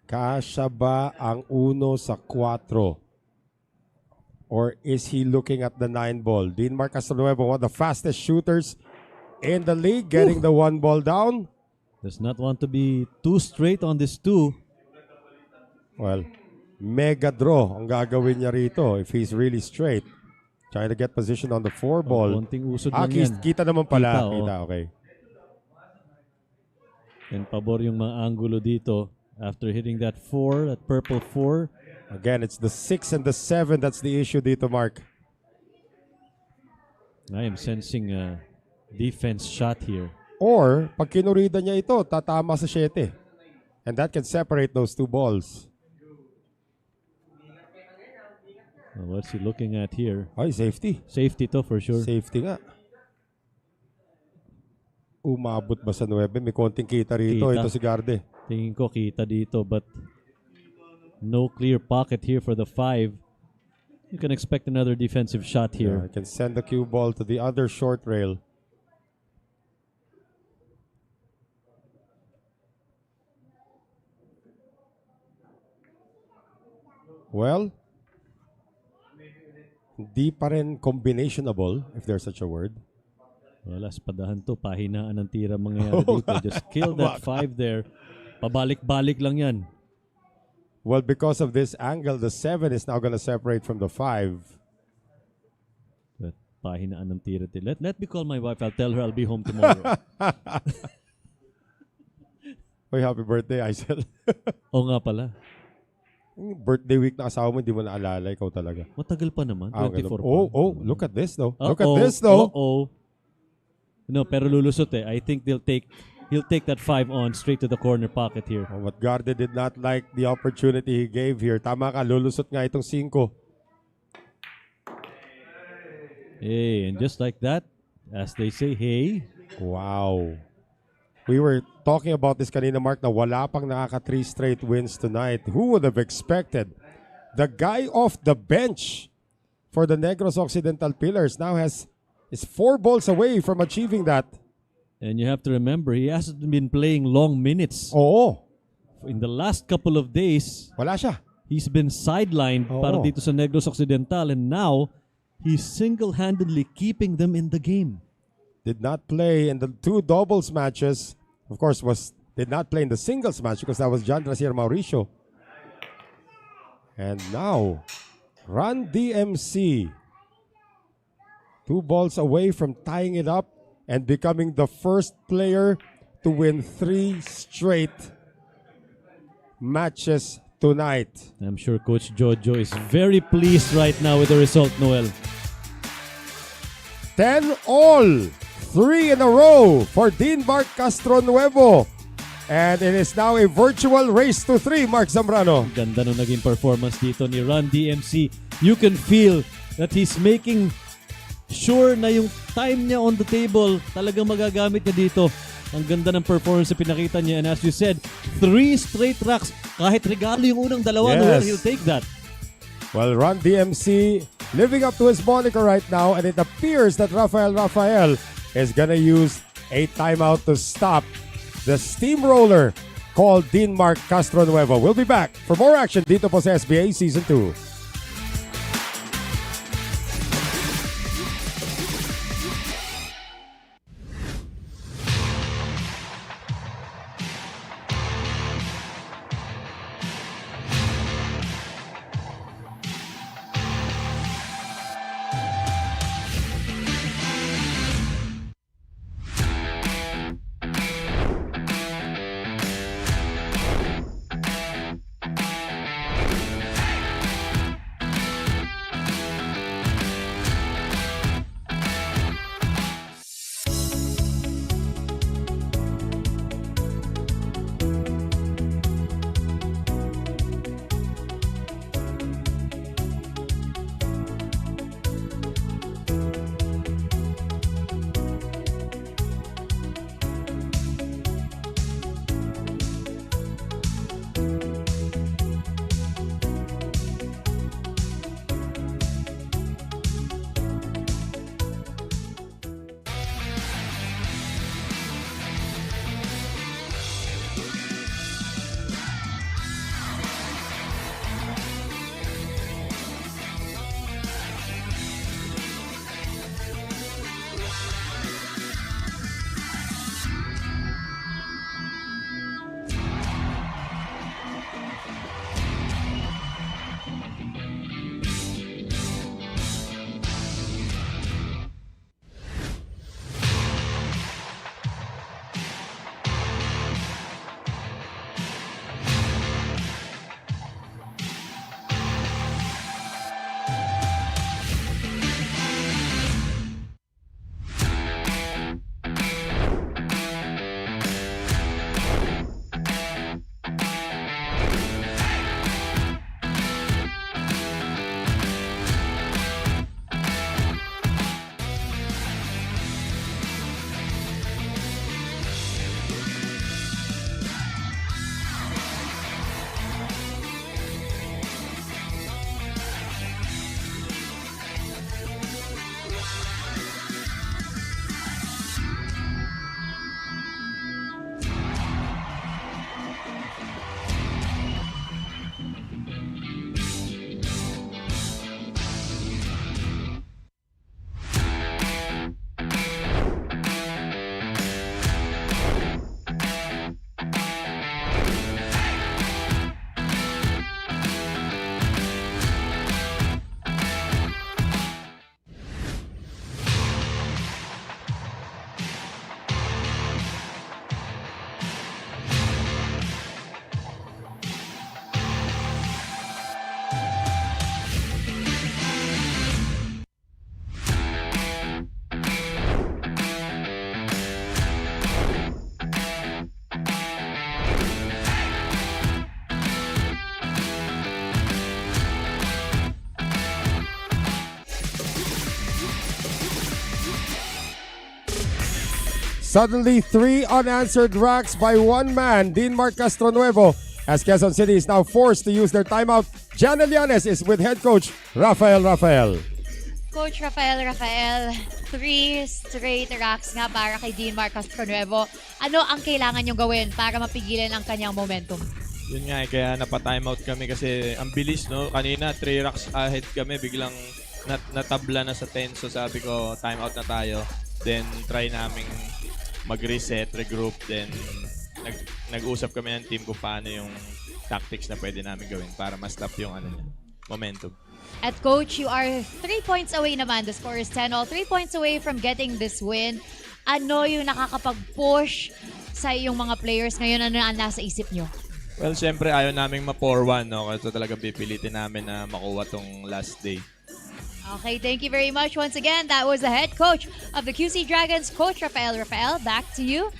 kasya ba ang 1 sa 4? Or is he looking at the 9-ball? Dean Mark Castronuevo, one of the fastest shooters in the league, getting the 1-ball down. does not want to be too straight on this 2. Well, mega draw ang gagawin niya rito if he's really straight. Trying to get position on the 4-ball. Konting usod lang yan. Kita naman pala. Kita, Okay. And pabor yung mga angulo dito after hitting that 4, that purple 4. Again, it's the 6 and the 7 that's the issue dito, Mark. I am sensing a defense shot here. Or, pag kinurida niya ito, tatama sa 7. And that can separate those 2 balls. Well, what's he looking at here? Ay, safety. Safety to for sure. Safety nga. Umabot ba sa 9? May konting kita rito. Kita. Ito si Garde. Tingin ko kita dito but no clear pocket here for the 5. You can expect another defensive shot Yeah, here. I can send the cue ball to the other short rail. Well, hindi pa rin combinationable, if there's such a word. Wala, spadahan to. Pahinaan ng tira mangyayari dito. Just kill that 5 there. Pabalik-balik lang yan. Well, because of this angle, the 7 is now going to separate from the 5. But pahinaan ng tira. Let me call my wife. I'll tell her I'll be home tomorrow. Oy, happy birthday, Aisel. Oo nga pala. Yung birthday week na asawa mo, hindi mo naalala. Ikaw talaga. Matagal pa naman. Ganun. 24 pa. Oh, look at this though. Look Uh-oh, at this though. Uh-oh. No, pero lulusot eh. I think he'll take that 5 on straight to the corner pocket here. Oh, but Garde did not like the opportunity he gave here. Tama ka, lulusot nga itong 5. Hey, and just like that, as they say, hey. Wow. We were talking about this kanina, Mark, na wala pang nakaka 3 straight wins tonight. Who would have expected? The guy off the bench for the Negros Occidental Pillars now is 4 balls away from achieving that. And you have to remember, he hasn't been playing long minutes. Oo. In the last couple of days, Wala siya. he's been sidelined Oo. para dito sa Negros Occidental, and now he's single-handedly keeping them in the game. Did not play in the 2 doubles matches. Of course, did not play in the singles match because that was John Rasier Mauricio. And now, Run DMC. 2 balls away from tying it up and becoming the first player to win 3 straight matches tonight. I'm sure Coach Jojo is very pleased right now with the result, Noel. 10-all. 3 in a row for Dean Mark Castronuevo. And it is now a virtual race to 3, Mark Zambrano. Ganda nung naging performance dito ni Run DMC. You can feel that he's making sure na yung time niya on the table talagang magagamit niya dito. Ang ganda ng performance na pinakita niya. And as you said, 3 straight racks. Kahit regalo yung unang dalawa, Yes. Noel, he'll take that. Well, Run DMC living up to his moniker right now, and it appears that Rafael is gonna use a timeout to stop the steamroller called Dean Mark Castronuevo. We'll be back for more action dito po sa SBA Season 2. Suddenly, 3 unanswered racks by one man, Dinmar Castronuevo, as Quezon City is now forced to use their timeout. Jana Llanes is with head coach Rafael. Coach Rafael, 3 straight racks nga para kay Dinmar Castronuevo. Ano ang kailangan niyong gawin para mapigilan ang kanyang momentum? Yun nga, kaya napa-timeout kami kasi ang bilis, no? Kanina, 3 racks ahead kami, biglang natabla na sa 10. So sabi ko, timeout na tayo. Then, try naming mag-reset, regroup. Then, nag-usap kami ng team kung paano yung tactics na pwede namin gawin para ma-stop yung momentum. At coach, you are 3 points away naman. The score is 10-all. 3 points away from getting this win. Ano yung nakakapag-push sa iyong mga players ngayon? Ano ang nasa isip nyo? Well, syempre ayaw naming ma-4-1, no? Kasi talagang pipilitin namin na makuha tong last day. Okay, thank you very much. Once again, that was the head coach of the QC Dragons, Coach Rafael. Back to you.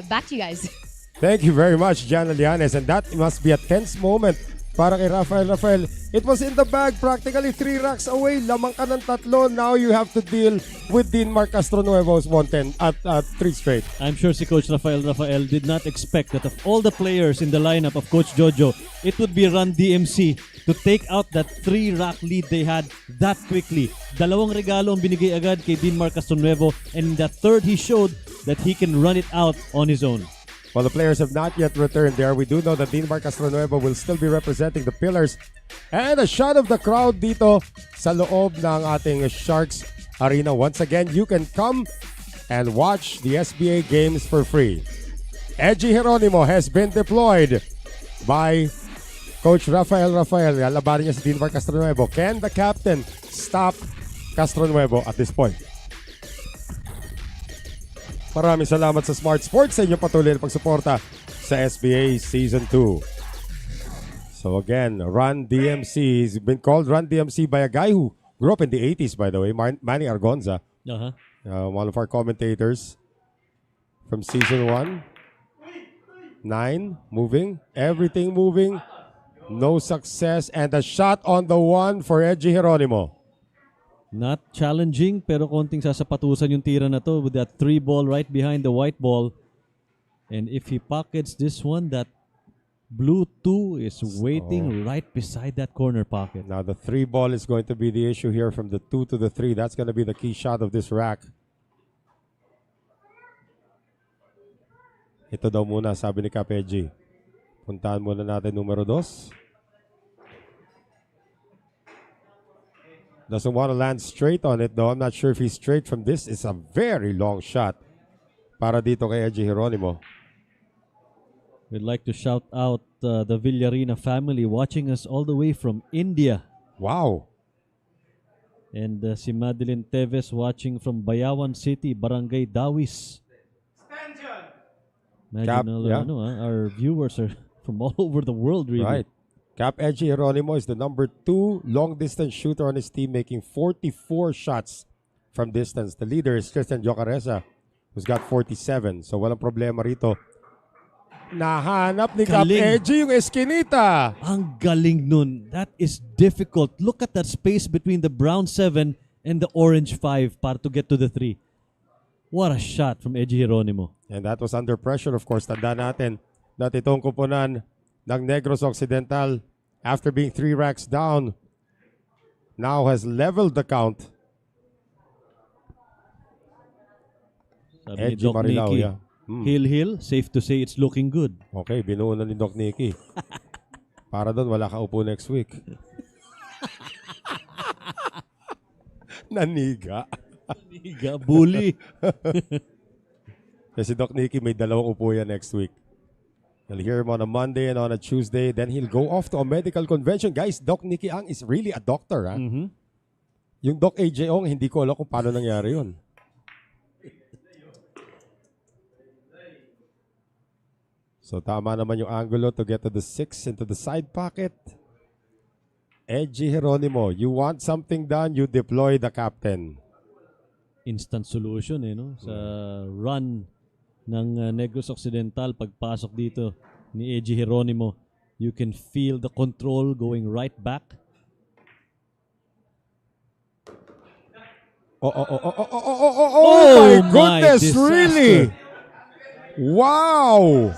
Back to you guys. Thank you very much, Jana Llanes. And that must be a tense moment para kay Rafael. It was in the bag, practically 3 racks away. Lamang ka ng 3. Now you have to deal with Dinmar Castronuevo's 110 at 3 straight. I'm sure si Coach Rafael did not expect that of all the players in the lineup of Coach Jojo, it would be Run DMC to take out that 3-rack lead they had that quickly. 2 regalo ang binigay agad kay Dinmar Castronuevo, and in that third he showed that he can run it out on his own. While the players have not yet returned there, we do know that Dinmar Castronuevo will still be representing the Pillars. And a shot of the crowd dito sa loob ng ating Sharks Arena. Once again, you can come and watch the SBA games for free. Edgy Geronimo has been deployed by Coach Rafael. Lalabanan niya si Dinmar Castronuevo. Can the captain stop Castronuevo at this point? Maraming salamat sa Smart Sports sa inyong patuloy na pagsuporta sa SBA Season 2. So again, Run DMC. He's been called Run DMC by a guy who grew up in the 80s, by the way, Manny Argonza. One of our commentators from Season 1. 9, moving, everything moving. No success, and a shot on the 1 for Edgy Geronimo. Not challenging, pero konting sasapatusan yung tira na to with that 3 ball right behind the white ball. And if he pockets this one, that blue 2 is waiting right beside that corner pocket. Now the 3 ball is going to be the issue here from the 2 to the 3. That's going to be the key shot of this rack. Ito daw muna, sabi ni Kapeji. Puntahan muna natin numero 2. Doesn't want to land straight on it though. I'm not sure if he's straight from this. It's a very long shot para dito kay Edgy Geronimo. We'd like to shout out the Villarina family watching us all the way from India. Wow. And si Madeline Teves watching from Bayawan City, Barangay Dawis. Imagine our viewers are from all over the world, really. Right. Cap Edgy Geronimo is the number 2 long-distance shooter on his team, making 44 shots from distance. The leader is Christian Jocaresa, who's got 47. So walang problema rito. Nahanap ni Cap Edgy yung eskinita. Ang galing nun. That is difficult. Look at that space between the brown 7 and the orange 5 para to get to the 3. What a shot from Edgy Geronimo. And that was under pressure, of course. Tanda natin na itong kupunan ng Negros Occidental, after being 3 racks down, now has leveled the count. Sabi Edgy Marilao, yeah. Hill, safe to say it's looking good. Okay, binuo na ni Doc Nicky. Para doon, wala ka upo next week. Naniga. Naniga, bully. Kasi Doc Nicky may 2 upo yan next week. You'll hear him on a Monday and on a Tuesday. Then he'll go off to a medical convention. Guys, Doc Nicky Ang is really a doctor. Ha? Mm-hmm. Yung Doc AJ Ong, hindi ko alam kung paano nangyari yun. So tama naman yung angulo to get to the 6 into the side pocket. Edgy Geronimo, you want something done, you deploy the captain. Instant solution no? Sa run ng Negros Occidental, pagpasok dito ni Edgy Geronimo, you can feel the control going right back. Oh, my goodness, disaster. really? Wow.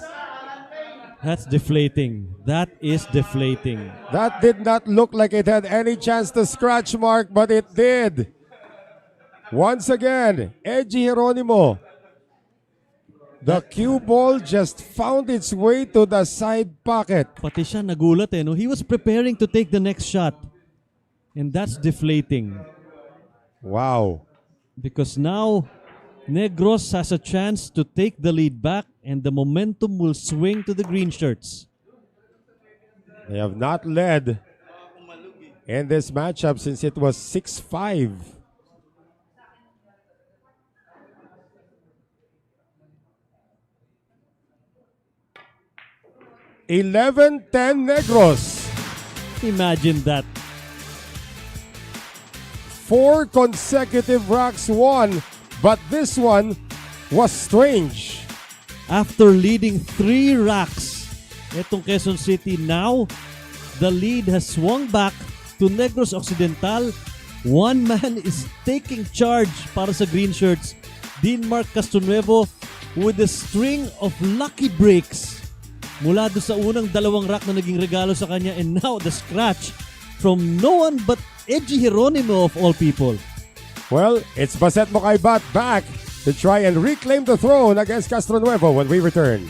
That's deflating. That is deflating. That did not look like it had any chance to scratch, Mark, but it did. Once again, Edgy Geronimo. The cue ball just found its way to the side pocket. Pati siya nagulat eh. No? He was preparing to take the next shot. And that's deflating. Wow. Because now, Negros has a chance to take the lead back and the momentum will swing to the green shirts. They have not led in this matchup since it was 6-5. $11-10 Negros. Imagine that. 4 consecutive racks won, but this one was strange. After leading 3 racks, etong Quezon City now, the lead has swung back to Negros Occidental. One man is taking charge para sa green shirts. Dean Mark Castronuevo with a string of lucky breaks. Mula doon sa unang 2 rack na naging regalo sa kanya and now the scratch from no one but Edgy Geronimo of all people. Well, it's Baset Mokaybat back to try and reclaim the throne against Castronuevo when we return.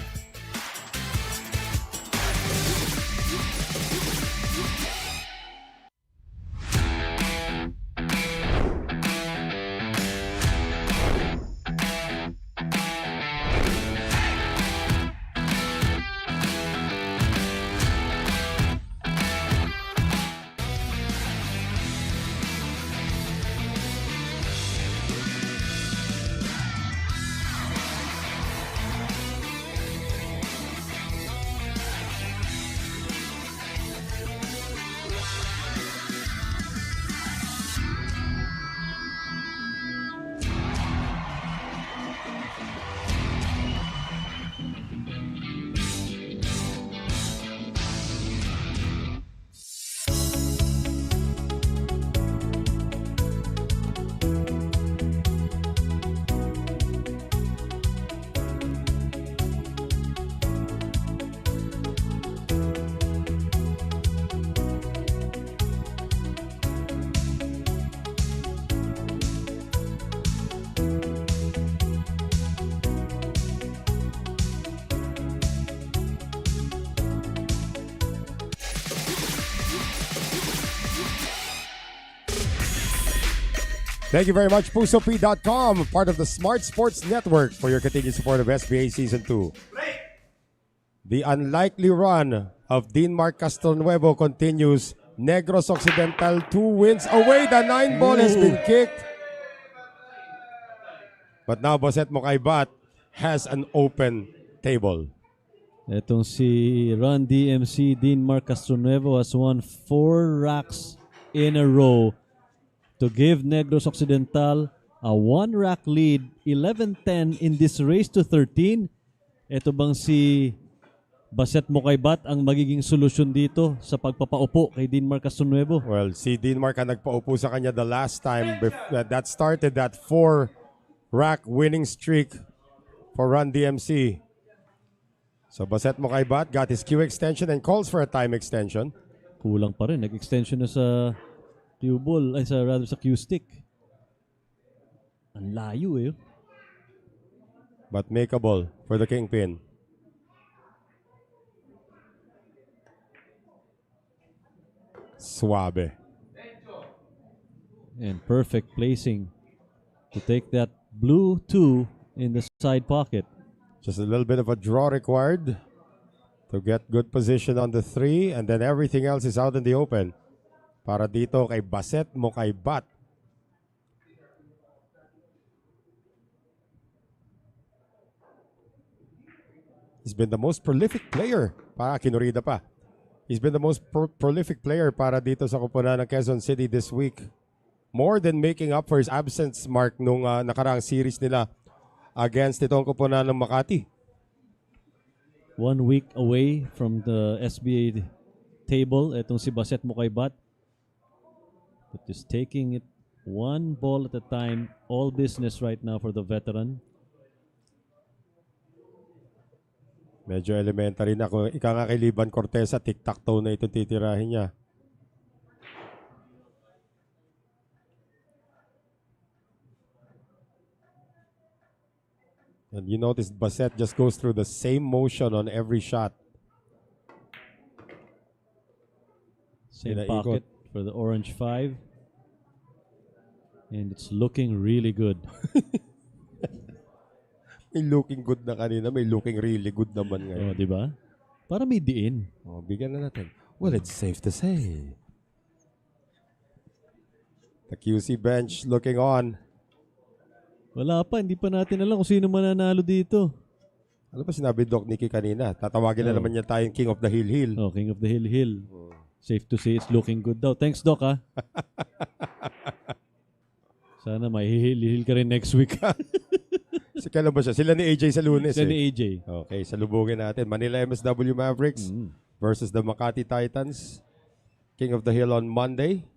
Thank you very much, PusoP.com, part of the Smart Sports Network, for your continued support of SBA Season 2. The unlikely run of Dean Mark Castronuevo continues. Negros Occidental 2 wins away. The 9 ball has been kicked. But now Baset Mokaybat has an open table. Etong si Run DMC Dean Mark Castronuevo has won 4 racks in a row to give Negros Occidental a 1-rack lead, 11-10 in this race to 13. Ito bang si Baset Mokaybat ang magiging solusyon dito sa pagpapaupo kay Dean Mark Castronuevo? Well, si Dean Mark ang nagpaupo sa kanya the last time that started that 4-rack winning streak for Run DMC. So Baset Mokaybat got his cue extension and calls for a time extension. Kulang pa rin. Nag-extension na sa cue ball, ay sa cue stick. Ang layo eh. But makeable for the Kingpin. Suave. And perfect placing to take that blue 2 in the side pocket. Just a little bit of a draw required to get good position on the 3, and then everything else is out in the open. Para dito kay Baset Mokaybat. He's been the most prolific player. Kinurida pa. He's been the most prolific player para dito sa koponan ng Quezon City this week. More than making up for his absence, Mark, nung nakaraang series nila against itong koponan ng Makati. 1 week away from the SBA table, itong si Baset Mokaybat. But just taking it One ball at a time. All business right now for the veteran. Medyo elementary na. Kung ika nga kay Liban Cortesa, tic-tac-toe na ito titirahin niya. And you notice Bassett just goes through the same motion on every shot. Same Pinaikot. pocket for the orange 5. And it's looking really good. May looking good na kanina, may looking really good naman ngayon. Oh, di ba? Para may diin. Oh, bigyan na natin. Well, it's safe to say. The QC bench looking on. Wala pa, hindi pa natin alam kung sino mananalo dito. Ano ba sinabi Doc Nicky kanina? Tatawagin na naman niya tayong King of the Hill Hill. Oh, King of the Hill Hill. Safe to say it's looking good daw. Thanks, Doc, ha? Sana may hihil ka rin next week. Kailan ba siya? Sila ni AJ sa Lunes. Sila ni AJ. Okay, salubungin natin. Manila MSW Mavericks versus the Makati Titans. King of the Hill on Monday.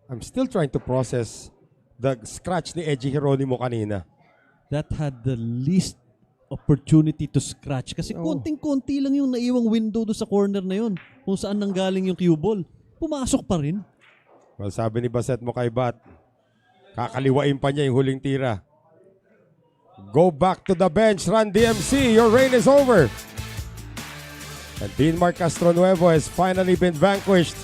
I'm still trying to process the scratch ni Edgy Geronimo kanina. That had the least opportunity to scratch. Kasi konting-konti lang yung naiwang window doon sa corner na yun. Kung saan nanggaling yung cue ball. Pumasok pa rin. Well, sabi ni Bassett mo kay Bat, kakaliwain pa niya yung huling tira. Go back to the bench, Run DMC. Your reign is over. And Dean Mark Castronuevo has finally been vanquished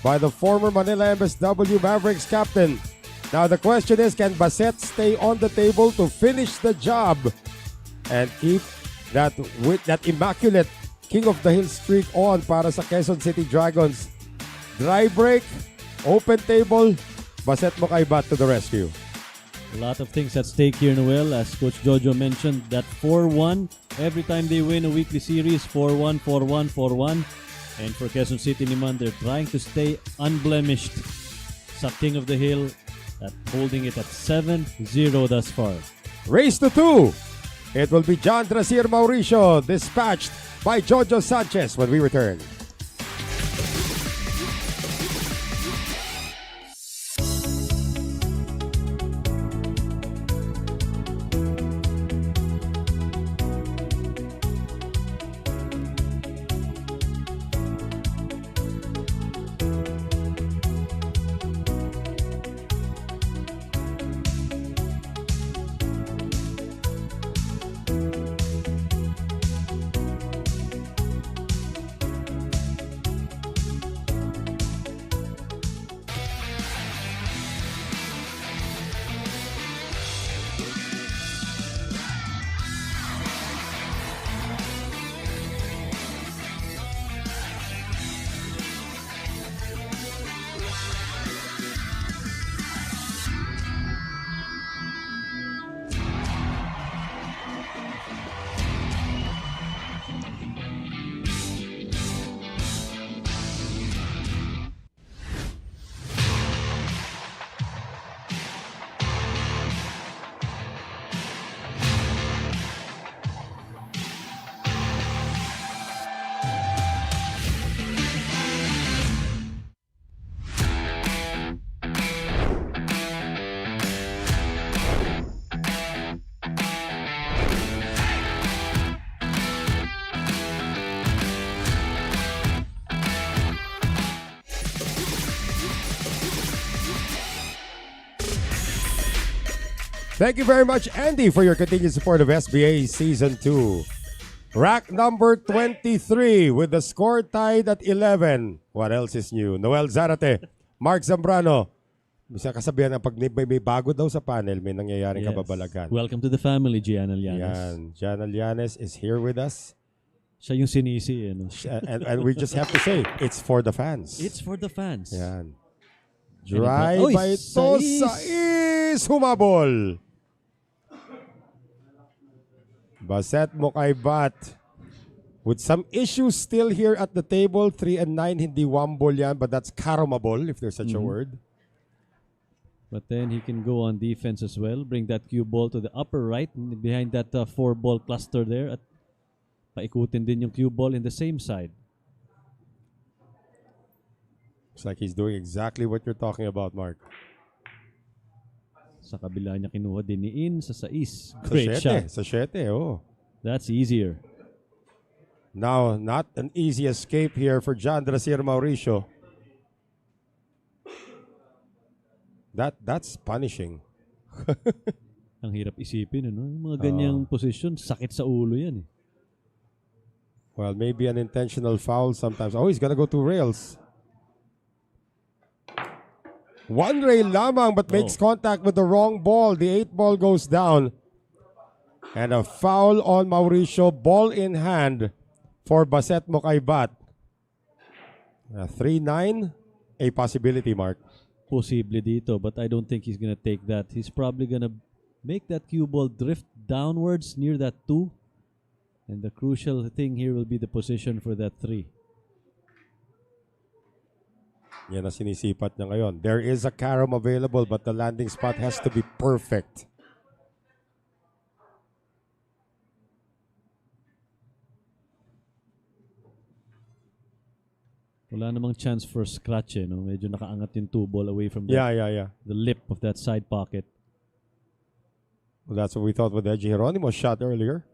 by the former Manila MSW Mavericks captain. Now the question is, can Bassett stay on the table to finish the job and keep that immaculate King of the Hill streak on para sa Quezon City Dragons? Dry break, open table, Bassett Mokaibat to the rescue. A lot of things at stake here, Noel. As Coach Jojo mentioned, that 4-1, every time they win a weekly series, 4-1, 4-1, 4-1. And for Quezon City naman, they're trying to stay unblemished sa King of the Hill, at holding it at 7-0 thus far. Race to 2. It will be John Drasier Mauricio, dispatched by Jojo Sanchez when we return. Thank you very much, Andy, for your continued support of SBA Season 2. Rack number 23 with the score tied at 11. What else is new? Noel Zarate, Mark Zambrano. Bisa kasabihan na pag may bago daw sa panel, may nangyayaring kababalagan. Welcome to the family, Gian Alianes. Yan. Gian Alianes is here with us. Siya yung sinisi. Ano? And we just have to say, it's for the fans. It's for the fans. Yan. Drive by Sais humabol. Bassett Mokaibat with some issues still here at the table. 3 and 9, hindi wambol yan, but that's karomabol, if there's such a word. But then he can go on defense as well. Bring that cue ball to the upper right, behind that 4-ball cluster there. At paikutin din yung cue ball in the same side. Looks like he's doing exactly what you're talking about, Mark. Sa kabila niya kinuha din ni In sa 6. Great shot. Sa 7, oh. That's easier. Now, not an easy escape here for John Drasier Mauricio. That's punishing. Ang hirap isipin, ano? Yung mga ganyang posisyon, sakit sa ulo yan. Well, maybe an intentional foul sometimes. Oh, he's gonna go to rails. One rail lamang but makes contact with the wrong ball. The 8 ball goes down. And a foul on Mauricio. Ball in hand for Baset Mokaybat. 3-9, a possibility, Mark. Posible dito, but I don't think he's gonna take that. He's probably gonna make that cue ball drift downwards near that 2. And the crucial thing here will be the position for that 3. Yan ang sinisipat niya ngayon. There is a carom available but the landing spot has to be perfect. Wala namang chance for scratch, no? Medyo nakaangat yung 2 ball away from the lip of that side pocket. Well, that's what we thought with Edgy Geronimo's shot earlier.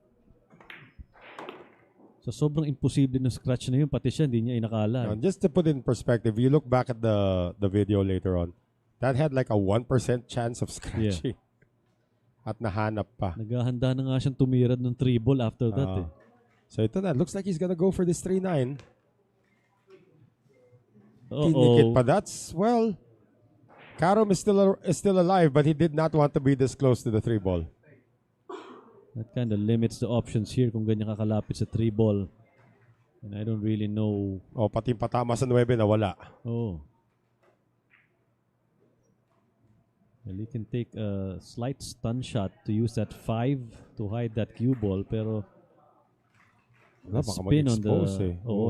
So sobrang imposible ng scratch na yun, pati siya hindi niya inakala. Just to put in perspective, you look back at the video later on, that had like a 1% chance of scratching. At nahanap pa. Naghahanda na nga siyang tumirad ng 3 ball after that. So ito na, looks like he's gonna go for this 3-9. Uh-oh. But that's, well, Karom is still alive, but he did not want to be this close to the 3 ball. That kind of limits the options here kung ganyan kakalapit sa 3 ball. And I don't really know. Oh, pati patama sa 9 na wala. Oh. Well, he can take a slight stun shot to use that 5 to hide that cue ball, pero the spin on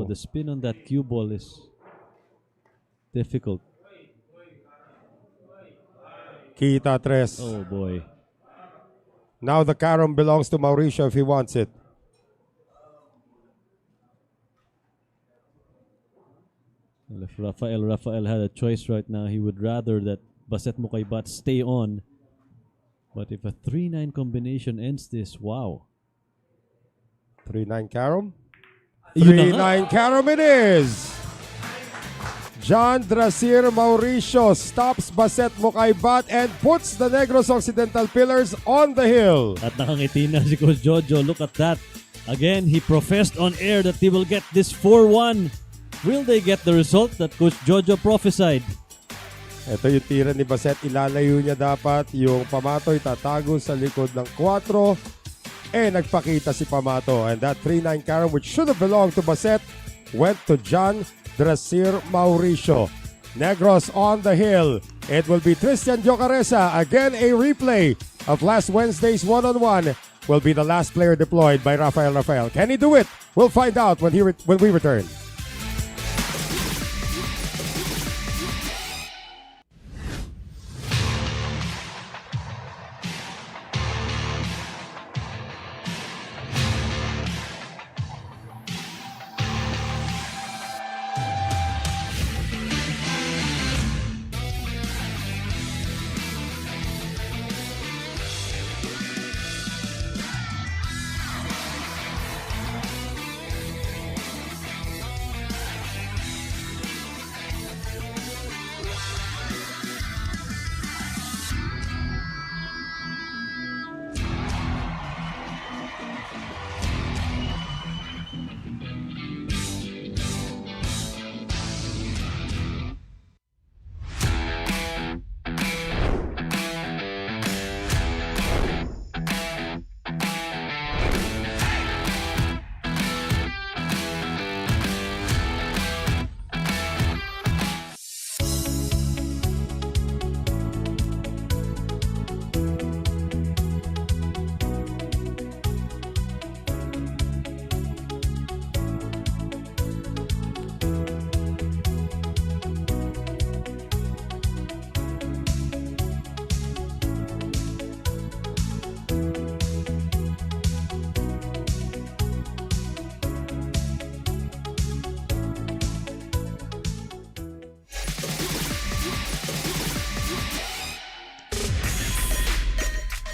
the spin on that cue ball is difficult. Kita 3. Oh boy. Now the carom belongs to Mauricio if he wants it. Well, if Rafael had a choice right now, he would rather that Baset Mokaybat stay on. But if a 3-9 combination ends this, wow. 3-9 carom. 3-9 carom it is. John Drasier Mauricio stops Baset Mokaybat and puts the Negros Occidental Pillars on the hill. At nakangiti na si Coach Jojo. Look at that. Again, he professed on air that he will get this 4-1. Will they get the result that Coach Jojo prophesied? Ito yung tira ni Baset. Ilalayo niya dapat. Yung Pamatoy tatago sa likod ng 4. Nagpakita si Pamato. And that 3-9 carom, which should have belonged to Baset, went to John Drasier Mauricio. Negros on the hill. It will be Tristan Jocaresa. Again, a replay of last Wednesday's one-on-one. Will be the last player deployed by Rafael. Can he do it? We'll find out when we return.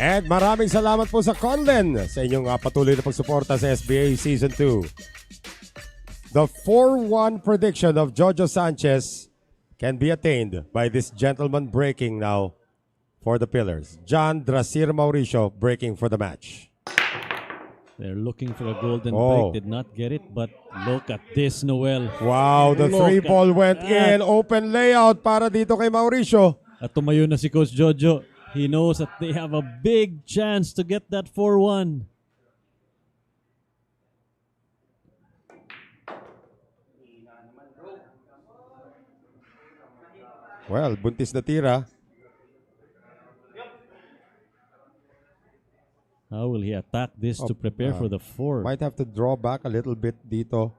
And maraming salamat po sa Conlen sa inyong patuloy na pagsuporta sa SBA Season 2. The 4-1 prediction of Jojo Sanchez can be attained by this gentleman breaking now for the Pillars. John Drasir Mauricio breaking for the match. They're looking for a golden Oh. break. Did not get it, but look at this, Noel. Wow, the Look 3 ball at went that. in. Open layout para dito kay Mauricio. At tumayo na si Coach Jojo. He knows that they have a big chance to get that 4-1. Well, buntis na tira. How will he attack this to prepare for the 4? Might have to draw back a little bit dito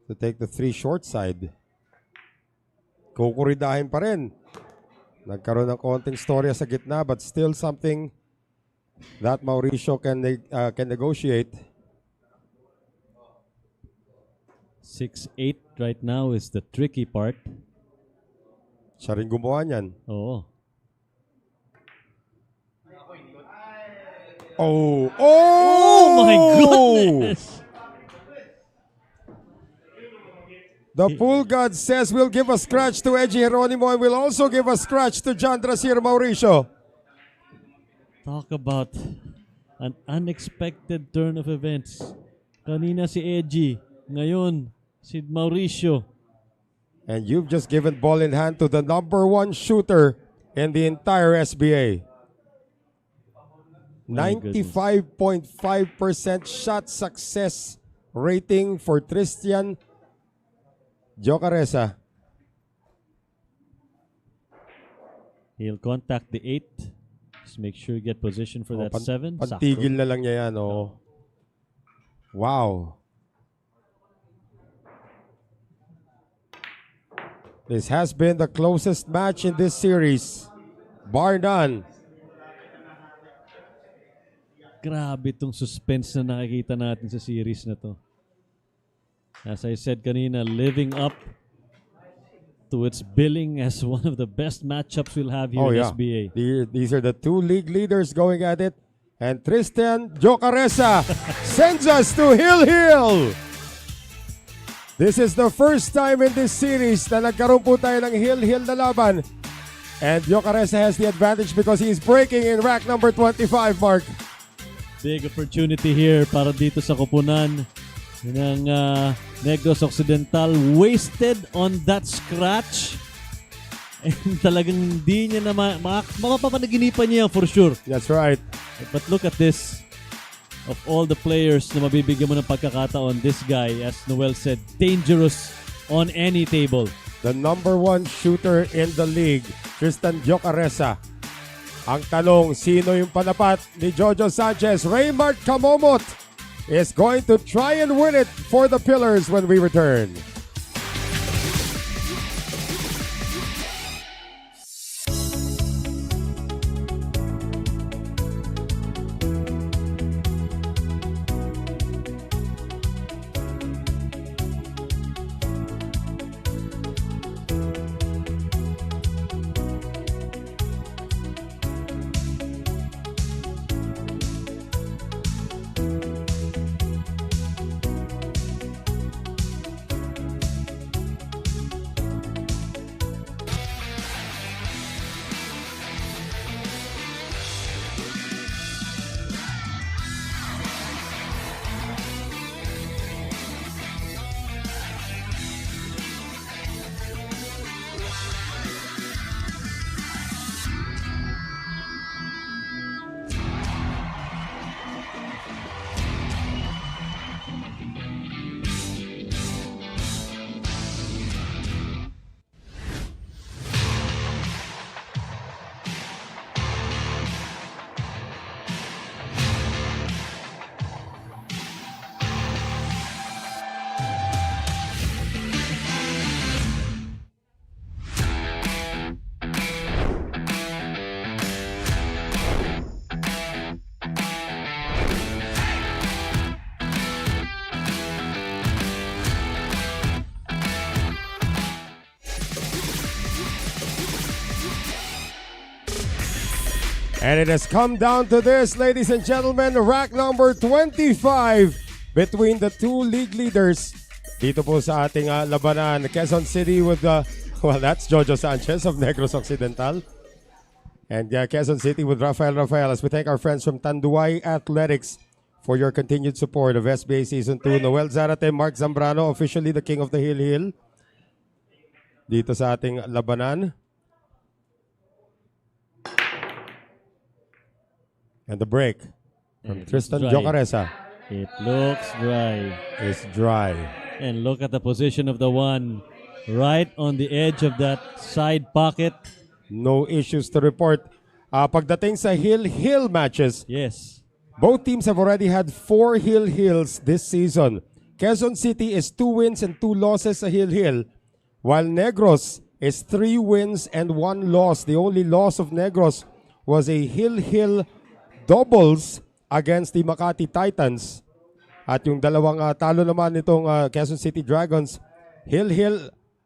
to take the 3 short side. Kukuridahin pa rin. Nagkaroon ng konting storya sa gitna but still something that Mauricio can negotiate. 6-8 right now is the tricky part. Siya rin gumawa niyan. Oo. Oh! Oh my goodness! The pool god says we'll give a scratch to Edgy Geronimo and we'll also give a scratch to John Drasir Mauricio. Talk about an unexpected turn of events. Kanina si Edgy, ngayon si Mauricio. And you've just given ball in hand to the number 1 shooter in the entire SBA. My goodness. 95.5% shot success rating for Tristan Jocaresa. He'll contact the 8. Just make sure you get position for that 7. Pantigil na lang niya yan. Oh. Wow. This has been the closest match in this series. Bar none. Grabe itong suspense na nakikita natin sa series na to. As I said kanina, living up to its billing as one of the best matchups we'll have here in SBA. These are the 2 league leaders going at it. And Tristan Jocaresa sends us to Hill Hill. This is the first time in this series na nagkaroon po tayo ng Hill Hill na laban. And Jocaresa has the advantage because he's breaking in rack number 25, Mark. Big opportunity here para dito sa kupunan ng Negros Occidental. Wasted on that scratch. And talagang hindi niya na mapapanaginipan niya for sure. That's right. But look at this. Of all the players na mabibigyan mo ng pagkakataon, this guy, as Noel said, dangerous on any table. The number 1 shooter in the league, Tristan Jocaresa. Ang tanong, sino yung panapat ni Jojo Sanchez? Raymart Kamomot is going to try and win it for the Pillars when we return. And it has come down to this, ladies and gentlemen, rack number 25 between the two league leaders. Dito po sa ating labanan, Quezon City with well, that's Jojo Sanchez of Negros Occidental. And Quezon City with Rafael as we thank our friends from Tanduay Athletics for your continued support of SBA Season 2. Noel Zarate, Mark Zambrano, officially the king of the Hill. Dito sa ating labanan. And the break from Tristan Jocaresa. It looks dry. It's dry. And look at the position of the one right on the edge of that side pocket. No issues to report. Pagdating sa hill matches, Yes. both teams have already had 4 hills this season. Quezon City is 2 wins and 2 losses sa hill, while Negros is 3 wins and 1 loss. The only loss of Negros was a hill doubles against the Makati Titans. At yung dalawang talo naman nitong Quezon City Dragons, hill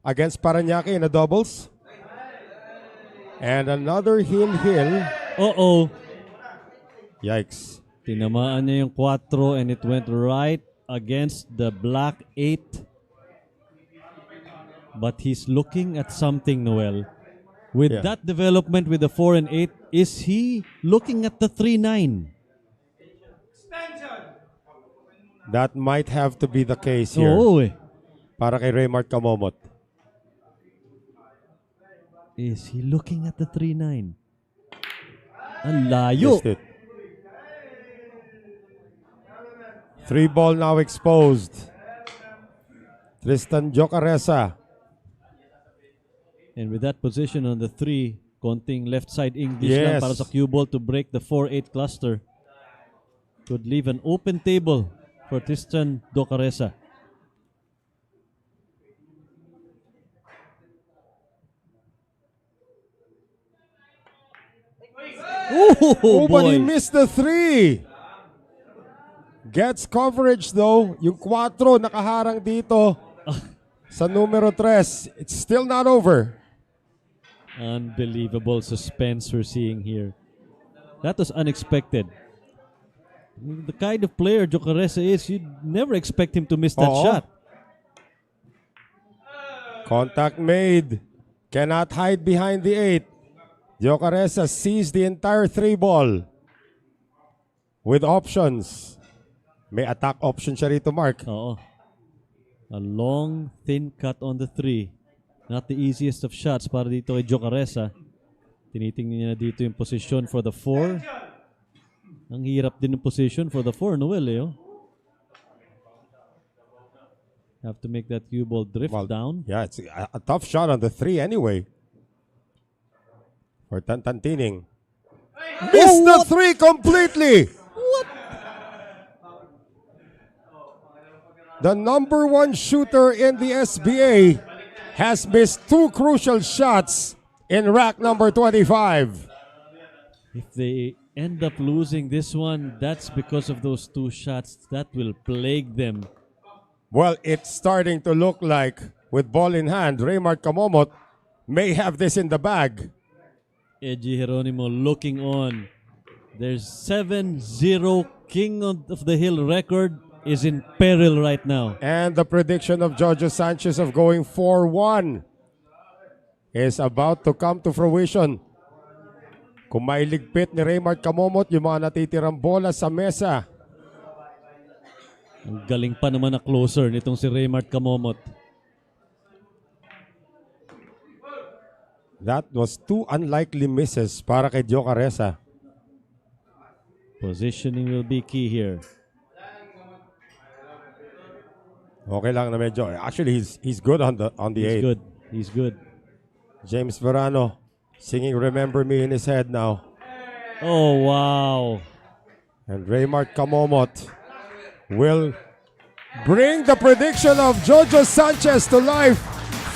against Parañaque in a doubles. And another hill. Uh-oh. Yikes. Tinamaan niya yung 4 and it went right against the black 8. But he's looking at something, Noel. With that development with the 4 and 8, is he looking at the 3-9? That might have to be the case here. Oo Para kay Raymart Kamomot. Is he looking at the 3-9? Ang layo. Missed it. 3 ball now exposed. Tristan Jocaresa. And with that position on the 3, konting left side English lang para sa cue ball to break the 4-8 cluster. Could leave an open table for Tristan Jocaresa. Oh, But he boy. missed the 3. Gets coverage though. Yung 4 nakaharang dito sa numero 3. It's still not over. Unbelievable suspense we're seeing here. That was unexpected. The kind of player Jocaresa is, you'd never expect him to miss that shot. Contact made. Cannot hide behind the 8. Jocaresa sees the entire 3 ball with options. May attack option siya rito, Mark. Oo. A long, thin cut on the 3. Not the easiest of shots para dito kay Jocaresa. Tinitingnan niya na dito yung position for the 4. Ang hirap din ng position for the 4, Noel, eh. Have to make that cue ball drift down. Yeah, it's a tough shot on the 3 anyway. For Tantantining. Missed the 3 completely! What? The number 1 shooter in the SBA has missed 2 crucial shots in rack number 25. If they end up losing this one, that's because of those 2 shots. That will plague them. Well, it's starting to look like, with ball in hand, Raymart Kamomot may have this in the bag. Eji Geronimo looking on. Their 7-0 King of the Hill record is in peril right now. And the prediction of Jojo Sanchez of going 4-1 is about to come to fruition. Kung mailigpit ni Raymart Kamomot yung mga natitirang bola sa mesa. Ang galing pa naman na closer nitong si Raymart Kamomot. That was 2 unlikely misses para kay Jocaresa. Positioning will be key here. Okay lang na medyo. Actually, he's good on the He's 8. good. He's good. James Verano singing Remember Me in his head now. Oh, wow. And Raymart Kamomot will bring the prediction of Jojo Sanchez to life.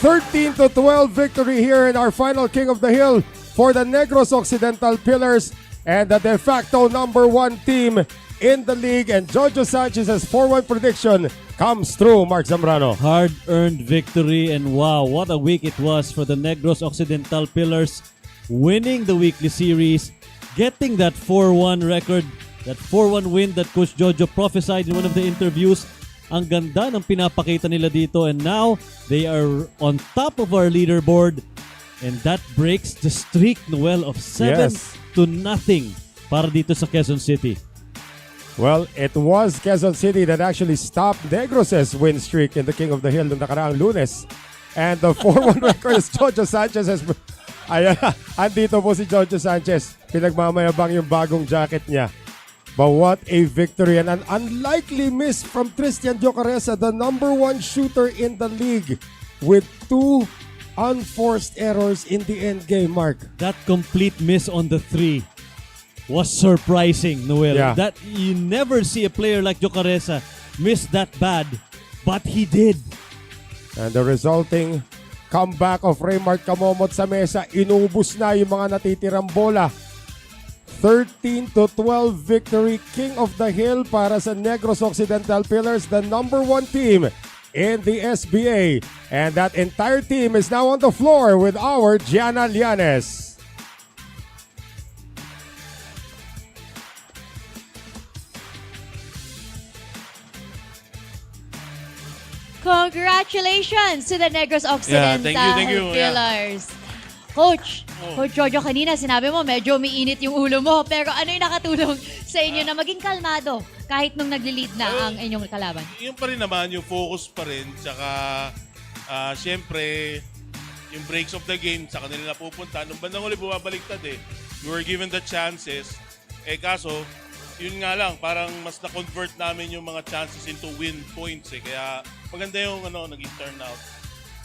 13-12 victory here in our final King of the Hill for the Negros Occidental Pillars and the de facto number 1 team in the league. And Jojo Sanchez's 4-1 prediction comes through, Mark Zambrano. Hard-earned victory, and wow, what a week it was for the Negros Occidental Pillars, winning the weekly series getting that 4-1 record, that 4-1 win that Coach Jojo prophesied in one of the interviews. Ang ganda ng pinapakita nila dito, and now they are on top of our leaderboard, and that breaks the streak, Noel, of 7-0 para dito sa Quezon City. Well, it was Quezon City that actually stopped Negros' win streak in the King of the Hill noong nakaraang Lunes. And the 4-1 record is Jojo Sanchez. Ayan, andito po si Jojo Sanchez. Pinagmamayabang yung bagong jacket niya. But what a victory, and an unlikely miss from Christian Jocaresa, the #1 shooter in the league, with 2 unforced errors in the end game, Mark. That complete miss on the 3 was surprising, Noel. Yeah. That you never see a player like Jocaresa miss that bad, but he did. And the resulting comeback of Raymart Camomot sa mesa, inubos na yung mga natitirang bola. 13-12 victory, King of the Hill para sa Negros Occidental Pillars, the #1 team in the SBA. And that entire team is now on the floor with our Gianna Llanes. Congratulations to the Negros Occidental thank you. Pillars. Coach, Coach Jojo, kanina sinabi mo medyo umiinit yung ulo mo, pero ano yung nakatulong sa inyo na maging kalmado kahit nung nagli-lead na ang inyong kalaban? Yung pa rin naman, yung focus pa rin, tsaka syempre, yung breaks of the game, sa kanila napupunta. Nung bandang huli, bumabaliktad eh. We were given the chances. Kaso, yun nga lang, parang mas na-convert namin yung mga chances into win points eh. Kaya maganda yung naging turnout.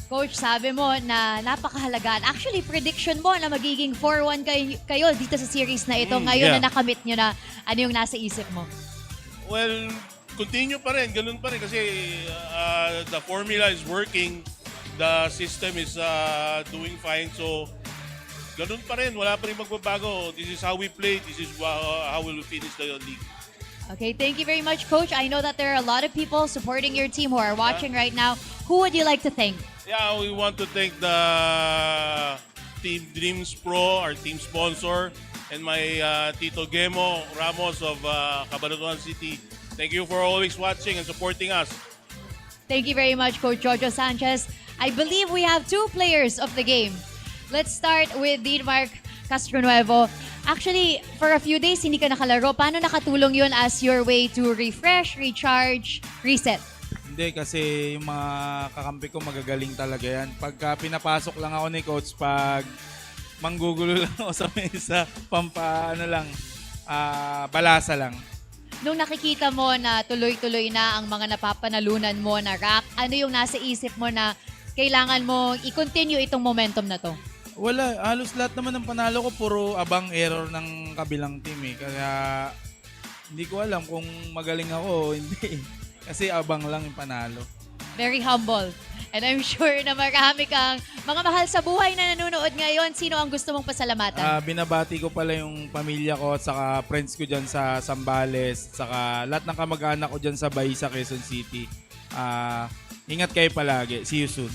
Coach, sabi mo na napakahalaga. Actually, prediction mo na magiging 4-1 kayo dito sa series na ito. Ngayon na nakamit nyo na, ano yung nasa isip mo? Well, continue pa rin. Ganun pa rin kasi the formula is working. The system is doing fine. So, ganun pa rin. Wala pa rin magbabago. This is how we play. This is how we will finish the league. Okay, thank you very much, Coach. I know that there are a lot of people supporting your team who are watching right now. Who would you like to thank? Yeah, we want to thank the Team Dreams Pro, our team sponsor, and my Tito Gemo Ramos of Cabanatuan City. Thank you for always watching and supporting us. Thank you very much, Coach Jojo Sanchez. I believe we have 2 players of the game. Let's start with Mark Castronuevo. Actually, for a few days, hindi ka nakalaro. Paano nakatulong yun as your way to refresh, recharge, reset? Hindi, kasi yung mga kakampi ko magagaling talaga yan. Pagka pinapasok lang ako ni Coach, pag manggugulo lang ako sa mesa, balasa lang. Nung nakikita mo na tuloy-tuloy na ang mga napapanalunan mo na rack, ano yung nasa isip mo na kailangan mo i-continue itong momentum na to? Wala, halos lahat naman ng panalo ko puro abang error ng kabilang team eh. Kaya hindi ko alam kung magaling ako o hindi. Kasi abang lang yung panalo. Very humble. And I'm sure na marami kang mga mahal sa buhay na nanonood ngayon. Sino ang gusto mong pasalamatan? Binabati ko pala yung pamilya ko at saka friends ko dyan sa Zambales, saka lahat ng kamag-anak ko dyan sa Baisa, Quezon City. Ingat kayo palagi. See you soon.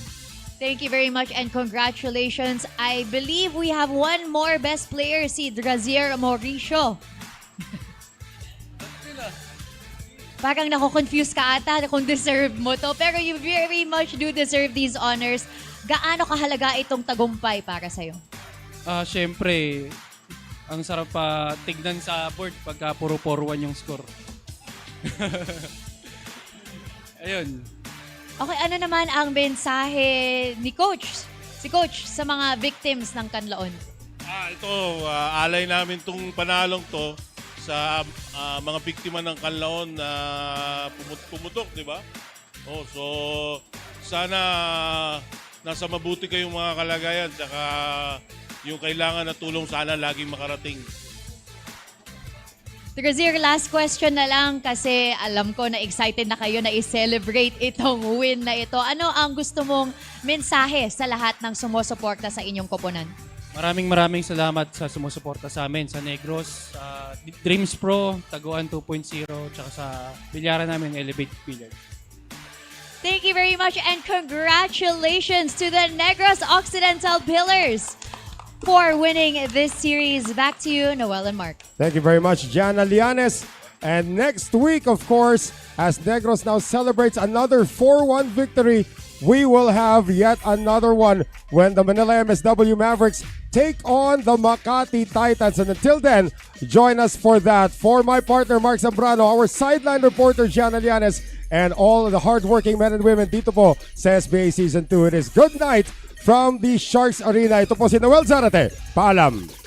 Thank you very much and congratulations. I believe we have one more best player, si Drazier Mauricio. Parang nako-confuse ka ata kung deserve mo to. Pero you very much do deserve these honors. Gaano kahalaga itong tagumpay para sa'yo? Siyempre, ang sarap pa tignan sa board pagka puro 4-1 yung score. Ayun. Okay, ano naman ang mensahe ni Coach? Si Coach sa mga victims ng Kanlaon. Ito, alay namin tong panalong to sa mga biktima ng Kanlaon na pumutok, di ba? So sana nasa mabuti kayong mga kalagayan, tsaka yung kailangan na tulong sana laging makarating. Drazier, last question na lang kasi alam ko na excited na kayo na i-celebrate itong win na ito. Ano ang gusto mong mensahe sa lahat ng sumusuporta sa inyong koponan? Maraming salamat sa sumusuporta sa amin, sa Negros, sa Dreams Pro, Taguan 2.0, tsaka sa bilyaran namin, Elevate Billiards. Thank you very much and congratulations to the Negros Occidental Pillars. for winning this series. Back to you, Noel and Mark. Thank you very much, Jana Lianes. And next week, of course, as Negros now celebrates another 4-1 victory, we will have yet another one when the Manila MSW Mavericks take on the Makati Titans. And until then, join us for that. For my partner, Mark Zambrano, our sideline reporter, Jana Lianes, and all of the hardworking men and women dito po sa SBA Season 2. It is good night from the Sharks Arena. Ito po si Noel Zarate. Paalam.